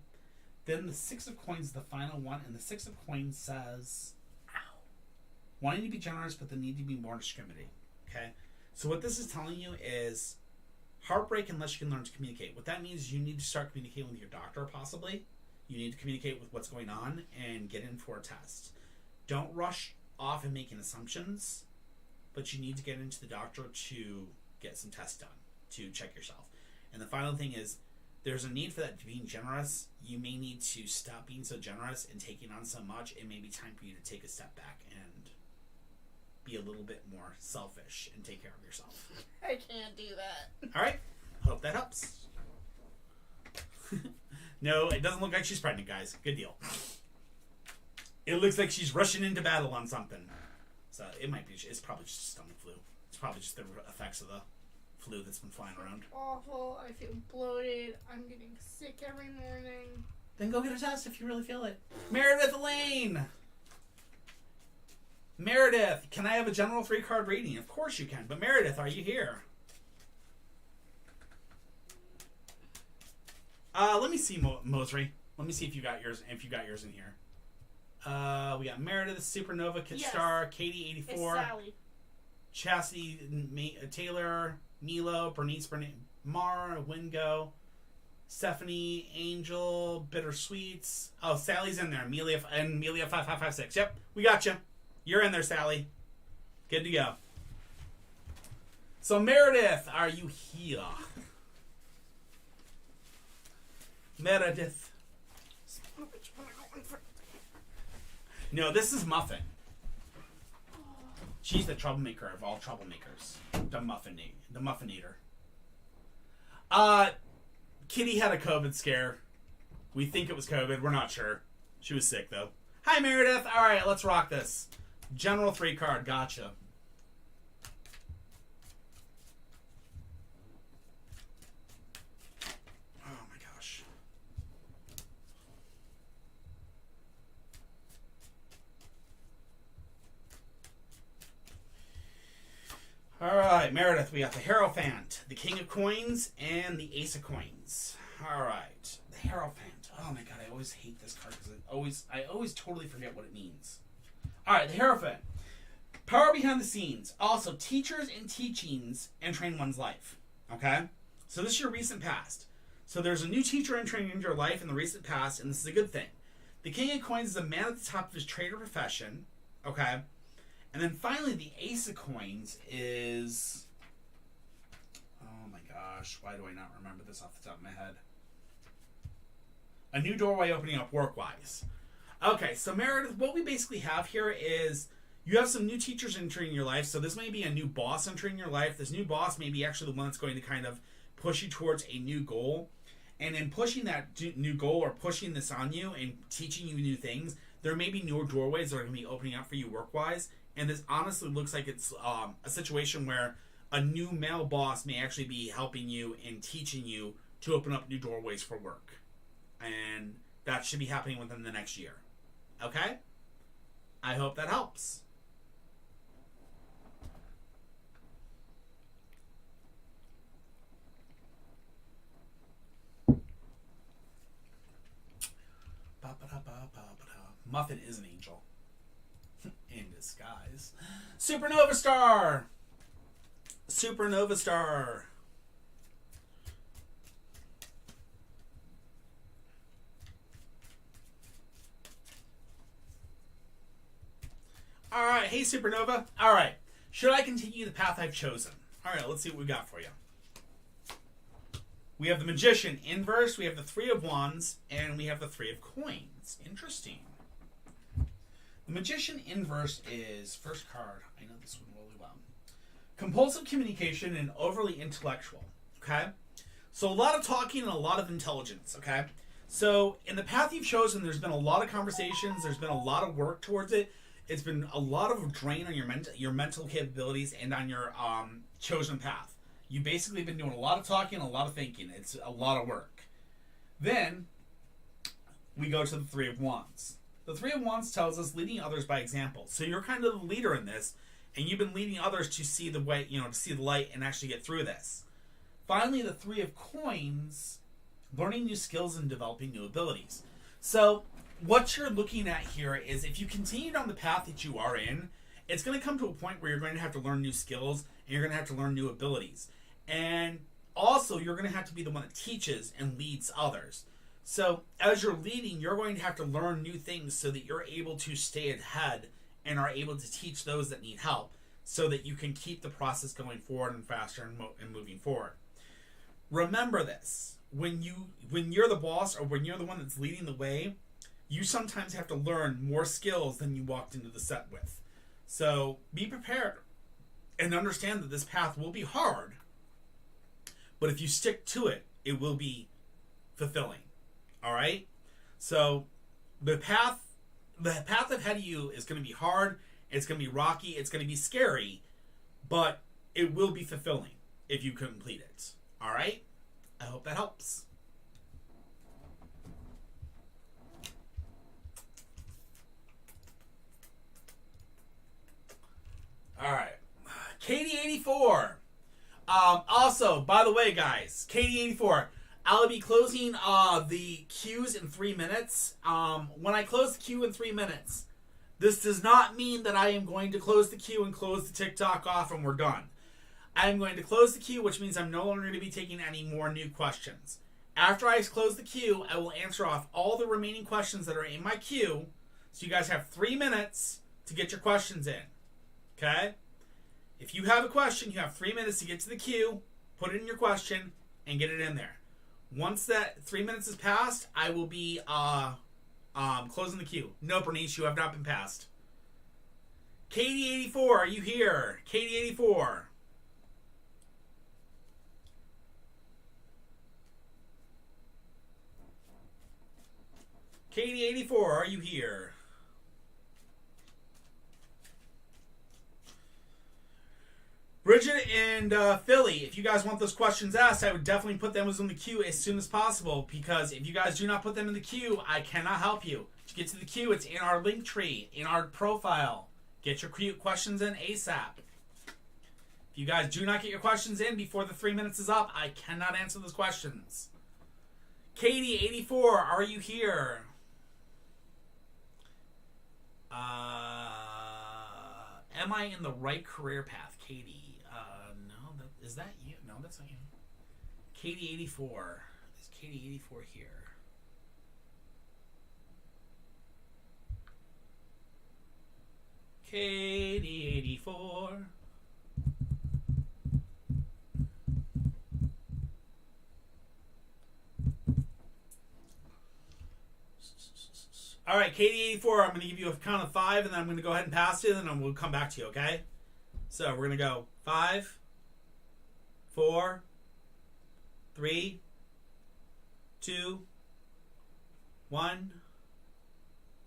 Then the Six of Coins is the final one, and the Six of Coins says wanting to be generous, but the need to be more discriminating. Okay? So what this is telling you is heartbreak unless you can learn to communicate. What that means is you need to start communicating with your doctor, possibly. You need to communicate with what's going on and get in for a test. Don't rush off and making assumptions, but you need to get into the doctor to get some tests done, to check yourself. And the final thing is, there's a need for that to being generous. You may need to stop being so generous and taking on so much. It may be time for you to take a step back and be a little bit more selfish and take care of yourself. I can't do that. Alright, hope that helps. No, it doesn't look like she's pregnant, guys. Good deal. It looks like she's rushing into battle on something. So it might be, it's probably just a stomach flu. It's probably just the effects of the flu that's been flying around. Awful. I feel bloated. I'm getting sick every morning. Then go get a test if you really feel it. Meredith Elaine! Meredith, can I have a general 3-card reading? Of course you can. But Meredith, are you here? Let me see, Mosry. Let me see if you got yours. If you got yours in here. We got Meredith, Supernova, Kit Star, Katie 84, Sally. Chastity, Taylor, Milo, Bernice, Mara, Wingo, Stephanie, Angel, Bittersweets. Oh, Sally's in there. Amelia 5556. Yep, we got you. You're in there, Sally. Good to go. So Meredith, are you here? Meredith. No, this is Muffin. She's the troublemaker of all troublemakers. The Muffinator. Kitty had a COVID scare. We think it was COVID. We're not sure. She was sick, though. Hi, Meredith. All right, let's rock this. General 3-card. Gotcha. Oh, my gosh. All right, Meredith, we got the Hierophant, the King of Coins, and the Ace of Coins. All right, the Hierophant. Oh my god, I always hate this card because I always totally forget what it means. All right, the Hierophant. Power behind the scenes. Also, teachers and teachings entering one's life. Okay? So this is your recent past. So there's a new teacher entering into your life in the recent past, and this is a good thing. The King of Coins is a man at the top of his trade or profession. Okay? And then finally, the Ace of Coins is... Oh my gosh, why do I not remember this off the top of my head? A new doorway opening up work-wise. Okay, so Meredith, what we basically have here is you have some new teachers entering your life. So this may be a new boss entering your life. This new boss may be actually the one that's going to kind of push you towards a new goal. And in pushing that new goal or pushing this on you and teaching you new things, there may be newer doorways that are going to be opening up for you work-wise. And this honestly looks like it's a situation where a new male boss may actually be helping you and teaching you to open up new doorways for work. And that should be happening within the next year. Okay? I hope that helps. Muffin is an angel. In disguise. Supernova Star! Supernova Star. Alright, hey Supernova. Alright, should I continue the path I've chosen? Alright, let's see what we got for you. We have the Magician inverse, we have the 3 of Wands, and we have the 3 of Coins. Interesting. The Magician inverse is, first card, I know this one really well. Compulsive communication and overly intellectual, okay? So a lot of talking and a lot of intelligence, okay? So in the path you've chosen, there's been a lot of conversations, there's been a lot of work towards it. It's been a lot of drain on your mental capabilities and on your chosen path. You've basically been doing a lot of talking, a lot of thinking. It's a lot of work. Then we go to the 3 of Wands. The 3 of Wands tells us leading others by example. So you're kind of the leader in this, and you've been leading others to see the way, to see the light and actually get through this. Finally, the 3 of Coins, learning new skills and developing new abilities. So what you're looking at here is if you continue down the path that you are in, it's going to come to a point where you're going to have to learn new skills and you're going to have to learn new abilities. And also, you're going to have to be the one that teaches and leads others. So as you're leading, you're going to have to learn new things so that you're able to stay ahead and are able to teach those that need help so that you can keep the process going forward and faster and moving forward. Remember this. When you're the boss or when you're the one that's leading the way, you sometimes have to learn more skills than you walked into the set with. So be prepared and understand that this path will be hard, but if you stick to it, it will be fulfilling. All right? So the path ahead of you is going to be hard, it's going to be rocky, it's going to be scary, but it will be fulfilling if you complete it. All right? I hope that helps. All right. Katie84. Also, by the way, guys, Katie84, I'll be closing the queues in 3 minutes. When I close the queue in 3 minutes, this does not mean that I am going to close the queue and close the TikTok off and we're done. I am going to close the queue, which means I'm no longer going to be taking any more new questions. After I close the queue, I will answer off all the remaining questions that are in my queue. So you guys have 3 minutes to get your questions in. Okay? If you have a question, you have 3 minutes to get to the queue, put in your question, and get it in there. Once that 3 minutes is passed, I will be closing the queue. No, Bernice, you have not been passed. Katie84, are you here? Katie84. Katie84, are you here? Bridget and Philly, if you guys want those questions asked, I would definitely put them in the queue as soon as possible, because if you guys do not put them in the queue, I cannot help you. To get to the queue, it's in our link tree, in our profile. Get your questions in ASAP. If you guys do not get your questions in before the 3 minutes is up, I cannot answer those questions. Katie84, are you here? Am I in the right career path, Katie? No, is that you? No, that's not you. Katie84. Is Katie84 here? Katie84. All right, Katie84, I'm going to give you a count of 5, and then I'm going to go ahead and pass it, and then we'll come back to you, okay? So we're going to go 5, 4, 3, 2, 1,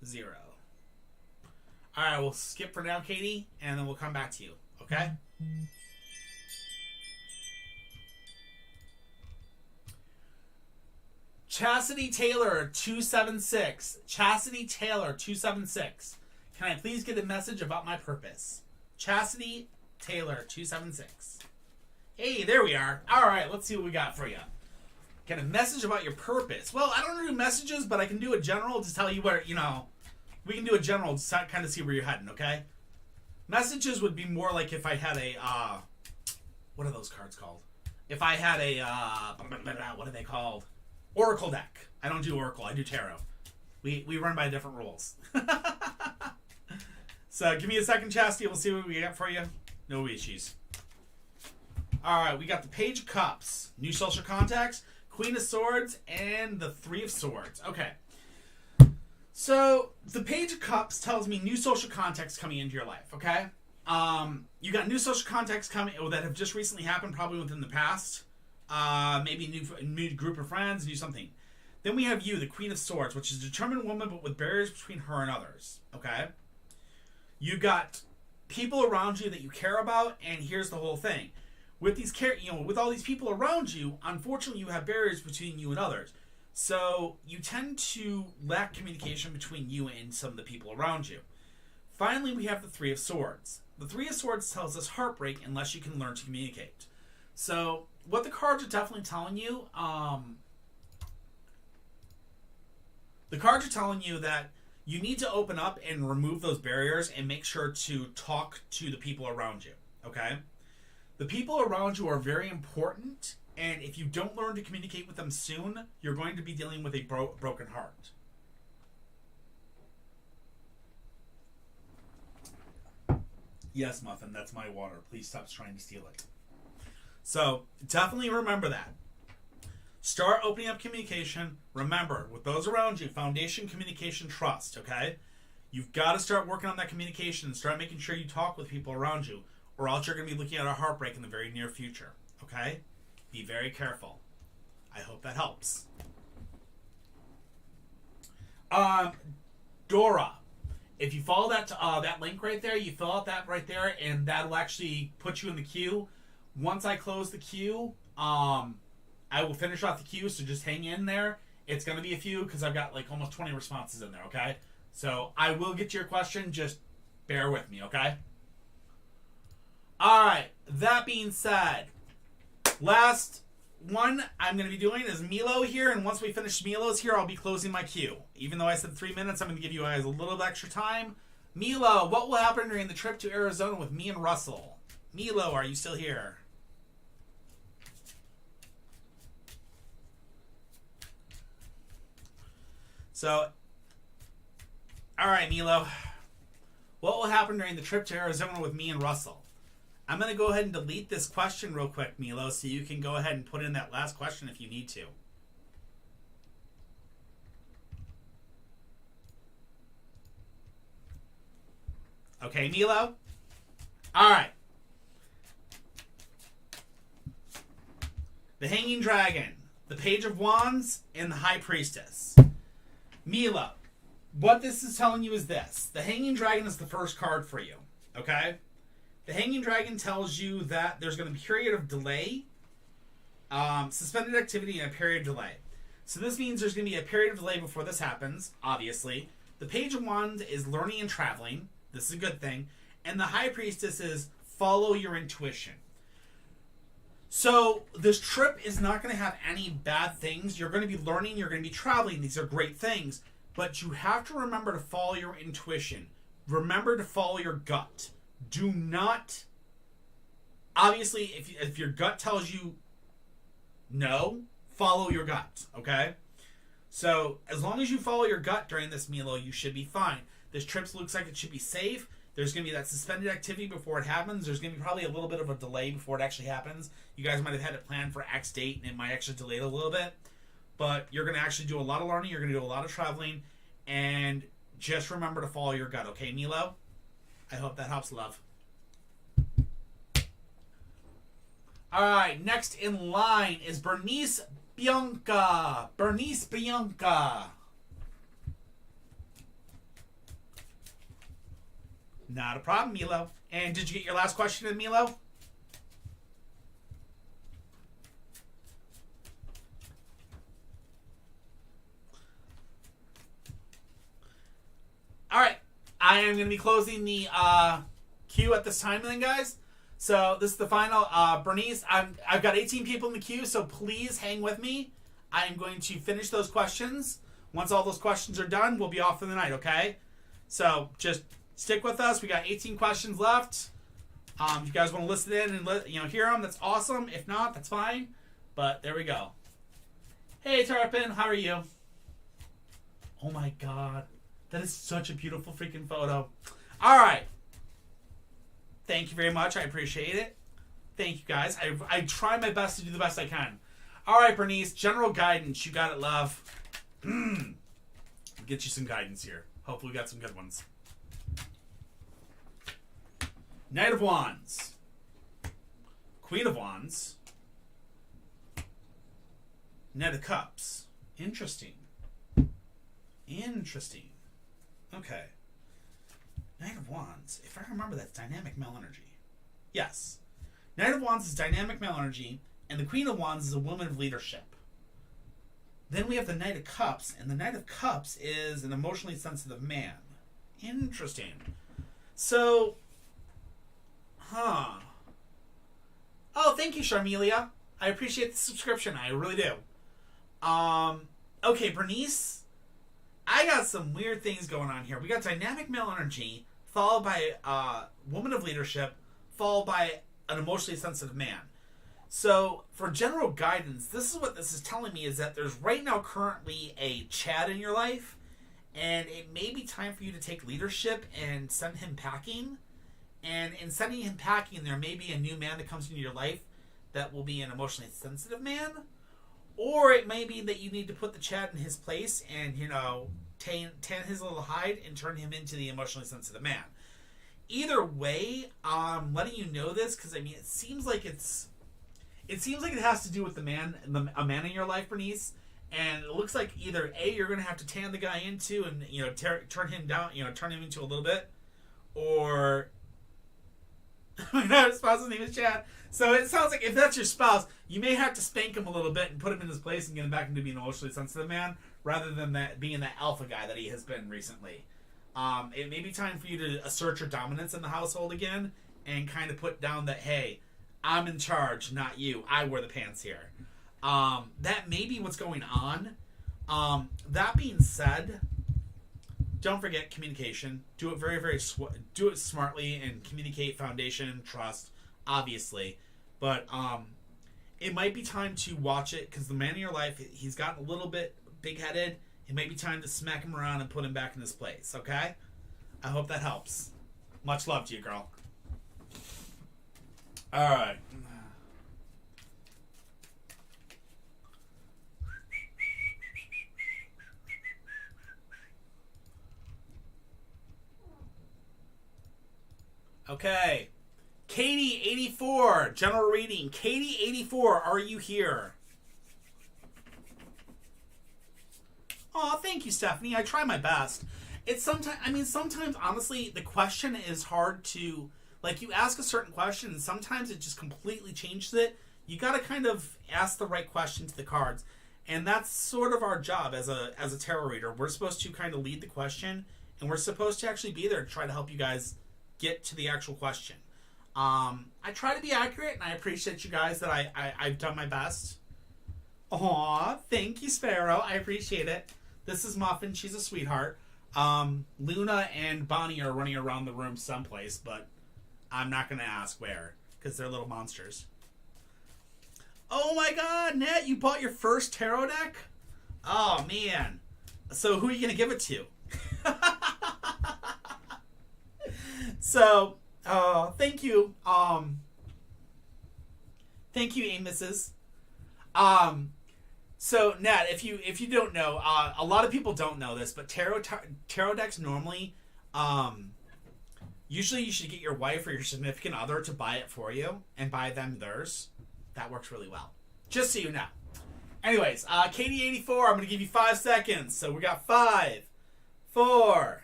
0. All right, we'll skip for now, Katie, and then we'll come back to you, okay? Chastity Taylor 276. Chastity Taylor 276. Can I please get a message about my purpose? Chastity Taylor 276. Hey, there we are. All right, let's see what we got for you. Get a message about your purpose. Well, I don't do messages, but I can do a general to tell you where, we can do a general to kind of see where you're heading, okay? Messages would be more like if I had a, what are those cards called? If I had a, what are they called? Oracle deck. I don't do Oracle. I do Tarot. We run by different rules. So give me a second, Chastity. We'll see what we got for you. No issues. All right. We got the Page of Cups. New social contacts. Queen of Swords. And the Three of Swords. Okay. So the Page of Cups tells me new social contacts coming into your life. Okay. You got new social contacts coming that have just recently happened, probably within the past. Maybe new group of friends, new something. Then we have you, the Queen of Swords, which is a determined woman, but with barriers between her and others. Okay? You got people around you that you care about, and here's the whole thing. With these with all these people around you, unfortunately, you have barriers between you and others. So you tend to lack communication between you and some of the people around you. Finally, we have the Three of Swords. The Three of Swords tells us heartbreak unless you can learn to communicate. So what the cards are definitely telling you, the cards are telling you that you need to open up and remove those barriers and make sure to talk to the people around you, okay? The people around you are very important, and if you don't learn to communicate with them soon, you're going to be dealing with a broken heart. Yes, Muffin, that's my water. Please stop trying to steal it. So, definitely remember that. Start opening up communication. Remember, with those around you, foundation, communication, trust, okay? You've got to start working on that communication and start making sure you talk with people around you, or else you're going to be looking at a heartbreak in the very near future, okay? Be very careful. I hope that helps. Dora, if you follow that link right there, you fill out that right there, and that'll actually put you in the queue. Once I close the queue, I will finish off the queue, so just hang in there. It's going to be a few because I've got like almost 20 responses in there, okay? So I will get to your question. Just bear with me, okay? Alright, that being said, last one I'm going to be doing is Milo here, and once we finish Milo's here, I'll be closing my queue. Even though I said 3 minutes, I'm going to give you guys a little bit extra time. Milo, what will happen during the trip to Arizona with me and Russell? Milo, are you still here? So, alright Milo, what will happen during the trip to Arizona with me and Russell? I'm going to go ahead and delete this question real quick, Milo, so you can go ahead and put in that last question if you need to. Okay, Milo? Alright. The Hanging Dragon, the Page of Wands, and the High Priestess. Milo, what this is telling you is this. The Hanging Dragon is the first card for you, okay? The Hanging Dragon tells you that there's going to be a period of delay, suspended activity, and a period of delay. So this means there's going to be a period of delay before this happens, obviously. The Page of Wands is learning and traveling. This is a good thing. And the High Priestess is follow your intuition. So this trip is not going to have any bad things. You're going to be learning. You're going to be traveling. These are great things. But you have to remember to follow your intuition. Remember to follow your gut. Do not... Obviously, if your gut tells you no, follow your gut, okay? So, as long as you follow your gut during this, Milo, you should be fine. This trip looks like it should be safe. There's going to be that suspended activity before it happens. There's going to be probably a little bit of a delay before it actually happens. You guys might have had it planned for X date, and it might actually delay it a little bit. But you're going to actually do a lot of learning. You're going to do a lot of traveling. And just remember to follow your gut, okay, Milo? I hope that helps, love. Alright, next in line is Bernice Bianca. Bernice Bianca. Not a problem, Milo. And did you get your last question in, Milo? Alright. I am going to be closing the queue at this time then, guys. So this is the final. Bernice, I've got 18 people in the queue, so please hang with me. I am going to finish those questions. Once all those questions are done, we'll be off for the night, okay? So just stick with us. We got 18 questions left. If you guys want to listen in and hear them, that's awesome. If not, that's fine. But there we go. Hey, Tarpin, how are you? Oh my god. That is such a beautiful freaking photo. All right. Thank you very much. I appreciate it. Thank you, guys. I try my best to do the best I can. All right, Bernice. General guidance. You got it, love. Get you some guidance here. Hopefully we got some good ones. Knight of Wands. Queen of Wands. Knight of Cups. Interesting. Interesting. Okay. Knight of Wands. If I remember, that's dynamic male energy. Yes. Knight of Wands is dynamic male energy, and the Queen of Wands is a woman of leadership. Then we have the Knight of Cups, and the Knight of Cups is an emotionally sensitive man. Interesting. So, Oh, thank you, Charmelia. I appreciate the subscription. I really do. Okay, Bernice. I got some weird things going on here. We got dynamic male energy, followed by woman of leadership, followed by an emotionally sensitive man. So, for general guidance, this is what this is telling me, is that there's right now currently a Chad in your life, and it may be time for you to take leadership and send him packing. And in sending him packing, there may be a new man that comes into your life that will be an emotionally sensitive man. Or it may be that you need to put the Chad in his place and, tan his little hide and turn him into the emotionally sensitive man. Either way, I'm letting you know this because, it seems like it has to do with a man in your life, Bernice. And it looks like either A, you're going to have to tan the guy into and, turn him down, turn him into a little bit. Or... my spouse's name is Chad. So it sounds like if that's your spouse, you may have to spank him a little bit and put him in his place and get him back into being an emotionally sensitive man, rather than that being that alpha guy that he has been recently. It may be time for you to assert your dominance in the household again and kind of put down that, hey, I'm in charge, not you. I wear the pants here. That may be what's going on. That being said, don't forget communication. Do it do it smartly and communicate, foundation, trust, obviously. But it might be time to watch it because the man in your life, he's gotten a little bit big-headed. It may be time to smack him around and put him back in his place, okay? I hope that helps. Much love to you, girl. All right. Okay. Katie, 84. General reading. Katie, 84. Are you here? Aw, thank you, Stephanie. I try my best. It's sometimes, honestly, the question is hard to, like, you ask a certain question and sometimes it just completely changes it. You got to kind of ask the right question to the cards. And that's sort of our job as a tarot reader. We're supposed to kind of lead the question and we're supposed to actually be there to try to help you guys get to the actual question. I try to be accurate and I appreciate you guys that I've done my best. Aw, thank you, Sparrow. I appreciate it. This is Muffin. She's a sweetheart. Luna and Bonnie are running around the room someplace, but I'm not going to ask where, because they're little monsters. Oh my god, Nat, you bought your first tarot deck? Oh, man. So who are you going to give it to? So, thank you. Thank you, Amos's. So, Nat, if you don't know, a lot of people don't know this, but tarot decks normally, usually you should get your wife or your significant other to buy it for you and buy them theirs. That works really well. Just so you know. Anyways, Katie 84, I'm going to give you 5 seconds. So we got 5, 4,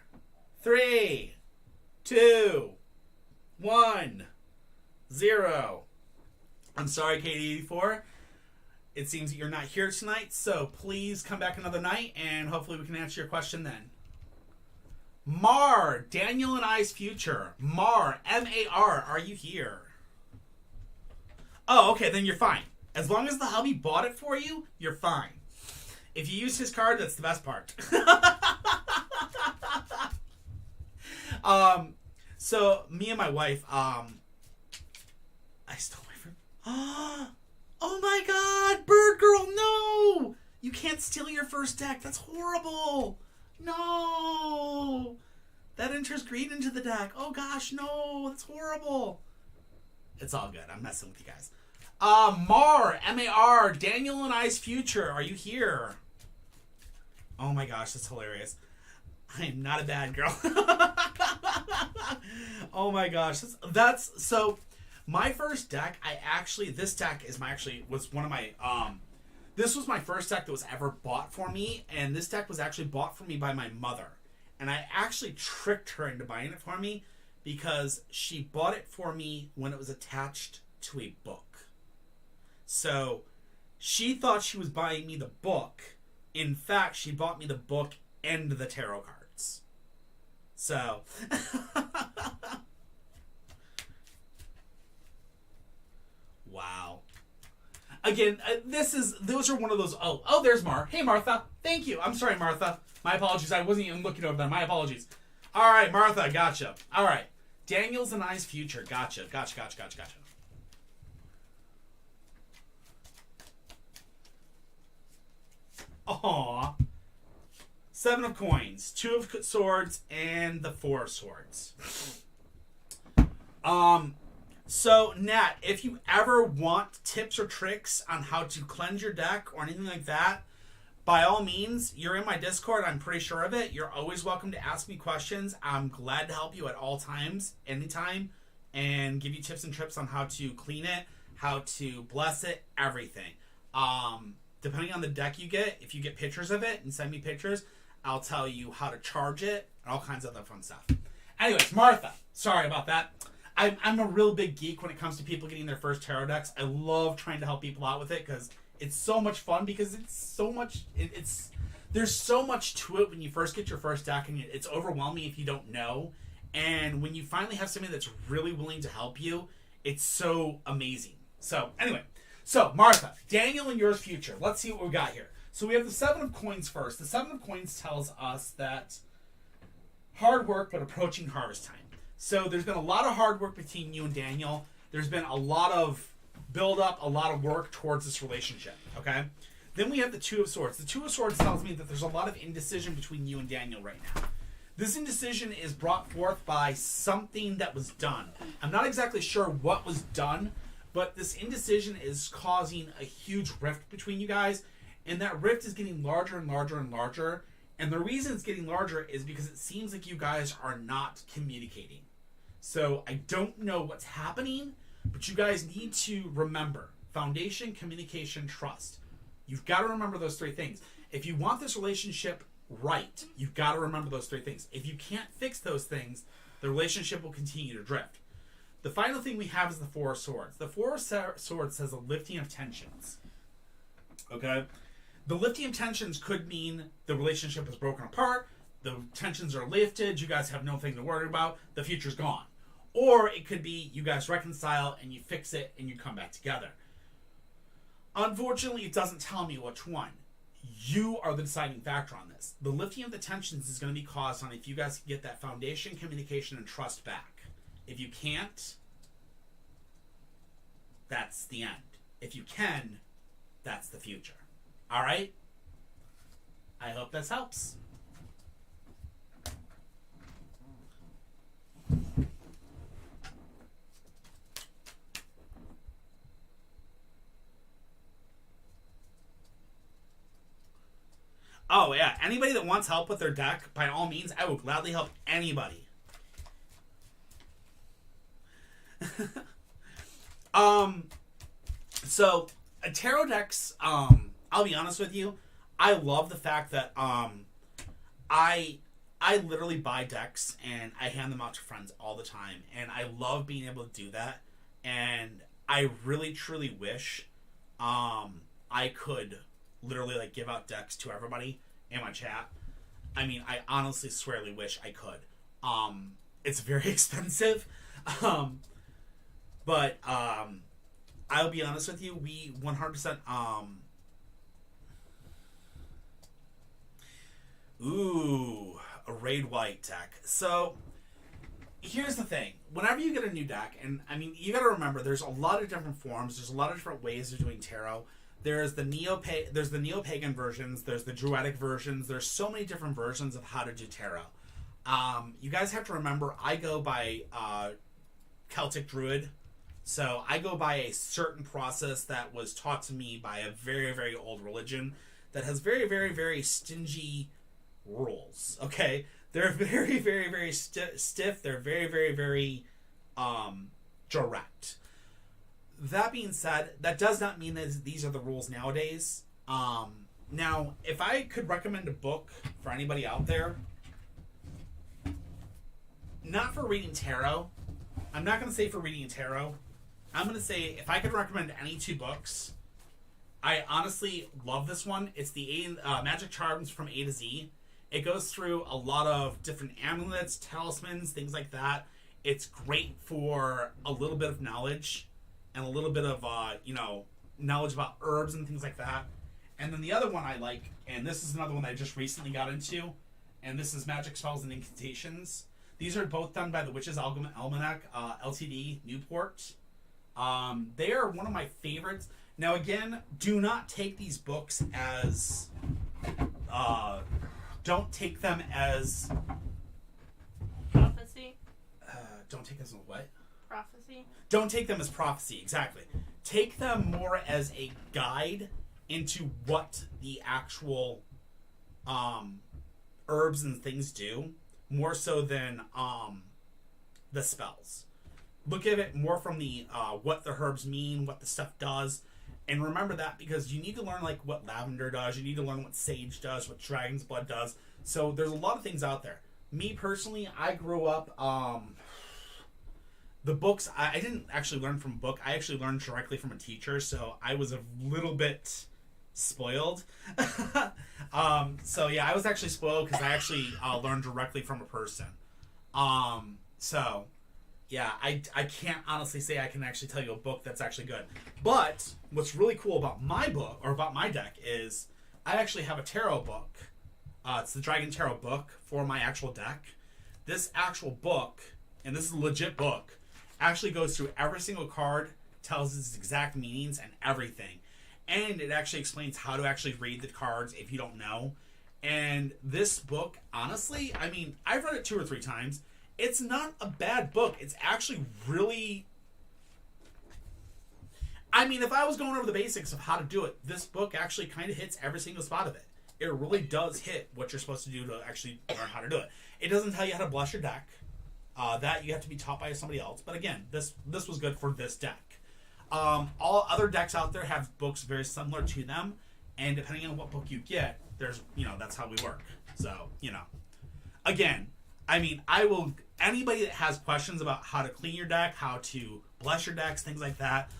3, 2, 1, 0. I'm sorry, Katie 84. It seems that you're not here tonight, so please come back another night, and hopefully we can answer your question then. Mar, Daniel and I's future. Mar, M-A-R, are you here? Oh, okay, then you're fine. As long as the hubby bought it for you, you're fine. If you use his card, that's the best part. So, me and my wife, I stole my friend. Oh my god, Bird Girl, no! You can't steal your first deck. That's horrible. No! That enters green into the deck. Oh gosh, no, that's horrible. It's all good. I'm messing with you guys. Mar, M-A-R, Daniel and I's future. Are you here? Oh my gosh, that's hilarious. I am not a bad girl. Oh my gosh, that's so. My first deck, this deck was one of my, this was my first deck that was ever bought for me, and this deck was actually bought for me by my mother. And I actually tricked her into buying it for me because she bought it for me when it was attached to a book. So she thought she was buying me the book. In fact, she bought me the book and the tarot cards. So... Wow. Again, those are one of those, oh, there's Mar. Hey, Martha. Thank you. I'm sorry, Martha. My apologies. I wasn't even looking over there. My apologies. All right, Martha. Gotcha. All right. Daniel's and I's future. Gotcha. Aww. 7 of coins, 2 of swords, and the 4 of swords. So, Nat, if you ever want tips or tricks on how to cleanse your deck or anything like that, by all means, you're in my Discord. I'm pretty sure of it. You're always welcome to ask me questions. I'm glad to help you at all times, anytime, and give you tips and tricks on how to clean it, how to bless it, everything. Depending on the deck you get, if you get pictures of it and send me pictures, I'll tell you how to charge it and all kinds of other fun stuff. Anyways, Martha, sorry about that. I'm a real big geek when it comes to people getting their first tarot decks. I love trying to help people out with it because it's so much fun because it's so much, there's so much to it when you first get your first deck and it's overwhelming if you don't know. And when you finally have somebody that's really willing to help you, it's so amazing. So, anyway. So, Martha, Daniel and yours future. Let's see what we got here. So, we have the 7 of coins first. The 7 of coins tells us that hard work, but approaching harvest time. So, there's been a lot of hard work between you and Daniel. There's been a lot of build up, a lot of work towards this relationship. Okay? Then we have the 2 of swords. The 2 of swords tells me that there's a lot of indecision between you and Daniel right now. This indecision is brought forth by something that was done. I'm not exactly sure what was done, but this indecision is causing a huge rift between you guys, and that rift is getting larger and larger and larger. And the reason it's getting larger is because it seems like you guys are not communicating. So I don't know what's happening, but you guys need to remember foundation, communication, trust. You've got to remember those 3 things. If you want this relationship right, you've got to remember those 3 things. If you can't fix those things, the relationship will continue to drift. The final thing we have is the 4 of swords. The 4 of swords says a lifting of tensions. Okay? The lifting of tensions could mean the relationship is broken apart, the tensions are lifted, you guys have nothing to worry about, the future's gone. Or it could be you guys reconcile and you fix it and you come back together. Unfortunately, it doesn't tell me which one. You are the deciding factor on this. The lifting of the tensions is going to be caused on if you guys can get that foundation, communication, and trust back. If you can't, that's the end. If you can, that's the future. All right? I hope this helps. Oh, yeah. Anybody that wants help with their deck, by all means, I will gladly help anybody. So, tarot decks, I'll be honest with you, I love the fact that, I literally buy decks and I hand them out to friends all the time, and I love being able to do that, and I really, truly wish, I could literally like give out decks to everybody in my chat. I mean, I honestly swearly wish I could. It's very expensive. But I'll be honest with you, we 100% a raid white deck. So here's the thing. Whenever you get a new deck, and I mean, you got to remember there's a lot of different forms, there's a lot of different ways of doing tarot. There's the neo-pagan versions, there's the druidic versions, there's so many different versions of how to do tarot. You guys have to remember, I go by Celtic Druid, so I go by a certain process that was taught to me by a very, very old religion that has very, very, very stingy rules, okay? They're very, very, very stiff, they're very, very, very direct. That being said, that does not mean that these are the rules nowadays. Now, if I could recommend a book for anybody out there, not for reading tarot, I'm not going to say for reading tarot, I'm going to say if I could recommend any 2 books, I honestly love this one. It's the Magic Charms from A to Z. It goes through a lot of different amulets, talismans, things like that. It's great for a little bit of knowledge and a little bit of, knowledge about herbs and things like that. And then the other one I like, and this is another one that I just recently got into, and this is Magic Spells and Incantations. These are both done by the Witch's Almanac, Ltd, Newport. They are one of my favorites. Now, again, do not take these books as... don't take them as... Prophecy? Don't take them as what? Prophecy? Don't take them as prophecy, exactly. Take them more as a guide into what the actual herbs and things do, more so than the spells. Look at it more from the what the herbs mean, what the stuff does, and remember that because you need to learn like what lavender does, you need to learn what sage does, what dragon's blood does. So there's a lot of things out there. Me personally, I grew up. The books, I didn't actually learn from a book. I actually learned directly from a teacher, so I was a little bit spoiled. So yeah, I was actually spoiled because I actually learned directly from a person. So, yeah, I can't honestly say I can actually tell you a book that's actually good. But what's really cool about my book, or about my deck, is I actually have a tarot book. It's the Dragon Tarot book for my actual deck. This actual book, and this is a legit book, actually goes through every single card, tells its exact meanings and everything. And it actually explains how to actually read the cards if you don't know. And this book, honestly, I mean, I've read it 2 or 3 times. It's not a bad book. It's actually really... I mean, if I was going over the basics of how to do it, this book actually kind of hits every single spot of it. It really does hit what you're supposed to do to actually learn how to do it. It doesn't tell you how to bless your deck. That you have to be taught by somebody else. But again, this was good for this deck. All other decks out there have books very similar to them. And depending on what book you get, there's, that's how we work. So, again, I mean, anybody that has questions about how to clean your deck, how to bless your decks, things like that,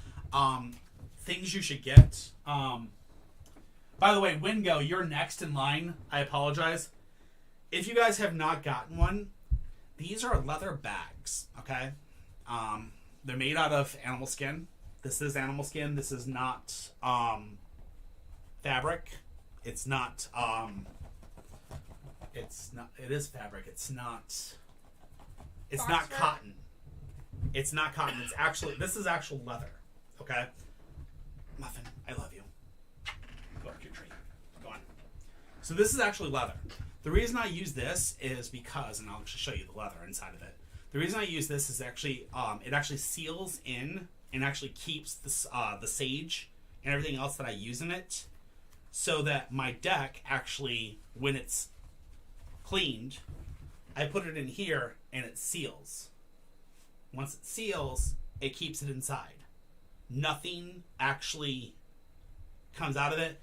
things you should get. By the way, Wingo, you're next in line. I apologize. If you guys have not gotten one, these are leather bags, okay? They're made out of animal skin. This is animal skin. This is not fabric. It is fabric. It's not cotton. It's not cotton. This is actual leather, okay? Muffin, I love you. Go up to your tree. Go on. So this is actually leather. The reason I use this is because, and I'll actually show you the leather inside of it. The reason I use this is actually, it actually seals in and actually keeps the sage and everything else that I use in it, so that my deck actually, when it's cleaned, I put it in here and it seals. Once it seals, it keeps it inside. Nothing actually comes out of it.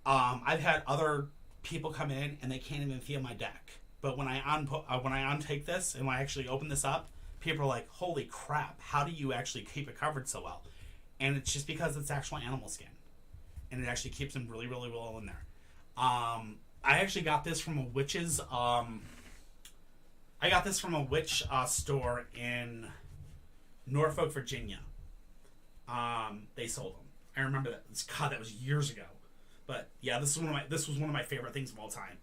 I've had other people come in and they can't even feel my deck. But when I untake this and when I actually open this up, people are like, "Holy crap! How do you actually keep it covered so well?" And it's just because it's actual animal skin, and it actually keeps them really, really well in there. I actually got this from a witch's. I got this from a witch store in Norfolk, Virginia. They sold them. I remember that. God, that was years ago. But yeah, this was one of my favorite things of all time.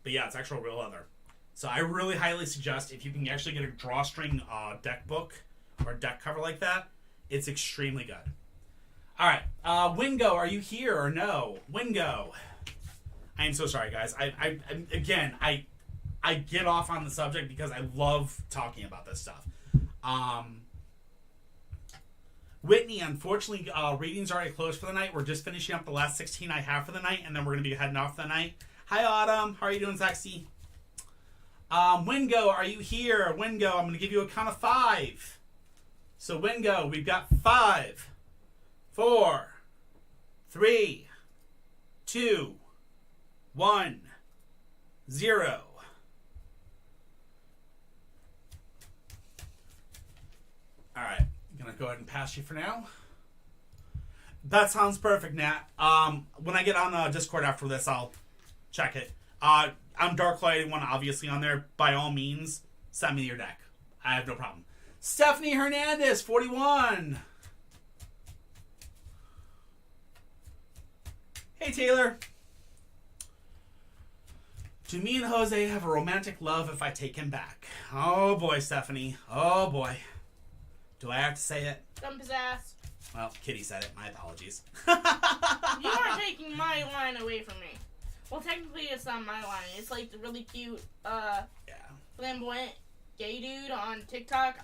But yeah, it's actual real leather. So I really highly suggest, if you can actually get a drawstring deck book or deck cover like that, it's extremely good. All right, Wingo, are you here or no? Wingo, I am so sorry, guys. I get off on the subject because I love talking about this stuff. Whitney, unfortunately, readings are already closed for the night. We're just finishing up the last 16 I have for the night, and then we're going to be heading off for the night. Hi, Autumn. How are you doing, sexy? Wingo, are you here? Wingo, I'm going to give you a count of 5. So, Wingo, we've got 5, 4, 3, 2, 1, 0. All right. Gonna go ahead and pass you for now. That sounds perfect, Nat. When I get on Discord after this, I'll check it. I'm Darklight1, obviously, on there. By all means, send me your deck. I have no problem. Stephanie Hernandez, 41. Hey, Taylor. Do me and Jose have a romantic love if I take him back? Oh, boy, Stephanie. Oh, boy. Do I have to say it? Dump his ass. Well, Kitty said it. My apologies. You are taking my line away from me. Well, technically, it's not my line. It's like the really cute, flamboyant gay dude on TikTok.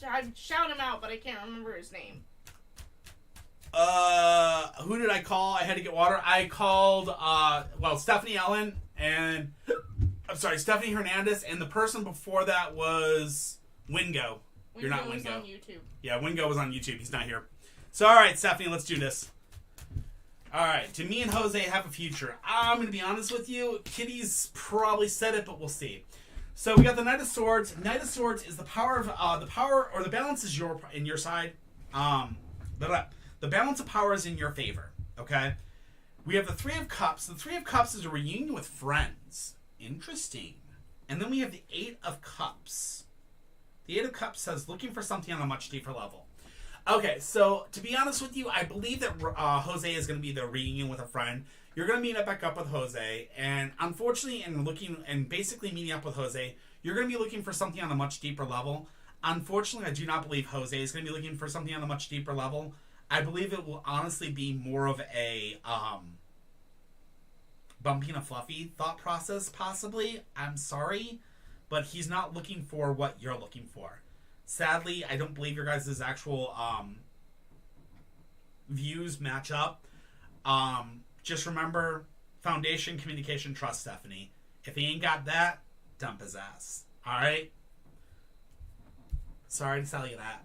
I'd shout him out, but I can't remember his name. Who did I call? I had to get water. I called, Stephanie Ellen and... I'm sorry, Stephanie Hernandez, and the person before that was Wingo. You're not Wingo. Was on YouTube. Yeah, Wingo was on YouTube. He's not here. So, all right, Stephanie, let's do this. All right, do me and Jose have a future? I'm going to be honest with you. Kitty's probably said it, but we'll see. So we got the Knight of Swords. Knight of Swords is the power of the balance is in your side. The balance of power is in your favor. Okay. We have the Three of Cups. The Three of Cups is a reunion with friends. Interesting. And then we have the Eight of Cups. The Eight of Cups says looking for something on a much deeper level. Okay, so to be honest with you, I believe that Jose is going to be the reunion with a friend. You're going to meet back up with Jose, and unfortunately, basically meeting up with Jose, you're going to be looking for something on a much deeper level. Unfortunately, I do not believe Jose is going to be looking for something on a much deeper level. I believe it will honestly be more of a bumpy and a fluffy thought process, possibly. I'm sorry, but he's not looking for what you're looking for. Sadly, I don't believe your guys' actual views match up. Just remember, foundation, communication, trust, Stephanie. If he ain't got that, dump his ass. Alright? Sorry to tell you that.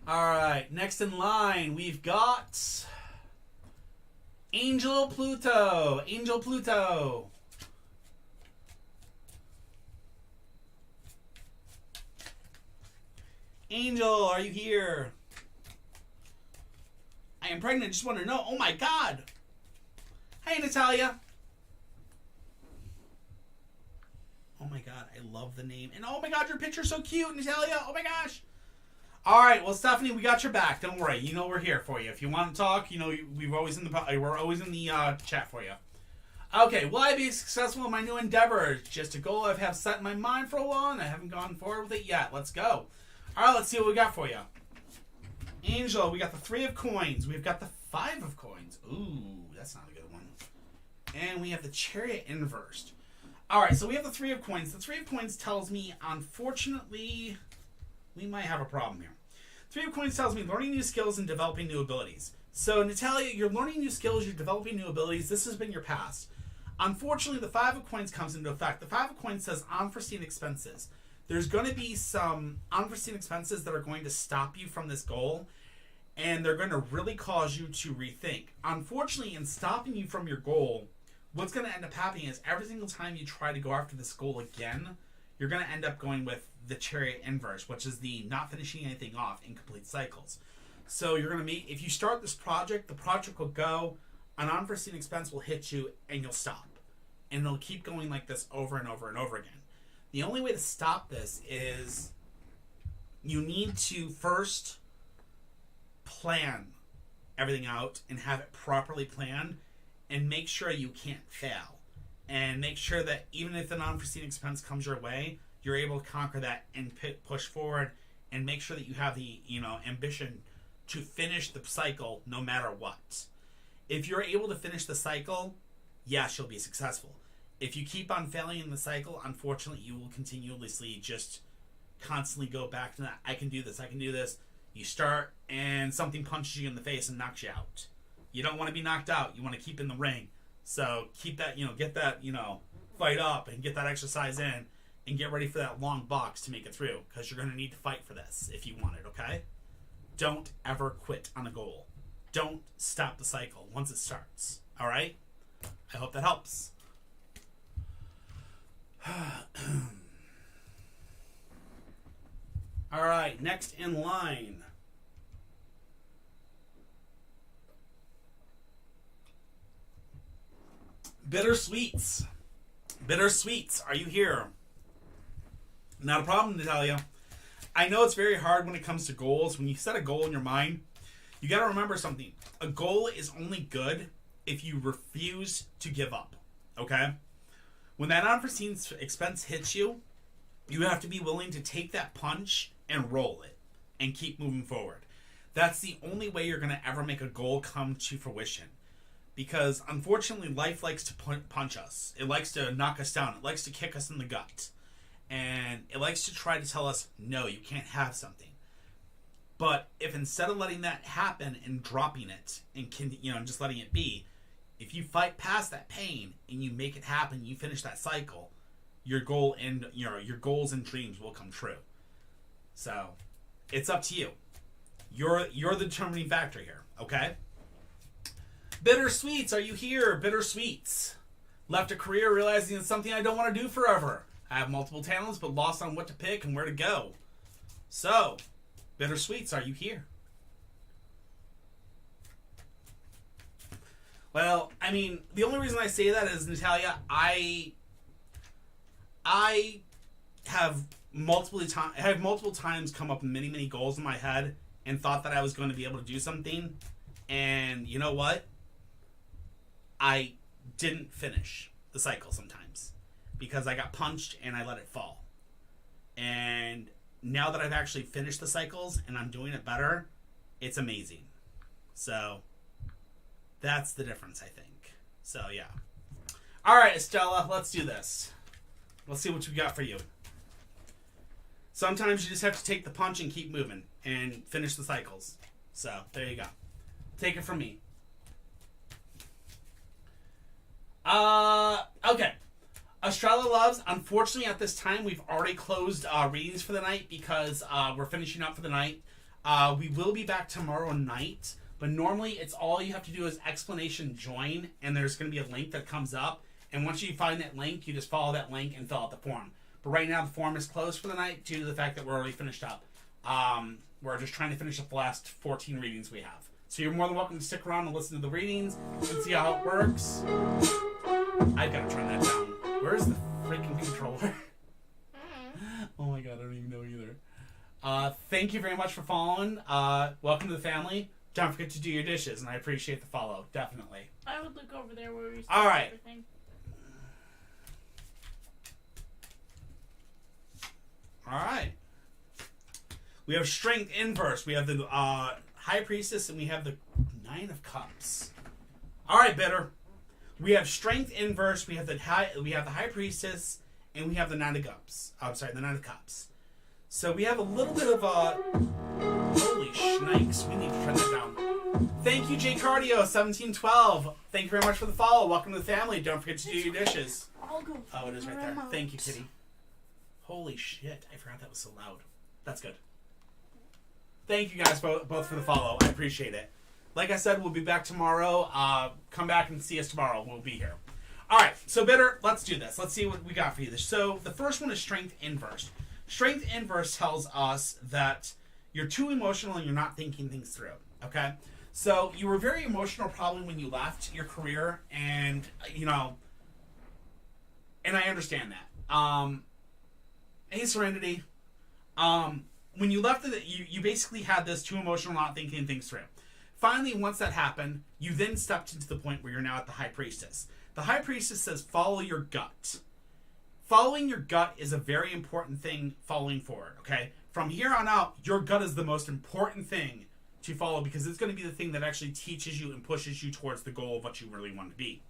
Alright, next in line, we've got Angel Pluto. Angel Pluto. Angel, are you here? I am pregnant. Just want to know. Oh my God. Hey, Natalia. Oh my God. I love the name. And oh my God, your picture's so cute, Natalia. Oh my gosh. All right. Well, Stephanie, we got your back. Don't worry. You know we're here for you. If you want to talk, you know we're always in the chat for you. Okay. Will I be successful in my new endeavor? Just a goal I have set in my mind for a while, and I haven't gone forward with it yet. Let's go. All right, let's see what we got for you. Angel, we got the 3 of coins. We've got the 5 of coins. Ooh, that's not a good one. And we have the Chariot inversed. All right, so we have the 3 of coins. The 3 of coins tells me, unfortunately, we might have a problem here. 3 of coins tells me learning new skills and developing new abilities. So, Natalia, you're learning new skills, you're developing new abilities. This has been your past. Unfortunately, the 5 of coins comes into effect. The 5 of coins says unforeseen expenses. There's going to be some unforeseen expenses that are going to stop you from this goal, and they're going to really cause you to rethink. Unfortunately, in stopping you from your goal, what's going to end up happening is every single time you try to go after this goal again, you're going to end up going with the Chariot inverse, which is the not finishing anything off, incomplete cycles. So you're going to meet, if you start this project, the project will go, an unforeseen expense will hit you, and you'll stop. And it'll keep going like this over and over and over again. The only way to stop this is you need to first plan everything out and have it properly planned and make sure you can't fail. And make sure that even if an unforeseen expense comes your way, you're able to conquer that and push forward and make sure that you have the ambition to finish the cycle no matter what. If you're able to finish the cycle, yes, you'll be successful. If you keep on failing in the cycle, unfortunately, you will continuously just constantly go back to that. I can do this. You start, and something punches you in the face and knocks you out. You don't want to be knocked out. You want to keep in the ring. So keep that, get that, fight up and get that exercise in and get ready for that long box to make it through because you're going to need to fight for this if you want it, okay? Don't ever quit on a goal. Don't stop the cycle once it starts, all right? I hope that helps. All right, next in line. Bittersweets. Bittersweets, are you here? Not a problem, Natalia. I know it's very hard when it comes to goals. When you set a goal in your mind, you got to remember something. A goal is only good if you refuse to give up, okay? When that unforeseen expense hits you, you have to be willing to take that punch and roll it and keep moving forward. That's the only way you're going to ever make a goal come to fruition. Because unfortunately, life likes to punch us. It likes to knock us down. It likes to kick us in the gut. And it likes to try to tell us, no, you can't have something. But if instead of letting that happen and dropping it and just letting it be, if you fight past that pain and you make it happen, you finish that cycle, your goal and your goals and dreams will come true. So, it's up to you. You're the determining factor here, okay? Bittersweets, are you here? Bittersweets. Left a career realizing it's something I don't want to do forever. I have multiple talents but lost on what to pick and where to go. So, Bittersweets, are you here? Well, I mean, the only reason I say that is, Natalia, I have multiple times come up with many, many goals in my head and thought that I was going to be able to do something. And you know what? I didn't finish the cycle sometimes because I got punched and I let it fall. And now that I've actually finished the cycles and I'm doing it better, it's amazing. So that's the difference, I think. So yeah. All right, Estella, let's do this. Let's see what we got for you. Sometimes you just have to take the punch and keep moving and finish the cycles. So there you go. Take it from me. Okay. Estrella Loves, unfortunately at this time we've already closed readings for the night because we're finishing up for the night. We will be back tomorrow night, but normally it's all you have to do is explanation join, and there's going to be a link that comes up, and once you find that link, you just follow that link and fill out the form. But right now the form is closed for the night due to the fact that we're already finished up. We're just trying to finish up the last 14 readings we have. So you're more than welcome to stick around and listen to the readings and see how it works. I've got to turn that down. Where's the freaking controller? Oh my god, I don't even know either. Thank you very much for following. Welcome to the family. Don't forget to do your dishes, and I appreciate the follow, definitely. I would look over there where we all right. Everything. All right. We have Strength Inverse. We have the High Priestess, and we have the Nine of Cups. All right, Bitter. We have Strength Inverse. We have the High Priestess, and we have the Nine of Cups. I'm sorry, the Nine of Cups. So we have a little bit of holy shnikes. We need to turn that down. Thank you, J Cardio 1712. Thank you very much for the follow. Welcome to the family. Don't forget to do your dishes. I'll go. Oh, it is right there. Thank you, Kitty. Holy shit! I forgot that was so loud. That's good. Thank you guys both for the follow. I appreciate it. Like I said, we'll be back tomorrow. Come back and see us tomorrow. We'll be here. All right. So, Bitter, let's do this. Let's see what we got for you. So, the first one is Strength Inverse. Strength Inverse tells us that you're too emotional and you're not thinking things through. Okay? So, you were very emotional probably when you left your career, and, you know, and I understand that. Hey, Serenity. When you left it, you basically had this too emotional, not thinking things through. Finally, once that happened, you then stepped into the point where you're now at the High Priestess. The High Priestess says, follow your gut. Following your gut is a very important thing following forward, okay? From here on out, your gut is the most important thing to follow because it's going to be the thing that actually teaches you and pushes you towards the goal of what you really want to be.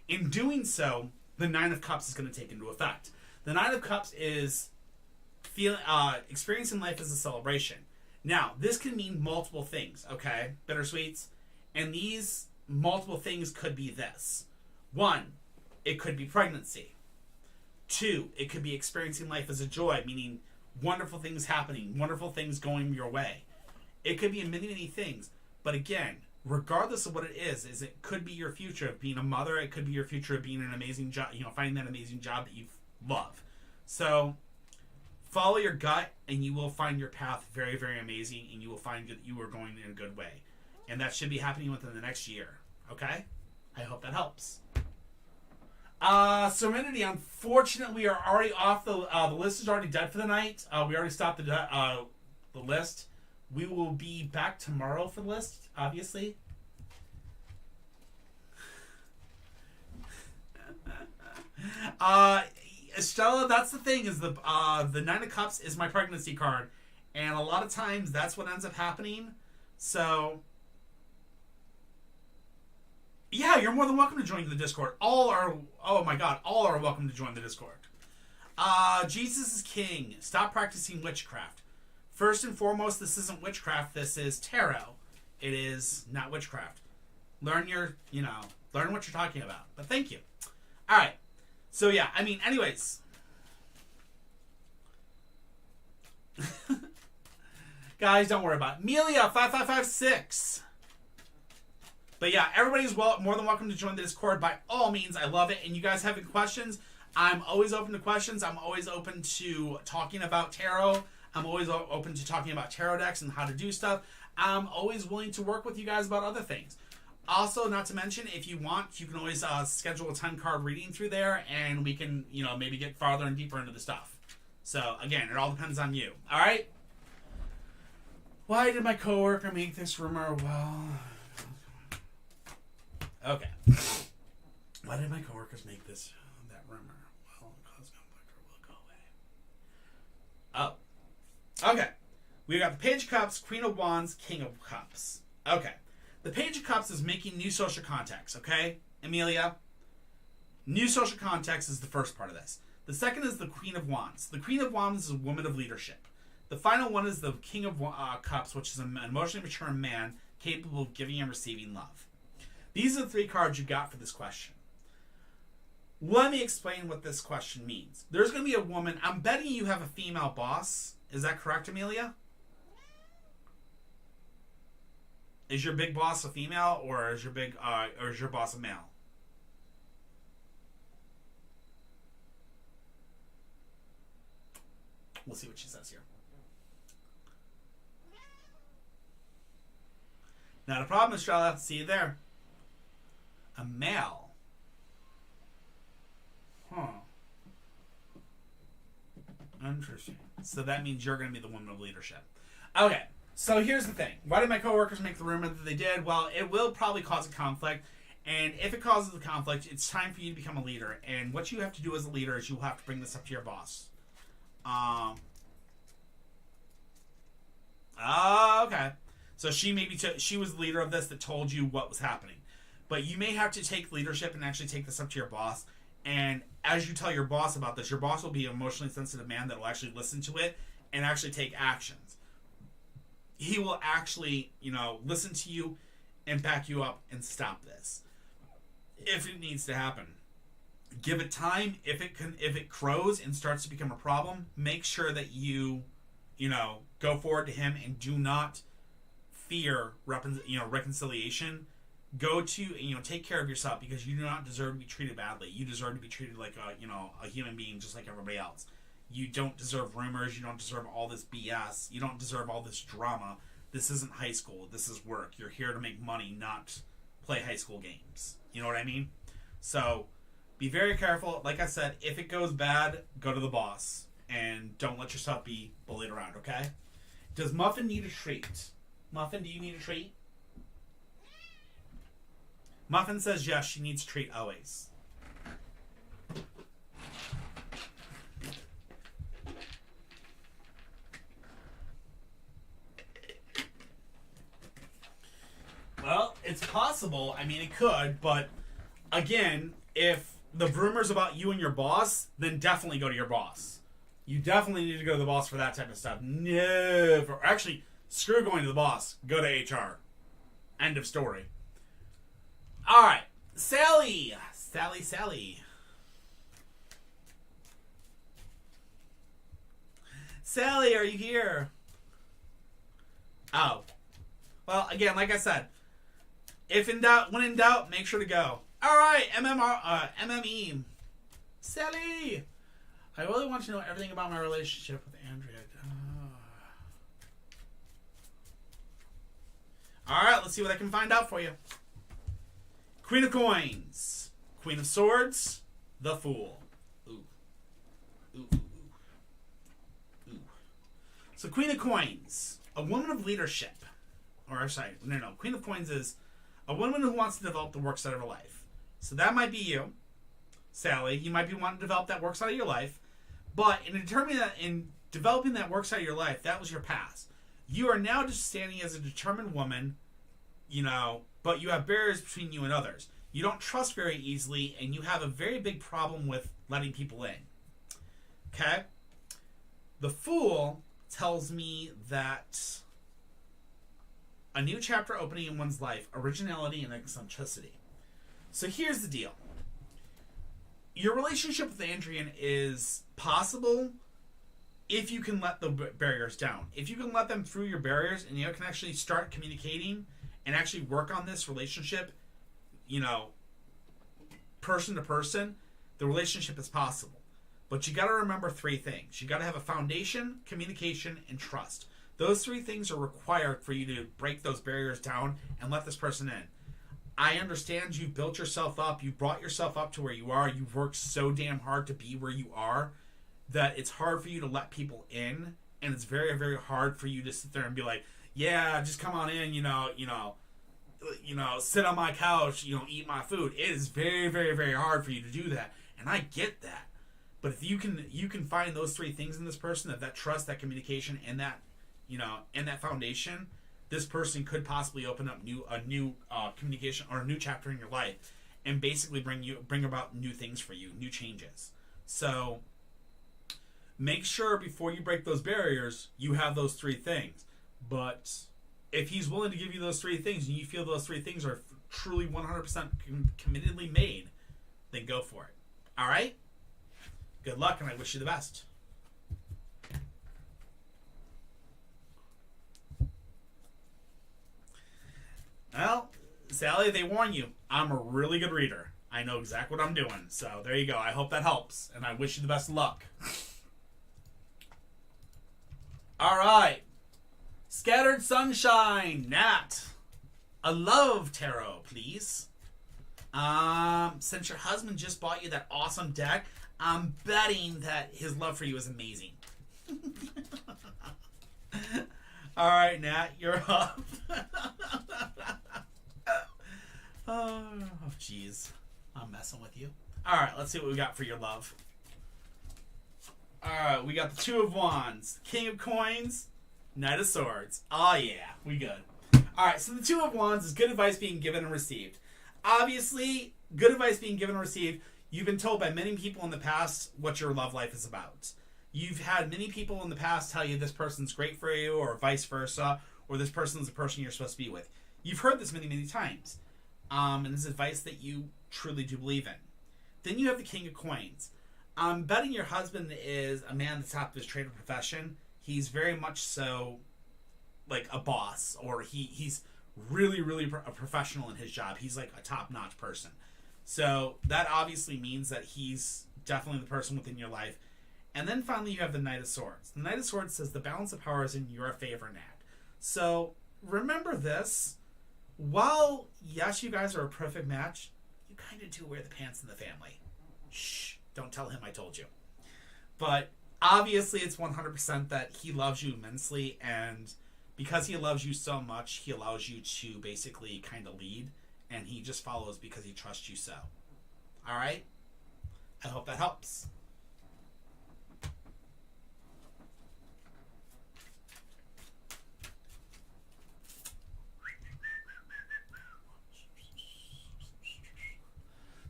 In doing so, the Nine of Cups is going to take into effect. The Nine of Cups is experiencing life as a celebration. Now, this can mean multiple things, okay? Bittersweets. And these multiple things could be this. 1, it could be pregnancy. 2, it could be experiencing life as a joy, meaning wonderful things happening, wonderful things going your way. It could be many, many things. But again, regardless of what it is it could be your future of being a mother. It could be your future of being an amazing job, finding that amazing job that you love. So, follow your gut, and you will find your path very, very amazing, and you will find that you are going in a good way. And that should be happening within the next year. Okay? I hope that helps. Serenity, unfortunately, we are already off the list is already dead for the night. We already stopped the list. We will be back tomorrow for the list, obviously. Estella, that's the thing, is the Nine of Cups is my pregnancy card. And a lot of times that's what ends up happening. So, yeah, you're more than welcome to join the Discord. All are welcome to join the Discord. Jesus is King. Stop practicing witchcraft. First and foremost, this isn't witchcraft. This is tarot. It is not witchcraft. Learn what you're talking about. But thank you. All right. So, yeah, anyways. Guys, don't worry about it. Melia5556. But yeah, everybody's more than welcome to join the Discord by all means. I love it. And you guys having questions, I'm always open to questions. I'm always open to talking about tarot. I'm always open to talking about tarot decks and how to do stuff. I'm always willing to work with you guys about other things. Also, not to mention, if you want, you can always schedule a 10-card reading through there, and we can, maybe get farther and deeper into the stuff. So, again, it all depends on you. All right? Why did my coworker make this rumor? Well, okay. Why did my coworkers make that rumor? Well, cause conflict or will go away. Oh. Okay. We got the Page of Cups, Queen of Wands, King of Cups. Okay. The Page of Cups is making new social contacts, okay? Amelia? New social contacts is the first part of this. The second is the Queen of Wands. The Queen of Wands is a woman of leadership. The final one is the King of Cups, which is an emotionally mature man capable of giving and receiving love. These are the 3 cards you got for this question. Let me explain what this question means. There's going to be a woman. I'm betting you have a female boss. Is that correct, Amelia? Is your big boss a female, or is your boss a male? We'll see what she says here. Not a problem, Estrella. See you there. A male. Huh. Interesting. So that means you're going to be the woman of leadership. Okay. So here's the thing. Why did my coworkers make the rumor that they did? Well, it will probably cause a conflict. And if it causes a conflict, it's time for you to become a leader. And what you have to do as a leader is you have to bring this up to your boss. Okay. So she was the leader of this that told you what was happening. But you may have to take leadership and actually take this up to your boss. And as you tell your boss about this, your boss will be an emotionally sensitive man that will actually listen to it and actually take actions. He will actually, listen to you and back you up and stop this. If it needs to happen. Give it time. If it crows and starts to become a problem, make sure that you go forward to him and do not fear reconciliation. Go to take care of yourself, because you do not deserve to be treated badly. You deserve to be treated like a human being just like everybody else. You don't deserve rumors. You don't deserve all this BS. You don't deserve all this drama. This isn't high school. This is work. You're here to make money, not play high school games. You know what I mean? So be very careful. Like I said, if it goes bad, go to the boss. And don't let yourself be bullied around, okay? Does Muffin need a treat? Muffin, do you need a treat? Muffin says yes, she needs a treat always. Well, it's possible. I mean, it could, but again, if the rumor's about you and your boss, then definitely go to your boss. You definitely need to go to the boss for that type of stuff. Never. Actually, screw going to the boss. Go to HR. End of story. All right. Sally. Sally. Sally, are you here? Oh. Well, again, like I said, when in doubt, make sure to go. All right, MME. Sally. I really want to know everything about my relationship with Andrea. All right, let's see what I can find out for you. Queen of Coins. Queen of Swords. The Fool. Ooh. So Queen of Coins. A woman of leadership. Queen of Coins is a woman who wants to develop the work side of her life. So that might be you, Sally. You might be wanting to develop that work side of your life. But in developing that work side of your life, that was your past. You are now just standing as a determined woman, but you have barriers between you and others. You don't trust very easily, and you have a very big problem with letting people in. Okay? The Fool tells me that a new chapter opening in one's life, originality and eccentricity. So here's the deal. Your relationship with Andrian is possible if you can let the barriers down. If you can let them through your barriers and you can actually start communicating and actually work on this relationship, person to person, the relationship is possible. But you got to remember 3 things. You got to have a foundation, communication, and trust. Those 3 things are required for you to break those barriers down and let this person in. I understand you've built yourself up. You've brought yourself up to where you are. You've worked so damn hard to be where you are that it's hard for you to let people in. And it's very, very hard for you to sit there and be like, yeah, just come on in, sit on my couch, eat my food. It is very, very, very hard for you to do that. And I get that. But if you can find those three things in this person, that trust, that communication, and that, and that foundation, this person could possibly open up a new communication or a new chapter in your life and basically bring about new things for you, new changes. So make sure before you break those barriers, you have those three things. But if he's willing to give you those three things and you feel those three things are truly 100% committedly made, then go for it. All right? Good luck, and I wish you the best. Well, Sally, they warn you. I'm a really good reader. I know exactly what I'm doing. So there you go. I hope that helps, and I wish you the best of luck. All right. Scattered Sunshine, Nat. A love tarot, please. Since your husband just bought you that awesome deck, I'm betting that his love for you is amazing. All right, Nat, you're up. Oh, jeez. I'm messing with you. All right, let's see what we got for your love. All right, we got the Two of Wands, King of Coins, Knight of Swords. Oh, yeah, we good. All right, so the Two of Wands is good advice being given and received. Obviously, good advice being given and received. You've been told by many people in the past what your love life is about. You've had many people in the past tell you this person's great for you, or vice versa, or this person's the person you're supposed to be with. You've heard this many, many times. And this is advice that you truly do believe in. Then you have the King of Coins. I'm betting your husband is a man that's top of his trade or profession. He's very much so like a boss, or he's really, really a professional in his job. He's like a top-notch person. So that obviously means that he's definitely the person within your life. And then finally you have the Knight of Swords. The Knight of Swords says the balance of power is in your favor, Nat. So remember this. While, yes, you guys are a perfect match, you kind of do wear the pants in the family. Shh, don't tell him I told you. But obviously it's 100% that he loves you immensely, and because he loves you so much, he allows you to basically kind of lead, and he just follows because he trusts you so. All right? I hope that helps.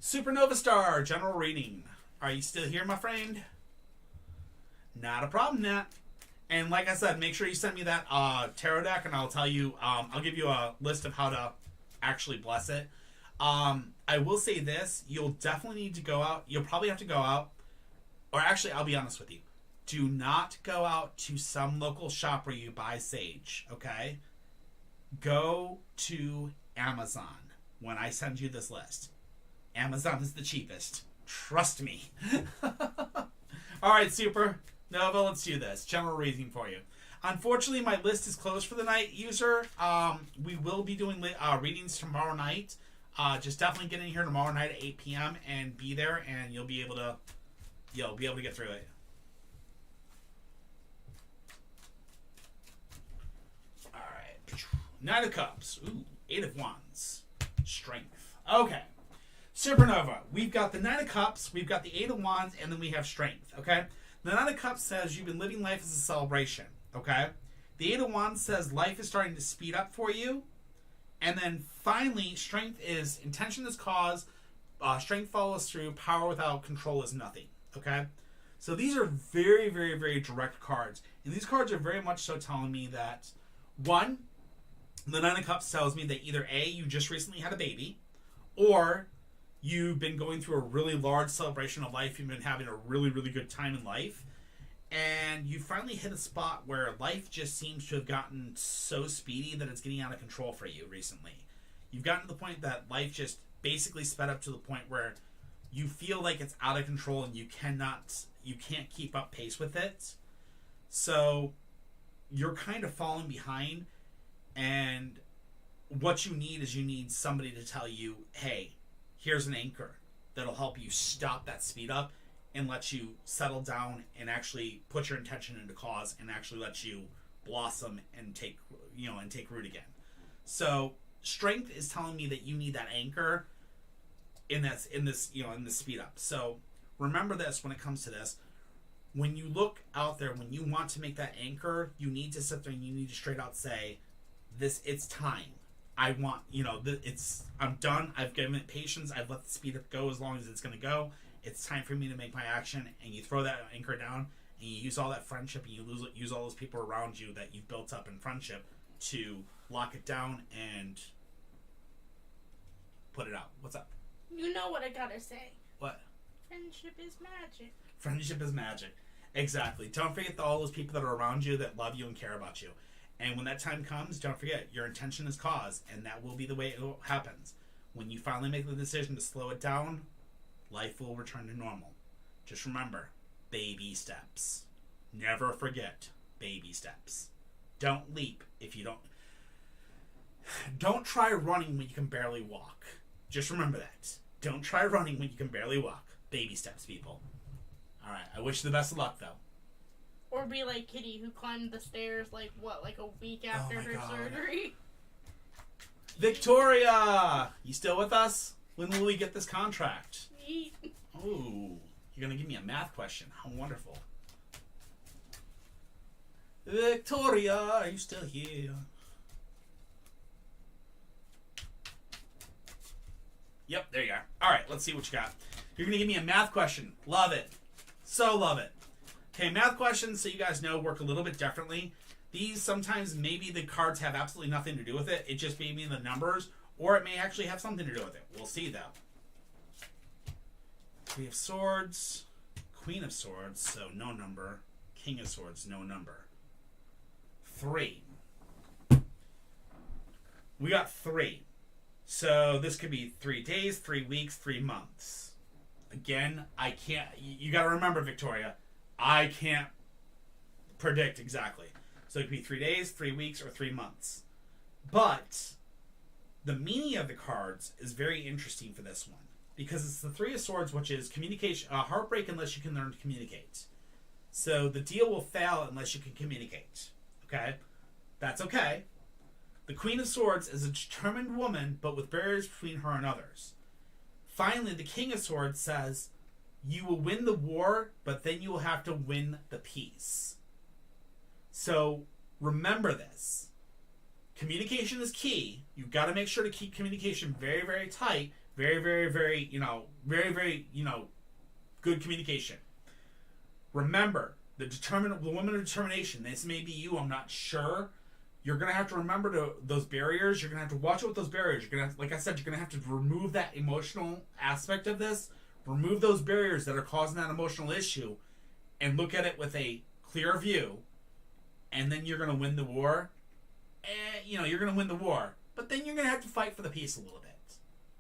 Supernova Star, general reading. Are you still here, my friend? Not a problem, Nat. And like I said, make sure you send me that tarot deck, and I'll tell you, I'll give you a list of how to actually bless it. I will say this, you'll definitely need to go out. You'll probably have to go out, or actually, I'll be honest with you. Do not go out to some local shop where you buy sage, okay? Go to Amazon when I send you this list. Amazon is the cheapest. Trust me. All right, Super Nova, let's do this. General reading for you. Unfortunately, my list is closed for the night, user. We will be doing readings tomorrow night. Just definitely get in here tomorrow night at 8 p.m. and be there, and you'll be able to get through it. All right. Knight of Cups. Ooh, Eight of Wands. Strength. Okay. Supernova, we've got the Knight of Cups, we've got the Eight of Wands, and then we have Strength, okay? The Knight of Cups says you've been living life as a celebration, okay? The Eight of Wands says life is starting to speed up for you. And then finally, Strength is intention is cause, strength follows through, power without control is nothing, okay? So these are very, very, very direct cards. And these cards are very much so telling me that, one, the Nine of Cups tells me that either A, you just recently had a baby, or you've been going through a really large celebration of life. You've been having a really, really good time in life. And you finally hit a spot where life just seems to have gotten so speedy that it's getting out of control for you recently. You've gotten to the point that life just basically sped up to the point where you feel like it's out of control and you can't keep up pace with it. So you're kind of falling behind, and what you need is you need somebody to tell you, hey, here's an anchor that'll help you stop that speed up and let you settle down and actually put your intention into cause and actually let you blossom and take root again. So strength is telling me that you need that anchor in this speed up. So remember this when it comes to this. When you look out there, when you want to make that anchor, you need to sit there and you need to straight out say, it's time. I want, I'm done. I've given it patience. I've let the speed up go as long as it's going to go. It's time for me to make my action. And you throw that anchor down and you use all that friendship and you use all those people around you that you've built up in friendship to lock it down and put it out. What's up? You know what I gotta say. What? Friendship is magic. Friendship is magic. Exactly. Don't forget all those people that are around you that love you and care about you. And when that time comes, don't forget, your intention is cause, and that will be the way it happens. When you finally make the decision to slow it down, life will return to normal. Just remember, baby steps. Never forget, baby steps. Don't leap if you don't. Don't try running when you can barely walk. Just remember that. Don't try running when you can barely walk. Baby steps, people. All right, I wish you the best of luck, though. Or be like Kitty, who climbed the stairs, like a week after her surgery. Victoria! You still with us? When will we get this contract? Oh, you're going to give me a math question. How wonderful. Victoria, are you still here? Yep, there you are. All right, let's see what you got. You're going to give me a math question. Love it. So love it. Okay, math questions, so you guys know, work a little bit differently. These sometimes maybe the cards have absolutely nothing to do with it. It just may be the numbers, or it may actually have something to do with it. We'll see, though. Three of Swords, Queen of Swords, so no number. King of Swords, no number. 3. We got 3. So this could be 3 days, 3 weeks, 3 months. Again, I can't... You got to remember, Victoria, I can't predict exactly. So it could be 3 days, 3 weeks, or 3 months. But the meaning of the cards is very interesting for this one. Because it's the 3 of Swords, which is communication, heartbreak unless you can learn to communicate. So the deal will fail unless you can communicate. Okay? That's okay. The Queen of Swords is a determined woman, but with barriers between her and others. Finally, the King of Swords says, you will win the war, but then you will have to win the peace. So remember this. Communication is key. You've got to make sure to keep communication very, very tight. Very, very, very, very, good communication. Remember, the woman of determination, this may be you, I'm not sure. You're going to have to remember those barriers. You're going to have to watch out with those barriers. You're going to, like I said, you're going to have to remove that emotional aspect of this. Remove those barriers that are causing that emotional issue and look at it with a clear view. And then you're going to win the war. You're going to win the war. But then you're going to have to fight for the peace a little bit.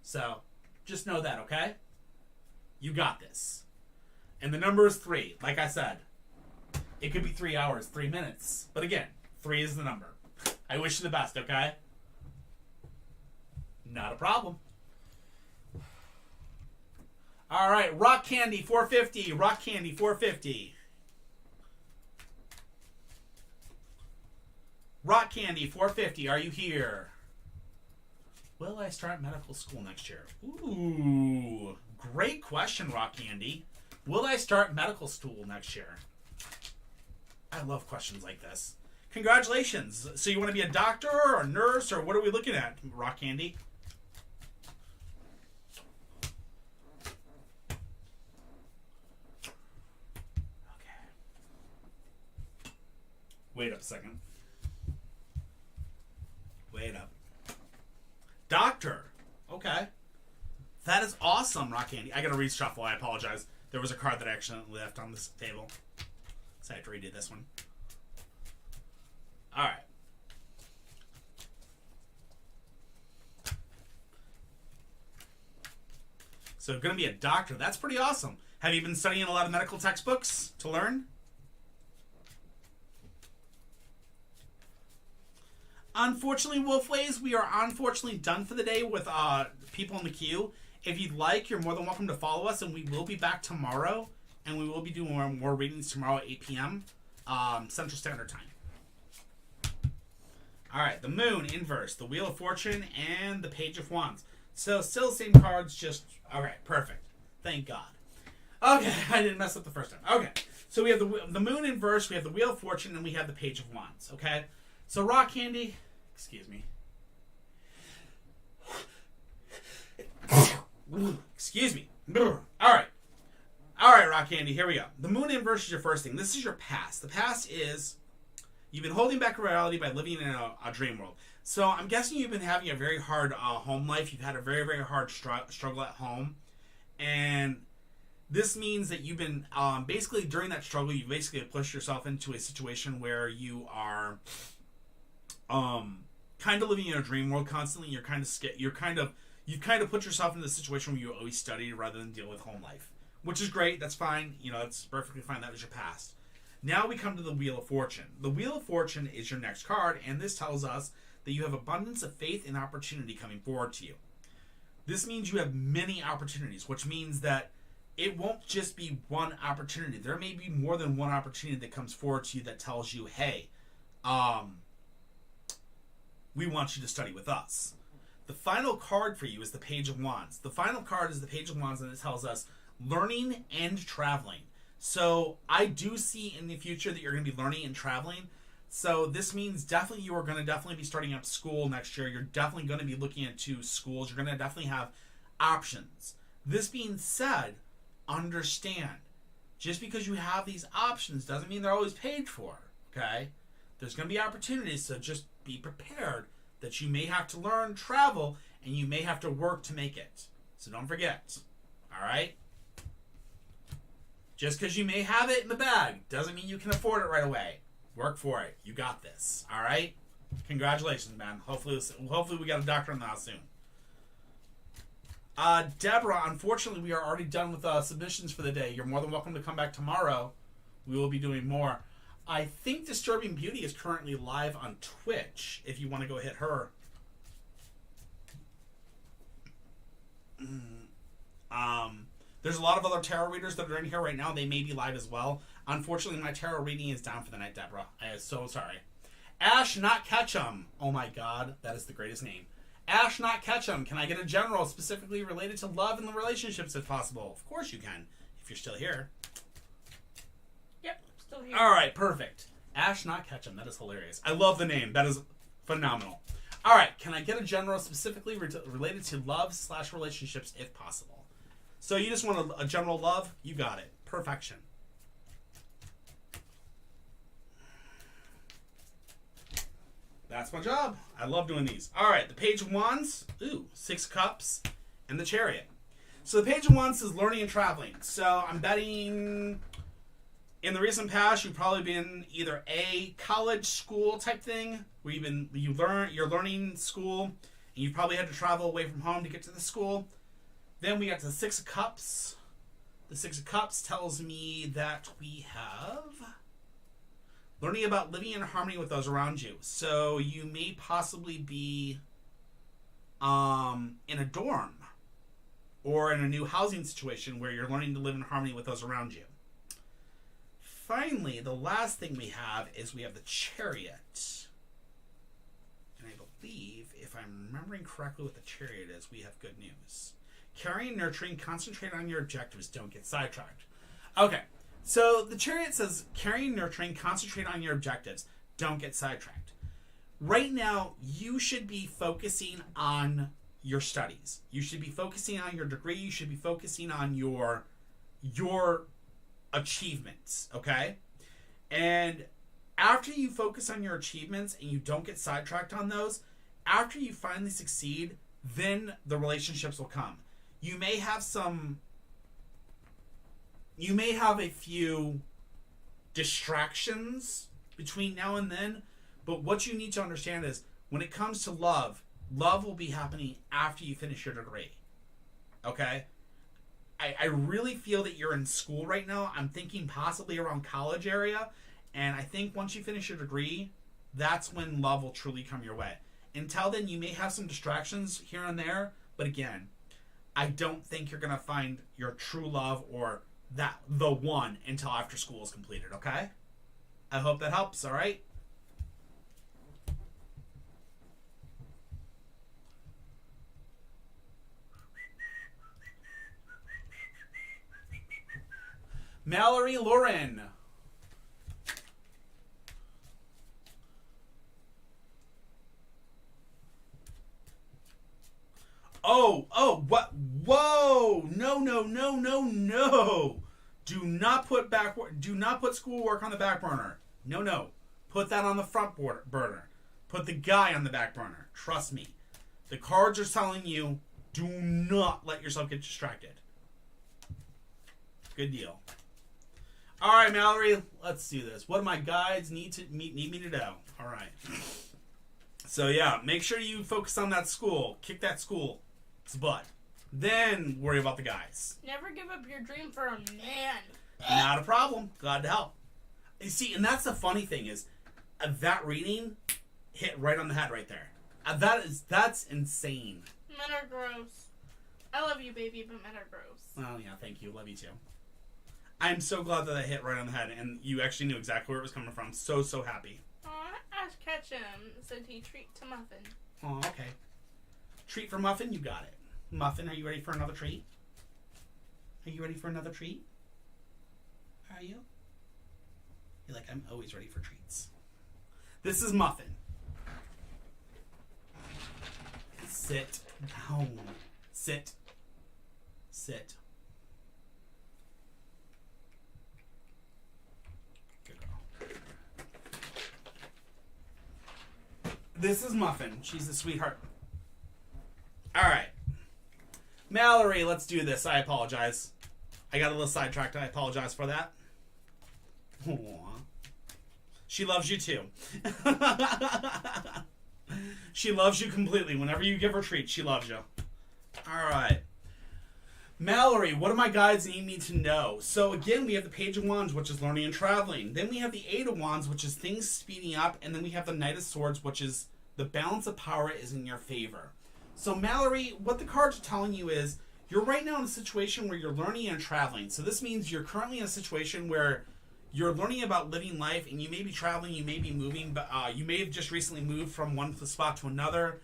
So, just know that, okay? You got this. And the number is 3. Like I said, it could be 3 hours, 3 minutes. But again, 3 is the number. I wish you the best, okay? Not a problem. All right, Rock Candy 450. Rock Candy 450. Rock Candy 450. Are you here? Will I start medical school next year? Ooh, great question, Rock Candy. Will I start medical school next year? I love questions like this. Congratulations. So you want to be a doctor or a nurse, or what are we looking at, Rock Candy? Wait up a second. Wait up. Doctor. Okay. That is awesome, Rock Candy. I gotta reshuffle. I apologize. There was a card that I accidentally left on this table. So I have to redo this one. Alright. So gonna be a doctor. That's pretty awesome. Have you been studying a lot of medical textbooks to learn? Unfortunately, Wolfways, we are unfortunately done for the day with people in the queue. If you'd like, you're more than welcome to follow us, and we will be back tomorrow, and we will be doing more readings tomorrow at 8 p.m. Central Standard Time. All right, the Moon inverse, the Wheel of Fortune, and the Page of Wands. So still the same cards, just... All right, perfect. Thank God. Okay, I didn't mess up the first time. Okay, so we have the Moon inverse, we have the Wheel of Fortune, and we have the Page of Wands, okay? So Rock Candy... Excuse me. Excuse me. All right, Rock Candy, here we go. The Moon inverse is your first thing. This is your past. The past is you've been holding back reality by living in a dream world. So I'm guessing you've been having a very hard home life. You've had a very, very hard struggle at home. And this means that you've been, basically during that struggle, you basically pushed yourself into a situation where you are kind of living in a dream world constantly. You're kind of scared. You've kind of put yourself in the situation where you always study rather than deal with home life, which is great. That's fine. You know, it's perfectly fine. That was your past. Now we come to the Wheel of Fortune. The Wheel of Fortune is your next card, and this tells us that you have abundance of faith and opportunity coming forward to you. This means you have many opportunities, which means that it won't just be one opportunity. There may be more than one opportunity that comes forward to you that tells you, hey, we want you to study with us. The final card for you is the Page of Wands. The final card is the Page of Wands, and it tells us learning and traveling. So I do see in the future that you're going to be learning and traveling. So this means definitely you are going to definitely be starting up school next year. You're definitely going to be looking into schools. You're going to definitely have options. This being said, understand, just because you have these options doesn't mean they're always paid for, okay? There's going to be opportunities, so just be prepared that you may have to learn, travel, and you may have to work to make it. So don't forget, all right? Just because you may have it in the bag doesn't mean you can afford it right away. Work for it. You got this, all right? Congratulations, man. Hopefully we got a doctor in the house soon. Deborah, unfortunately, we are already done with submissions for the day. You're more than welcome to come back tomorrow. We will be doing more. I think Disturbing Beauty is currently live on Twitch, if you want to go hit her. There's a lot of other tarot readers that are in here right now. They may be live as well. Unfortunately, my tarot reading is down for the night, Deborah. I am so sorry. Ash Not Ketchum. Oh my god, that is the greatest name. Ash Not Ketchum. Can I get a general specifically related to love and the relationships if possible? Of course you can, if you're still here. Yep, still here. All right, perfect. Ash Not Ketchum. That is hilarious. I love the name. That is phenomenal. All right, can I get a general specifically related to love/relationships if possible? So you just want a general love? You got it. Perfection. That's my job. I love doing these. All right, the Page of Wands. Ooh, 6 Cups. And the Chariot. So the Page of Wands is learning and traveling. So I'm betting in the recent past you've probably been either a college school type thing where you're learning school and you probably had to travel away from home to get to the school. Then we got to the 6 of Cups. The 6 of Cups tells me that we have learning about living in harmony with those around you. So you may possibly be in a dorm or in a new housing situation where you're learning to live in harmony with those around you. Finally, the last thing we have is we have the Chariot. And I believe, if I'm remembering correctly what the Chariot is, we have good news. Caring, nurturing, concentrate on your objectives, don't get sidetracked. Okay, so the Chariot says, caring, nurturing, concentrate on your objectives, don't get sidetracked. Right now, you should be focusing on your studies. You should be focusing on your degree. You should be focusing on your achievements, okay? And after you focus on your achievements and you don't get sidetracked on those, after you finally succeed, then the relationships will come. You may have a few distractions between now and then, but what you need to understand is when it comes to love will be happening after you finish your degree. Okay? I really feel that you're in school right now. I'm thinking possibly around college area, and I think once you finish your degree, that's when love will truly come your way. Until then, you may have some distractions here and there, but again, I don't think you're going to find your true love or the one until after school is completed, okay? I hope that helps, all right? Mallory Lauren. What? Whoa! No. Do not put schoolwork on the back burner. No. Put that on the front burner. Put the guy on the back burner. Trust me. The cards are telling you, do not let yourself get distracted. Good deal. All right, Mallory, let's do this. What do my guides need me to know? All right. So yeah, make sure you focus on that school. Kick that school's butt. Then worry about the guys. Never give up your dream for a man. Not a problem. Glad to help. You see, and that's the funny thing is, that reading hit right on the head right there. That's insane. Men are gross. I love you, baby, but men are gross. Oh yeah, thank you. Love you too. I'm so glad that hit right on the head, and you actually knew exactly where it was coming from. So happy. Aw, Ash Ketchum said he treat to Muffin. Oh, okay. Treat for Muffin? You got it. Muffin, are you ready for another treat? Are you ready for another treat? Are you? You're like, I'm always ready for treats. This is Muffin. Sit down. Sit. This is Muffin. She's a sweetheart. All right. Mallory, let's do this. I apologize. I got a little sidetracked. I apologize for that. Aww. She loves you too. She loves you completely. Whenever you give her treats, she loves you. All right. Mallory, what do my guides need me to know? So again, we have the Page of Wands, which is learning and traveling. Then we have the Eight of Wands, which is things speeding up. And then we have the Knight of Swords, which is the balance of power is in your favor. So Mallory, what the cards are telling you is you're right now in a situation where you're learning and traveling. So this means you're currently in a situation where you're learning about living life, and you may be traveling, you may be moving, but you may have just recently moved from one spot to another.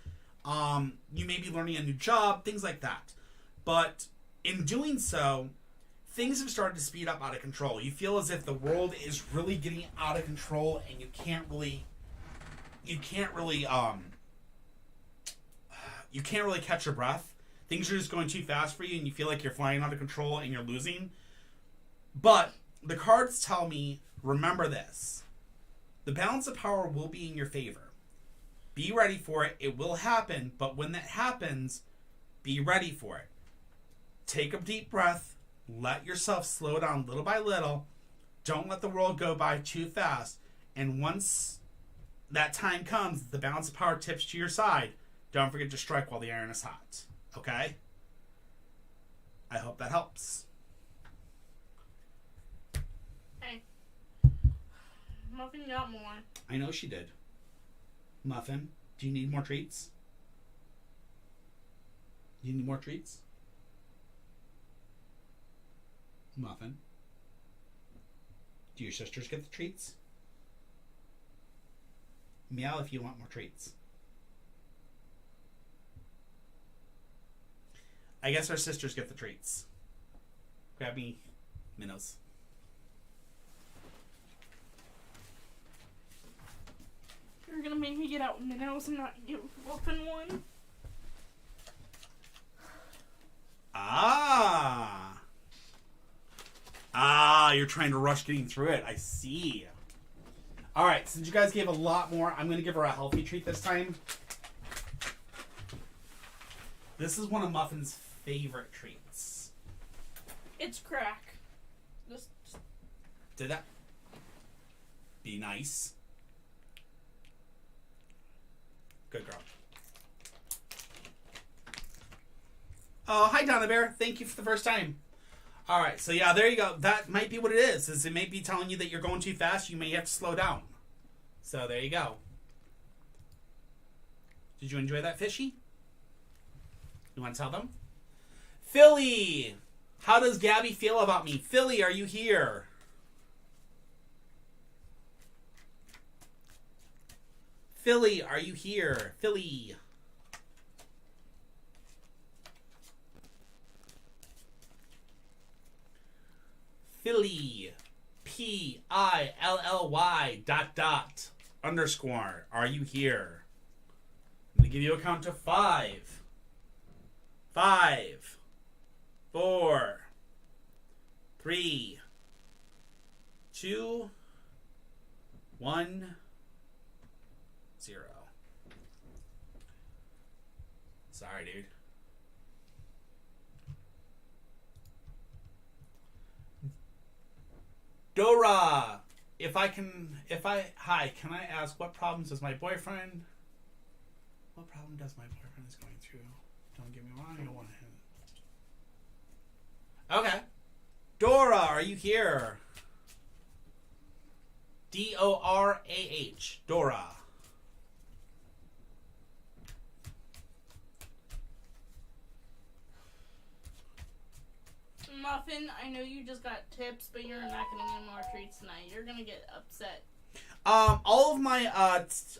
You may be learning a new job, things like that. But in doing so, things have started to speed up out of control. You feel as if the world is really getting out of control, and you can't really catch your breath. Things are just going too fast for you, and you feel like you're flying out of control and you're losing. But the cards tell me, remember this. The balance of power will be in your favor. Be ready for it. It will happen, but when that happens, be ready for it. Take a deep breath. Let yourself slow down little by little. Don't let the world go by too fast. And once that time comes, the balance of power tips to your side. Don't forget to strike while the iron is hot. Okay? I hope that helps. Hey. Muffin got more. I know she did. Muffin, do you need more treats? You need more treats? Muffin, do your sisters get the treats? Meow if you want more treats. I guess our sisters get the treats. Grab me minnows. You're gonna make me get out minnows and not get Muffin one? You're trying to rush getting through it. I see. All right, since you guys gave a lot more, I'm going to give her a healthy treat this time. This is one of Muffin's favorite treats. It's crack. Just Did that? Be nice. Good girl. Oh, hi, Donna Bear. Thank you for the first time. All right, so yeah, there you go. That might be what it is it may be telling you that you're going too fast. You may have to slow down. So there you go. Did you enjoy that, Fishy? You want to tell them? Philly! How does Gabby feel about me? Philly, are you here? Philly, are you here? Philly. Philly. P-I-L-L-Y ... _. Are you here? I'm going to give you a count to 5. 5. 4. 3. 2. 1. 0. Sorry, dude. Dora, hi, can I ask what problems does my boyfriend is going through? Don't get me wrong, I don't want him. Okay. Dora, are you here? D-O-R-A-H. Dora. Muffin, I know you just got tips, but you're not gonna get more treats tonight. You're gonna get upset. All of my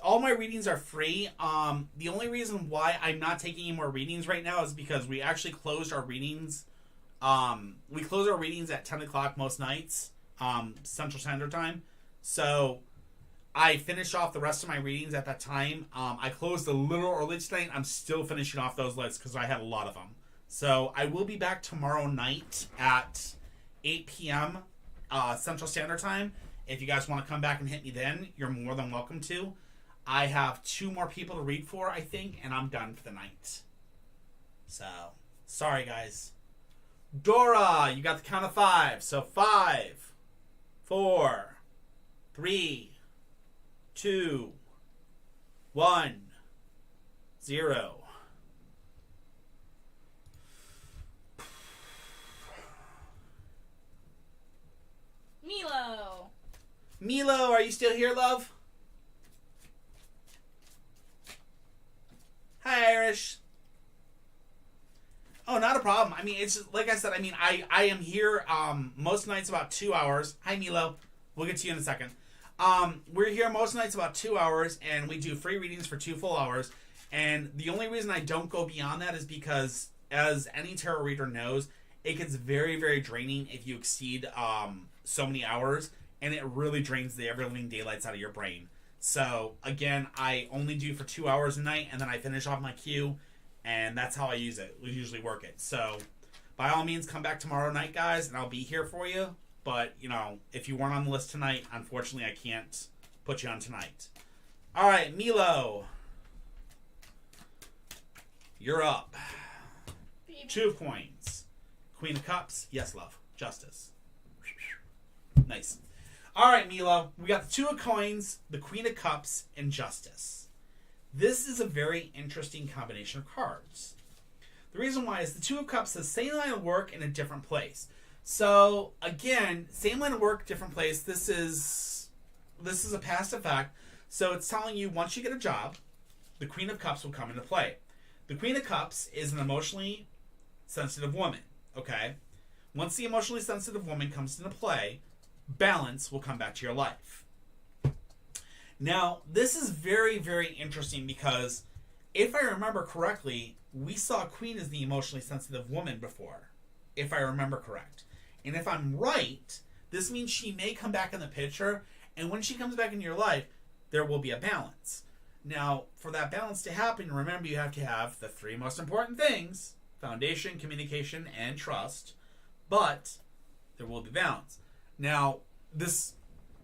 all my readings are free. The only reason why I'm not taking any more readings right now is because we actually closed our readings. We close our readings at 10 o'clock most nights, Central Standard Time. So I finish off the rest of my readings at that time. I closed a little early tonight. I'm still finishing off those lists because I had a lot of them. So I will be back tomorrow night at 8 p.m. Central Standard Time. If you guys want to come back and hit me then, you're more than welcome to. I have 2 more people to read for, I think, and I'm done for the night. So, sorry guys. Dora, you got the count of 5. So 5, 4, 3, 2, 1, 0. Milo! Milo, are you still here, love? Hi, Irish. Oh, not a problem. I mean, it's just, like I said, I mean, I am here most nights about 2 hours. Hi, Milo. We'll get to you in a second. We're here most nights about 2 hours, and we do free readings for 2 full hours. And the only reason I don't go beyond that is because, as any tarot reader knows, it gets very, very draining if you exceed so many hours, and it really drains the ever-living daylights out of your brain. So, again, I only do for 2 hours a night, and then I finish off my queue, and that's how I use it. We usually work it. So, by all means, come back tomorrow night, guys, and I'll be here for you. But, you know, if you weren't on the list tonight, unfortunately, I can't put you on tonight. All right, Milo. You're up. 2 coins. Queen of Cups. Yes, love. Justice. Nice. All right, Milo. We got the 2 of coins, the Queen of Cups, and Justice. This is a very interesting combination of cards. The reason why is the 2 of Cups says same line of work in a different place. So, again, same line of work, different place. This is a past effect. So it's telling you once you get a job, the Queen of Cups will come into play. The Queen of Cups is an emotionally sensitive woman, okay? Once the emotionally sensitive woman comes into play, balance will come back to your life. Now, this is very, very interesting because if I remember correctly, we saw Queen as the emotionally sensitive woman before, if I remember correct. And if I'm right, this means she may come back in the picture, and when she comes back into your life, there will be a balance. Now, for that balance to happen, remember you have to have the 3 most important things: foundation, communication, and trust. But there will be balance. Now, this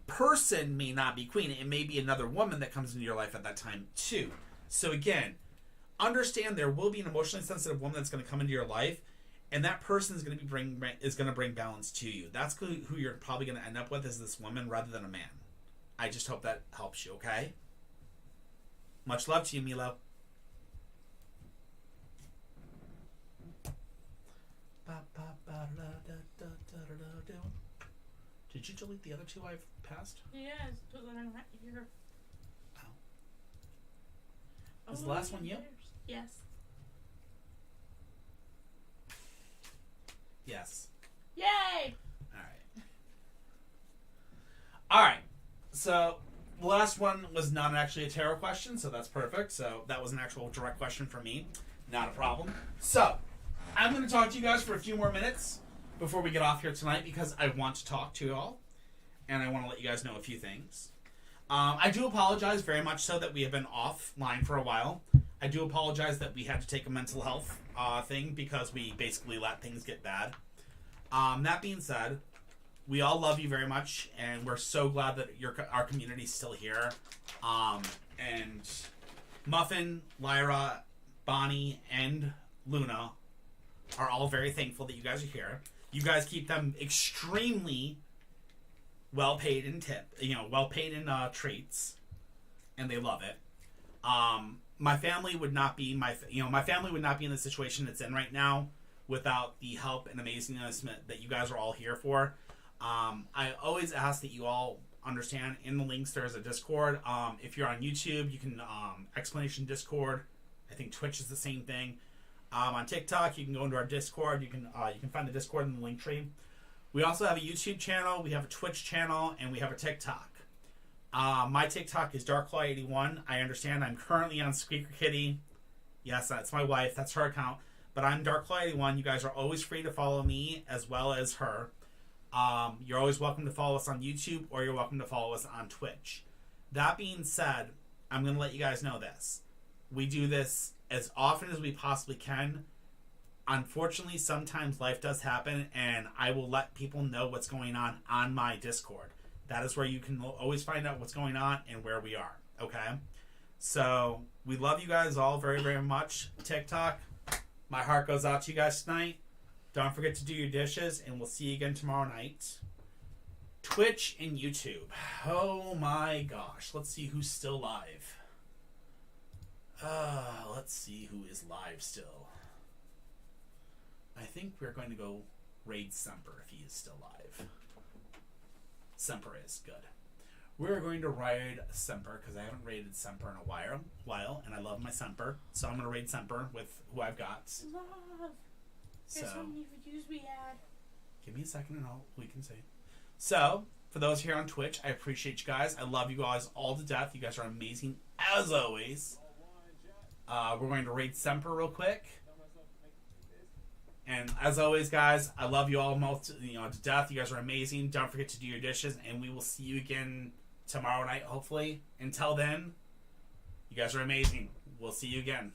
person may not be Queen. It may be another woman that comes into your life at that time, too. So again, understand there will be an emotionally sensitive woman that's going to come into your life, and that person is going to bring balance to you. That's who you're probably going to end up with, is this woman rather than a man. I just hope that helps you, okay? Much love to you, Milo. Did you delete the other 2 I've passed? Yes, because I'm not here. Was the last one you? Yes. Yes. Yay! Alright. So, the last one was not actually a tarot question, so that's perfect. So, that was an actual direct question for me. Not a problem. So, I'm going to talk to you guys for a few more minutes before we get off here tonight because I want to talk to you all. And I want to let you guys know a few things. I do apologize very much so that we have been offline for a while. I do apologize that we had to take a mental health thing because we basically let things get bad. That being said, we all love you very much, and we're so glad that our community's still here. And Muffin, Lyra, Bonnie, and Luna are all very thankful that you guys are here. You guys keep them extremely well paid in treats, and they love it. My family would not be my family would not be in the situation it's in right now without the help and amazingness that you guys are all here for. I always ask that you all understand in the links there's a Discord. If you're on YouTube, you can explanation Discord. I think Twitch is the same thing. On TikTok, you can go into our Discord. You can find the Discord in the link tree. We also have a YouTube channel, we have a Twitch channel, and we have a TikTok. My TikTok is DarkClaw81. I understand I'm currently on Squeaker Kitty. Yes, that's my wife. That's her account. But I'm DarkClaw81. You guys are always free to follow me as well as her. You're always welcome to follow us on YouTube or you're welcome to follow us on Twitch. That being said, I'm going to let you guys know this. We do this as often as we possibly can. Unfortunately, sometimes life does happen, and I will let people know what's going on my Discord. That is where you can always find out what's going on and where we are, okay? So, we love you guys all very, very much. TikTok, my heart goes out to you guys tonight. Don't forget to do your dishes, and we'll see you again tomorrow night. Twitch and YouTube. Oh my gosh. Let's see who's still live. Let's see who is live still. I think we're going to go raid Semper if he is still live. Semper is good. We're going to raid Semper because I haven't raided Semper in a while, and I love my Semper. So I'm going to raid Semper with who I've got. Love. So, There's so many videos we had. Give me a second and we can say. So, for those here on Twitch, I appreciate you guys. I love you guys all to death. You guys are amazing as always. We're going to raid Semper real quick. And as always, guys, I love you all to death. You guys are amazing. Don't forget to do your dishes, and we will see you again tomorrow night, hopefully. Until then, you guys are amazing. We'll see you again.